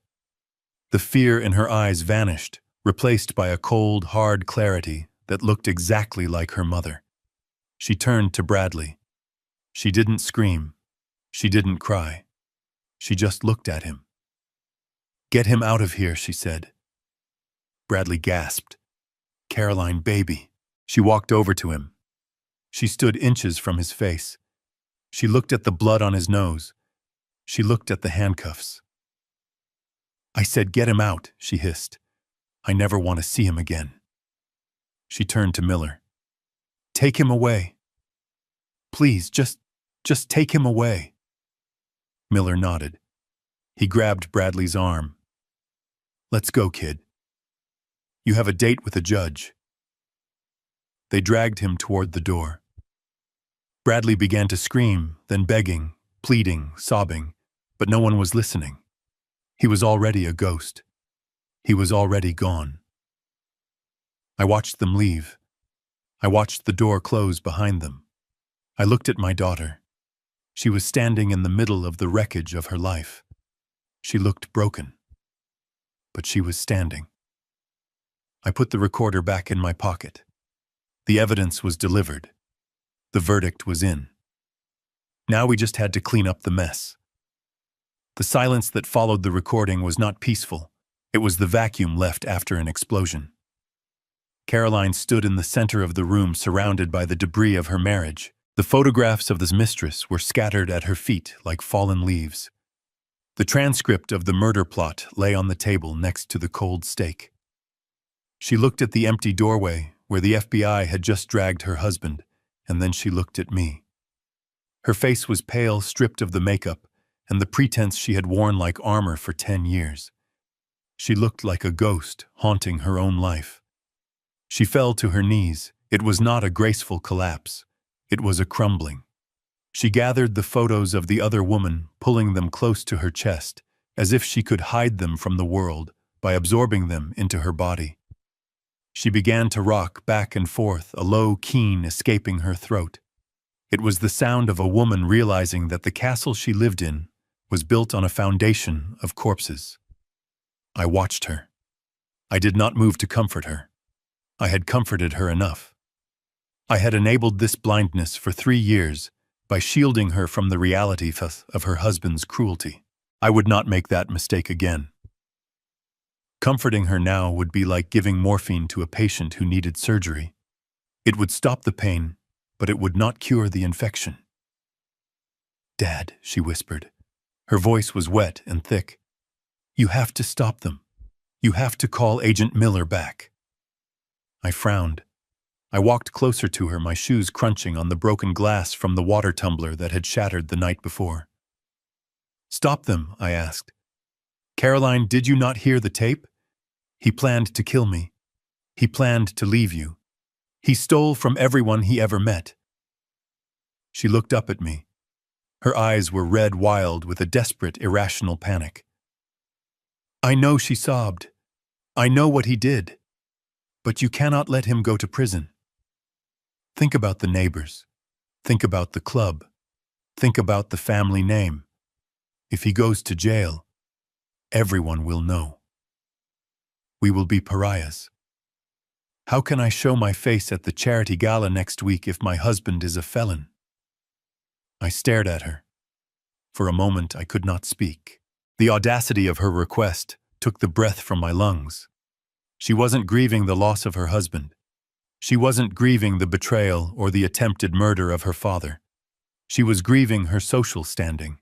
S1: The fear in her eyes vanished, replaced by a cold, hard clarity that looked exactly like her mother. She turned to Bradley. She didn't scream. She didn't cry. She just looked at him. Get him out of here, she said. Bradley gasped. Caroline, baby. She walked over to him. She stood inches from his face. She looked at the blood on his nose. She looked at the handcuffs. I said, get him out, she hissed. I never want to see him again. She turned to Miller. Take him away. Please, just take him away. Miller nodded. He grabbed Bradley's arm. Let's go, kid. You have a date with a judge. They dragged him toward the door. Bradley began to scream, then begging, pleading, sobbing, but no one was listening. He was already a ghost. He was already gone. I watched them leave. I watched the door close behind them. I looked at my daughter. She was standing in the middle of the wreckage of her life. She looked broken. But she was standing. I put the recorder back in my pocket. The evidence was delivered. The verdict was in. Now we just had to clean up the mess. The silence that followed the recording was not peaceful. It was the vacuum left after an explosion. Caroline stood in the center of the room surrounded by the debris of her marriage. The photographs of this mistress were scattered at her feet like fallen leaves. The transcript of the murder plot lay on the table next to the cold steak. She looked at the empty doorway where the FBI had just dragged her husband, and then she looked at me. Her face was pale, stripped of the makeup, and the pretense she had worn like armor for 10 years. She looked like a ghost haunting her own life. She fell to her knees. It was not a graceful collapse. It was a crumbling. She gathered the photos of the other woman, pulling them close to her chest, as if she could hide them from the world by absorbing them into her body. She began to rock back and forth, a low keen escaping her throat. It was the sound of a woman realizing that the castle she lived in was built on a foundation of corpses. I watched her. I did not move to comfort her. I had comforted her enough. I had enabled this blindness for 3 years by shielding her from the reality of her husband's cruelty. I would not make that mistake again. Comforting her now would be like giving morphine to a patient who needed surgery. It would stop the pain, but it would not cure the infection. "Dad," she whispered. Her voice was wet and thick. "You have to stop them. You have to call Agent Miller back." I frowned. I walked closer to her, my shoes crunching on the broken glass from the water tumbler that had shattered the night before. "Stop them," I asked. "Caroline, did you not hear the tape? He planned to kill me. He planned to leave you. He stole from everyone he ever met." She looked up at me. Her eyes were red wild with a desperate, irrational panic. "I know," she sobbed. "I know what he did. But you cannot let him go to prison. Think about the neighbors. Think about the club. Think about the family name. If he goes to jail, everyone will know. We will be pariahs. How can I show my face at the charity gala next week if my husband is a felon?" I stared at her. For a moment I could not speak. The audacity of her request took the breath from my lungs. She wasn't grieving the loss of her husband. She wasn't grieving the betrayal or the attempted murder of her father. She was grieving her social standing.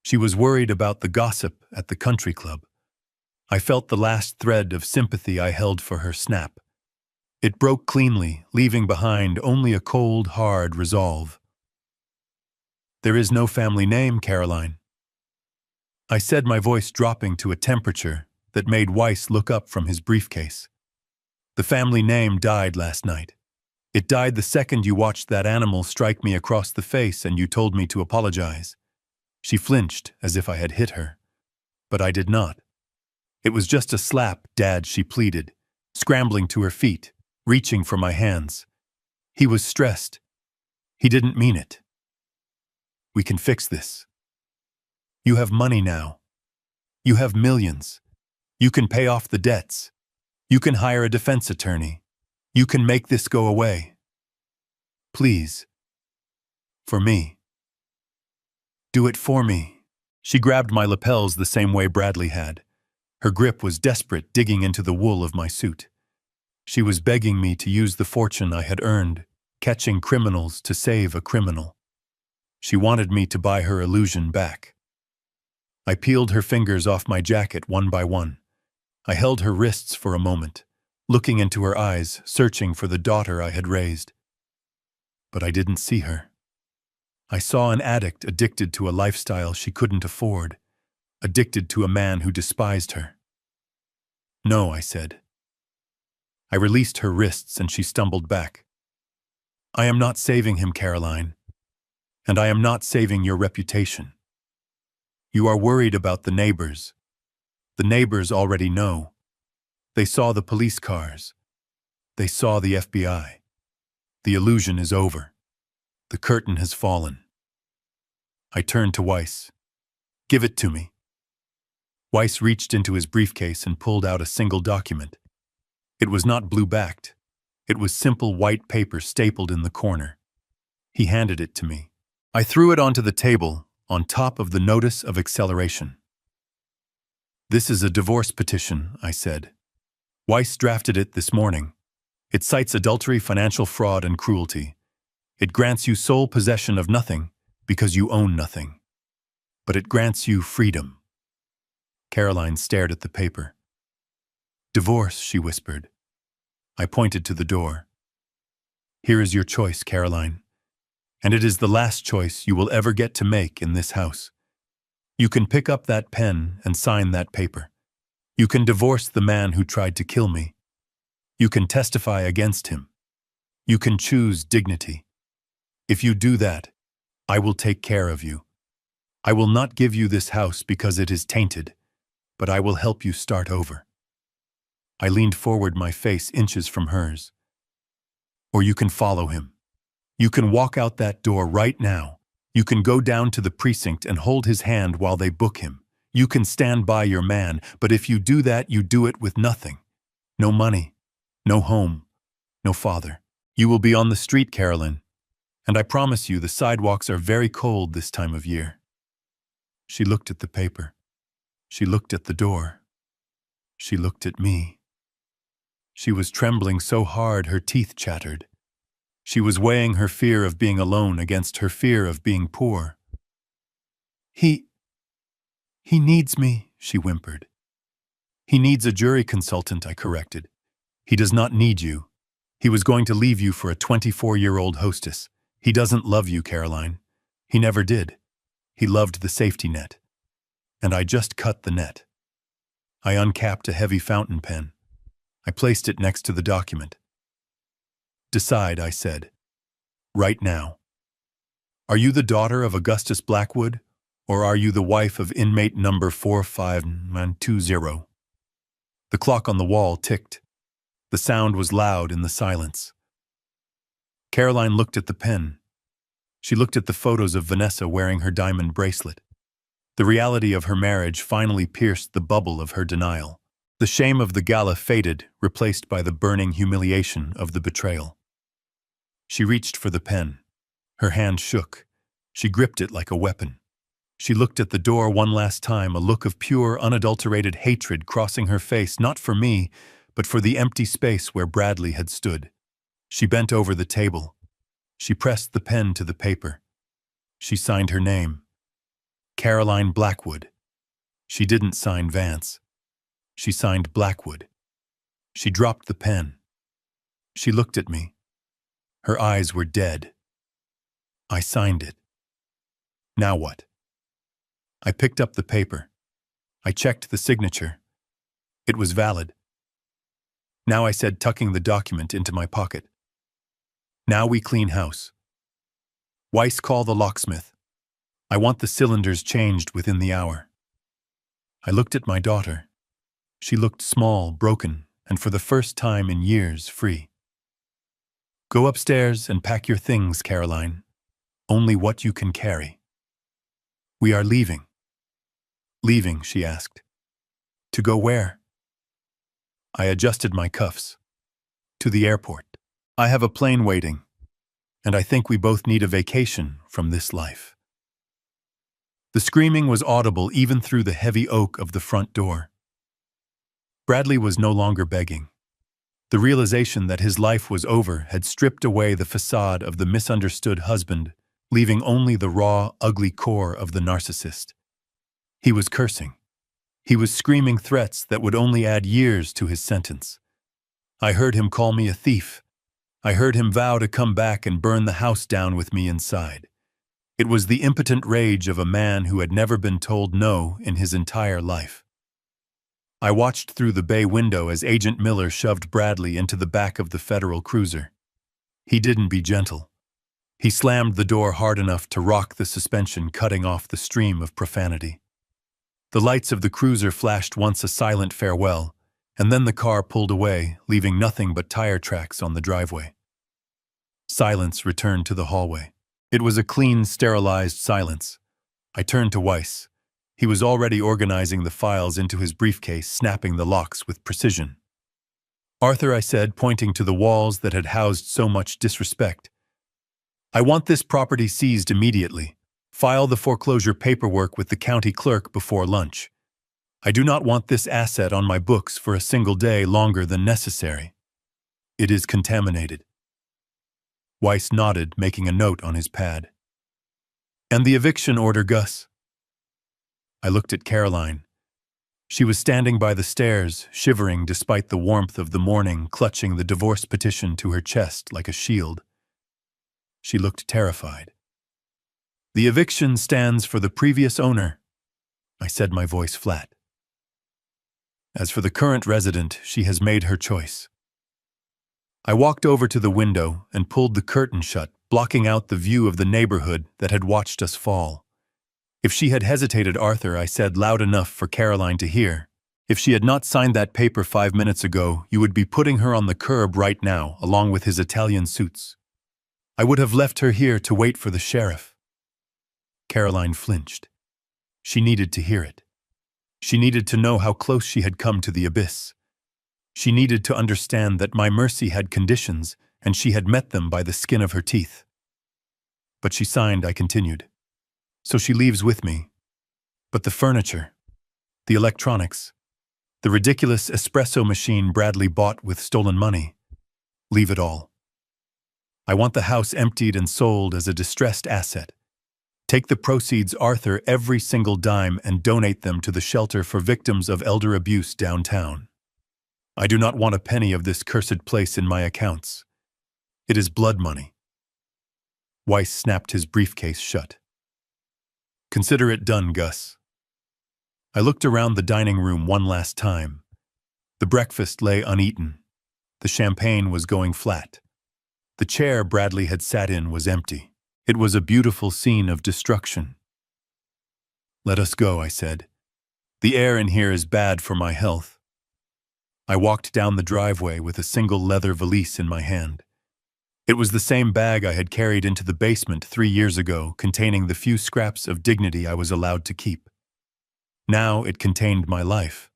S1: She was worried about the gossip at the country club. I felt the last thread of sympathy I held for her snap. It broke cleanly, leaving behind only a cold, hard resolve. "There is no family name, Caroline." I said, my voice dropping to a temperature that made Weiss look up from his briefcase. "The family name died last night. It died the second you watched that animal strike me across the face and you told me to apologize." She flinched as if I had hit her. But I did not. "It was just a slap, Dad," she pleaded, scrambling to her feet, reaching for my hands. "He was stressed. He didn't mean it. We can fix this. You have money now. You have millions. You can pay off the debts. You can hire a defense attorney. You can make this go away. Please. For me. Do it for me." She grabbed my lapels the same way Bradley had. Her grip was desperate, digging into the wool of my suit. She was begging me to use the fortune I had earned, catching criminals to save a criminal. She wanted me to buy her illusion back. I peeled her fingers off my jacket one by one. I held her wrists for a moment, looking into her eyes, searching for the daughter I had raised. But I didn't see her. I saw an addict addicted to a lifestyle she couldn't afford, addicted to a man who despised her. "No," I said. I released her wrists and she stumbled back. "I am not saving him, Caroline. And I am not saving your reputation. You are worried about the neighbors. The neighbors already know. They saw the police cars. They saw the FBI. The illusion is over. The curtain has fallen." I turned to Weiss. "Give it to me." Weiss reached into his briefcase and pulled out a single document. It was not blue-backed. It was simple white paper stapled in the corner. He handed it to me. I threw it onto the table, on top of the notice of acceleration. "This is a divorce petition," I said. "Weiss drafted it this morning. It cites adultery, financial fraud, and cruelty. It grants you sole possession of nothing because you own nothing. But it grants you freedom." Caroline stared at the paper. Divorce, she whispered. I pointed to the door. Here is your choice, Caroline. And it is the last choice you will ever get to make in this house. You can pick up that pen and sign that paper. You can divorce the man who tried to kill me. You can testify against him. You can choose dignity. If you do that, I will take care of you. I will not give you this house because it is tainted, but I will help you start over. I leaned forward, my face inches from hers. Or you can follow him. You can walk out that door right now. You can go down to the precinct and hold his hand while they book him. You can stand by your man, but if you do that, you do it with nothing. No money, no home, no father. You will be on the street, Carolyn, and I promise you the sidewalks are very cold this time of year. She looked at the paper. She looked at the door. She looked at me. She was trembling so hard her teeth chattered. She was weighing her fear of being alone against her fear of being poor. He needs me, she whimpered. He needs a jury consultant, I corrected. He does not need you. He was going to leave you for a 24-year-old hostess. He doesn't love you, Caroline. He never did. He loved the safety net. And I just cut the net. I uncapped a heavy fountain pen. I placed it next to the document. Decide, I said. Right now. Are you the daughter of Augustus Blackwood, or are you the wife of inmate number 45920? The clock on the wall ticked. The sound was loud in the silence. Caroline looked at the pen. She looked at the photos of Vanessa wearing her diamond bracelet. The reality of her marriage finally pierced the bubble of her denial. The shame of the gala faded, replaced by the burning humiliation of the betrayal. She reached for the pen. Her hand shook. She gripped it like a weapon. She looked at the door one last time, a look of pure, unadulterated hatred crossing her face, not for me, but for the empty space where Bradley had stood. She bent over the table. She pressed the pen to the paper. She signed her name. Caroline Blackwood. She didn't sign Vance. She signed Blackwood. She dropped the pen. She looked at me. Her eyes were dead. I signed it. Now what? I picked up the paper. I checked the signature. It was valid. Now, I said, tucking the document into my pocket. Now we clean house. Weiss, call the locksmith. I want the cylinders changed within the hour. I looked at my daughter. She looked small, broken, and for the first time in years, free. Go upstairs and pack your things, Caroline. Only what you can carry. We are leaving. Leaving, she asked. To go where? I adjusted my cuffs. To the airport. I have a plane waiting, and I think we both need a vacation from this life. The screaming was audible even through the heavy oak of the front door. Bradley was no longer begging. The realization that his life was over had stripped away the facade of the misunderstood husband, leaving only the raw, ugly core of the narcissist. He was cursing. He was screaming threats that would only add years to his sentence. I heard him call me a thief. I heard him vow to come back and burn the house down with me inside. It was the impotent rage of a man who had never been told no in his entire life. I watched through the bay window as Agent Miller shoved Bradley into the back of the federal cruiser. He didn't be gentle. He slammed the door hard enough to rock the suspension, cutting off the stream of profanity. The lights of the cruiser flashed once a silent farewell, and then the car pulled away, leaving nothing but tire tracks on the driveway. Silence returned to the hallway. It was a clean, sterilized silence. I turned to Weiss. He was already organizing the files into his briefcase, snapping the locks with precision. Arthur, I said, pointing to the walls that had housed so much disrespect. I want this property seized immediately. File the foreclosure paperwork with the county clerk before lunch. I do not want this asset on my books for a single day longer than necessary. It is contaminated. Weiss nodded, making a note on his pad. And the eviction order, Gus? I looked at Caroline. She was standing by the stairs, shivering despite the warmth of the morning, clutching the divorce petition to her chest like a shield. She looked terrified. "The eviction stands for the previous owner," I said, my voice flat. "As for the current resident, she has made her choice." I walked over to the window and pulled the curtain shut, blocking out the view of the neighborhood that had watched us fall. If she had hesitated, Arthur, I said loud enough for Caroline to hear, if she had not signed that paper 5 minutes ago, you would be putting her on the curb right now, along with his Italian suits. I would have left her here to wait for the sheriff. Caroline flinched. She needed to hear it. She needed to know how close she had come to the abyss. She needed to understand that my mercy had conditions, and she had met them by the skin of her teeth. But she signed, I continued. So she leaves with me. But the furniture, the electronics, the ridiculous espresso machine Bradley bought with stolen money, leave it all. I want the house emptied and sold as a distressed asset. Take the proceeds, Arthur, every single dime, and donate them to the shelter for victims of elder abuse downtown. I do not want a penny of this cursed place in my accounts. It is blood money. Weiss snapped his briefcase shut. Consider it done, Gus. I looked around the dining room one last time. The breakfast lay uneaten. The champagne was going flat. The chair Bradley had sat in was empty. It was a beautiful scene of destruction. Let us go, I said. The air in here is bad for my health. I walked down the driveway with a single leather valise in my hand. It was the same bag I had carried into the basement 3 years ago, containing the few scraps of dignity I was allowed to keep. Now it contained my life.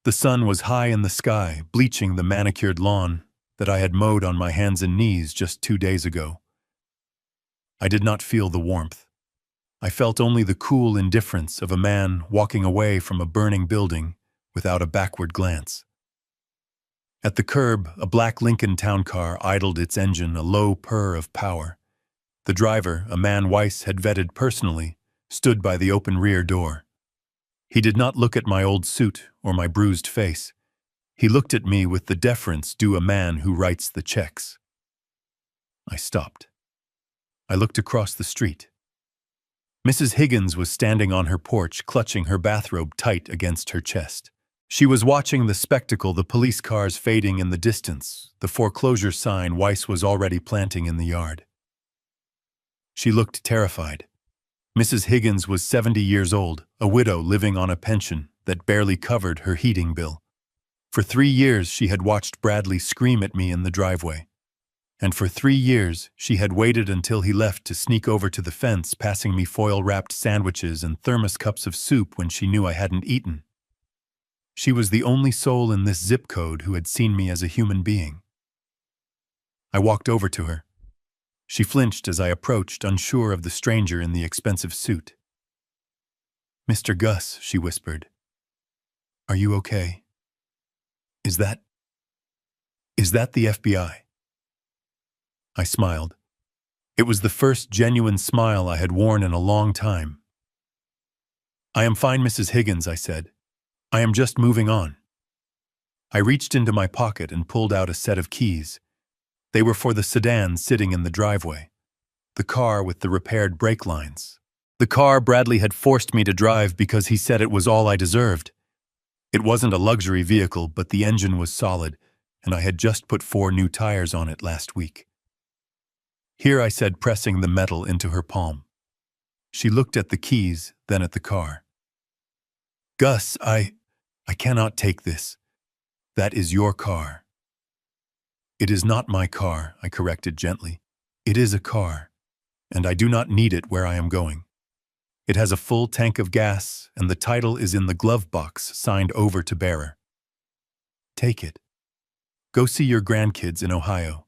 S1: The sun was high in the sky, bleaching the manicured lawn that I had mowed on my hands and knees just 2 days ago. I did not feel the warmth. I felt only the cool indifference of a man walking away from a burning building without a backward glance. At the curb, a black Lincoln town car idled its engine, a low purr of power. The driver, a man Weiss had vetted personally, stood by the open rear door. He did not look at my old suit or my bruised face. He looked at me with the deference due a man who writes the checks. I stopped. I looked across the street. Mrs. Higgins was standing on her porch, clutching her bathrobe tight against her chest. She was watching the spectacle, the police cars fading in the distance, the foreclosure sign Weiss was already planting in the yard. She looked terrified. Mrs. Higgins was 70 years old, a widow living on a pension that barely covered her heating bill. For 3 years she had watched Bradley scream at me in the driveway. And for 3 years she had waited until he left to sneak over to the fence, passing me foil-wrapped sandwiches and thermos cups of soup when she knew I hadn't eaten. She was the only soul in this zip code who had seen me as a human being. I walked over to her. She flinched as I approached, unsure of the stranger in the expensive suit. "Mr. Gus," she whispered. "Are you okay? Is that the FBI?" I smiled. It was the first genuine smile I had worn in a long time. "I am fine, Mrs. Higgins," I said. "I am just moving on." I reached into my pocket and pulled out a set of keys. They were for the sedan sitting in the driveway. The car with the repaired brake lines. The car Bradley had forced me to drive because he said it was all I deserved. It wasn't a luxury vehicle, but the engine was solid, and I had just put 4 new tires on it last week. "Here," I said, pressing the metal into her palm. She looked at the keys, then at the car. "Gus, I cannot take this. That is your car." "It is not my car," I corrected gently. "It is a car, and I do not need it where I am going. It has a full tank of gas, and the title is in the glove box signed over to bearer. Take it. Go see your grandkids in Ohio.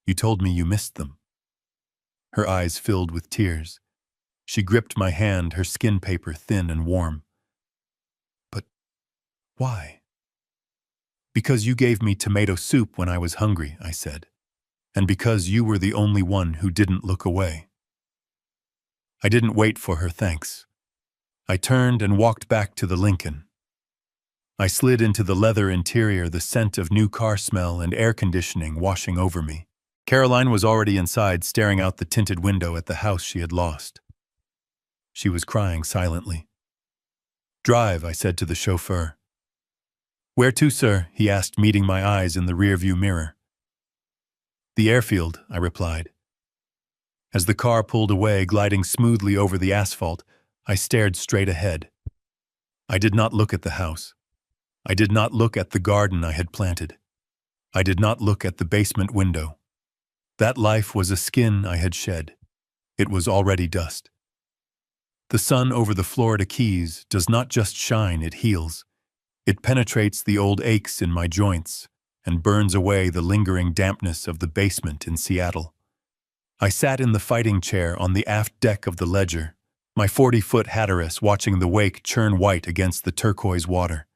S1: You told me you missed them." Her eyes filled with tears. She gripped my hand, her skin paper thin and warm. "But why?" "Because you gave me tomato soup when I was hungry," I said. "And because you were the only one who didn't look away." I didn't wait for her thanks. I turned and walked back to the Lincoln. I slid into the leather interior, the scent of new car smell and air conditioning washing over me. Caroline was already inside, staring out the tinted window at the house she had lost. She was crying silently. "Drive," I said to the chauffeur. "Where to, sir?" he asked, meeting my eyes in the rearview mirror. "The airfield," I replied. As the car pulled away, gliding smoothly over the asphalt, I stared straight ahead. I did not look at the house. I did not look at the garden I had planted. I did not look at the basement window. That life was a skin I had shed. It was already dust. The sun over the Florida Keys does not just shine, it heals. It penetrates the old aches in my joints and burns away the lingering dampness of the basement in Seattle. I sat in the fighting chair on the aft deck of the Ledger, my 40-foot Hatteras watching the wake churn white against the turquoise water.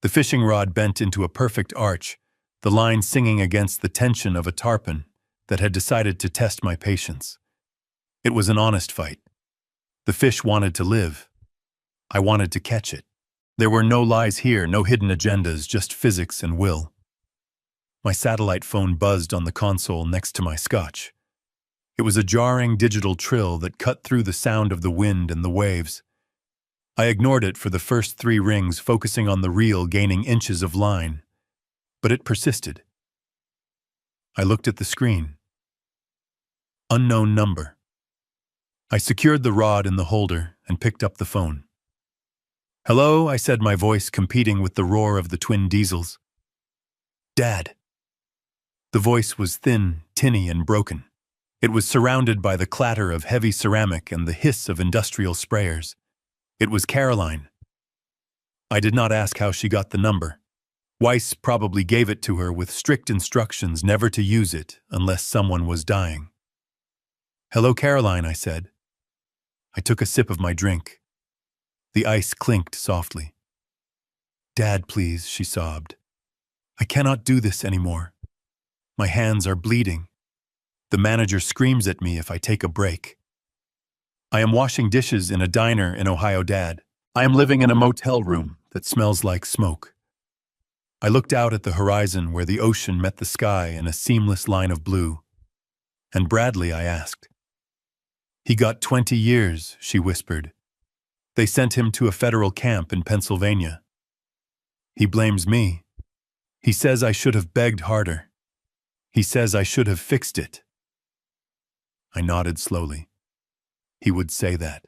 S1: The fishing rod bent into a perfect arch, the line singing against the tension of a tarpon that had decided to test my patience. It was an honest fight. The fish wanted to live. I wanted to catch it. There were no lies here, no hidden agendas, just physics and will. My satellite phone buzzed on the console next to my scotch. It was a jarring digital trill that cut through the sound of the wind and the waves. I ignored it for the first 3 rings, focusing on the reel gaining inches of line. But it persisted. I looked at the screen. Unknown number. I secured the rod in the holder and picked up the phone. "Hello," I said, my voice competing with the roar of the twin diesels. "Dad." The voice was thin, tinny, and broken. It was surrounded by the clatter of heavy ceramic and the hiss of industrial sprayers. It was Caroline. I did not ask how she got the number. Weiss probably gave it to her with strict instructions never to use it unless someone was dying. "Hello, Caroline," I said. I took a sip of my drink. The ice clinked softly. "Dad, please," she sobbed. "I cannot do this anymore. My hands are bleeding. The manager screams at me if I take a break. I am washing dishes in a diner in Ohio, Dad. I am living in a motel room that smells like smoke." I looked out at the horizon where the ocean met the sky in a seamless line of blue. "And Bradley?" I asked. "He got 20 years, she whispered. "They sent him to a federal camp in Pennsylvania. He blames me. He says I should have begged harder. He says I should have fixed it." I nodded slowly. He would say that.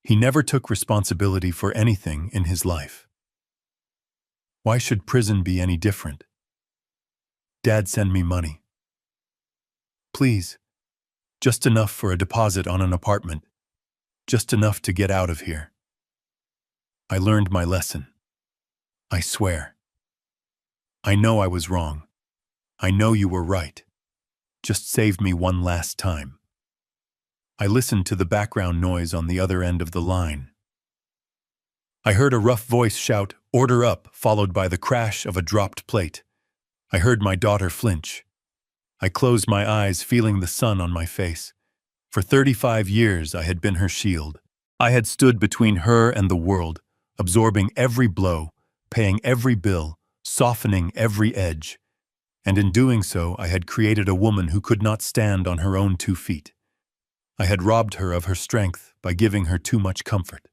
S1: He never took responsibility for anything in his life. Why should prison be any different? "Dad, send me money. Please. Just enough for a deposit on an apartment. Just enough to get out of here." I learned my lesson. I swear. I know I was wrong. I know you were right. Just save me one last time. I listened to the background noise on the other end of the line. I heard a rough voice shout, "Order up," followed by the crash of a dropped plate. I heard my daughter flinch. I closed my eyes, feeling the sun on my face. For 35 years, I had been her shield. I had stood between her and the world, absorbing every blow, paying every bill, softening every edge. And in doing so, I had created a woman who could not stand on her own 2 feet. I had robbed her of her strength by giving her too much comfort.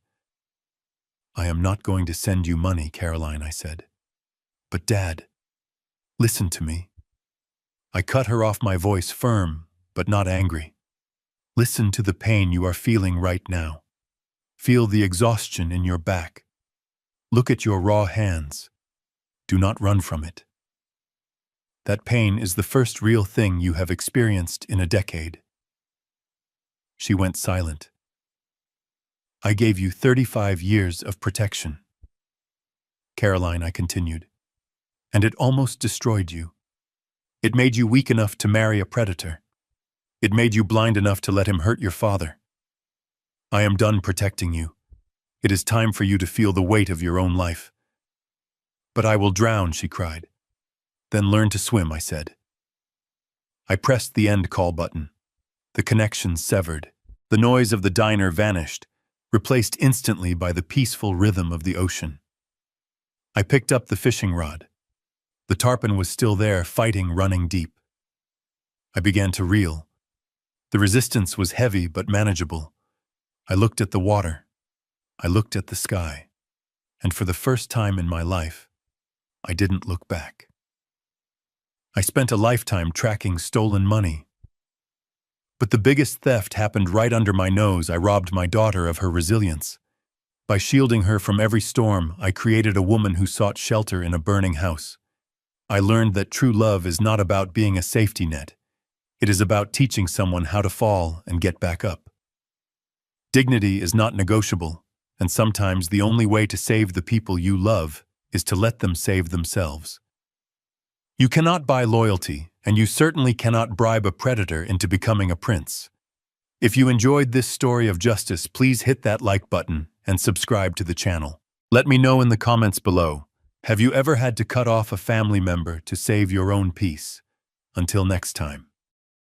S1: "I am not going to send you money, Caroline," I said. "But Dad, listen to me." I cut her off, my voice firm, but not angry. "Listen to the pain you are feeling right now. Feel the exhaustion in your back. Look at your raw hands. Do not run from it. That pain is the first real thing you have experienced in a decade." She went silent. "I gave you 35 years of protection, Caroline," I continued, "and it almost destroyed you. It made you weak enough to marry a predator. It made you blind enough to let him hurt your father. I am done protecting you. It is time for you to feel the weight of your own life." "But I will drown," she cried. "Then learn to swim," I said. I pressed the end call button. The connection severed. The noise of the diner vanished, replaced instantly by the peaceful rhythm of the ocean. I picked up the fishing rod. The tarpon was still there, fighting, running deep. I began to reel. The resistance was heavy but manageable. I looked at the water. I looked at the sky. And for the first time in my life, I didn't look back. I spent a lifetime tracking stolen money. But the biggest theft happened right under my nose. I robbed my daughter of her resilience. By shielding her from every storm, I created a woman who sought shelter in a burning house. I learned that true love is not about being a safety net. It is about teaching someone how to fall and get back up. Dignity is not negotiable, and sometimes the only way to save the people you love is to let them save themselves. You cannot buy loyalty, and you certainly cannot bribe a predator into becoming a prince. If you enjoyed this story of justice, please hit that like button and subscribe to the channel. Let me know in the comments below, have you ever had to cut off a family member to save your own peace? Until next time.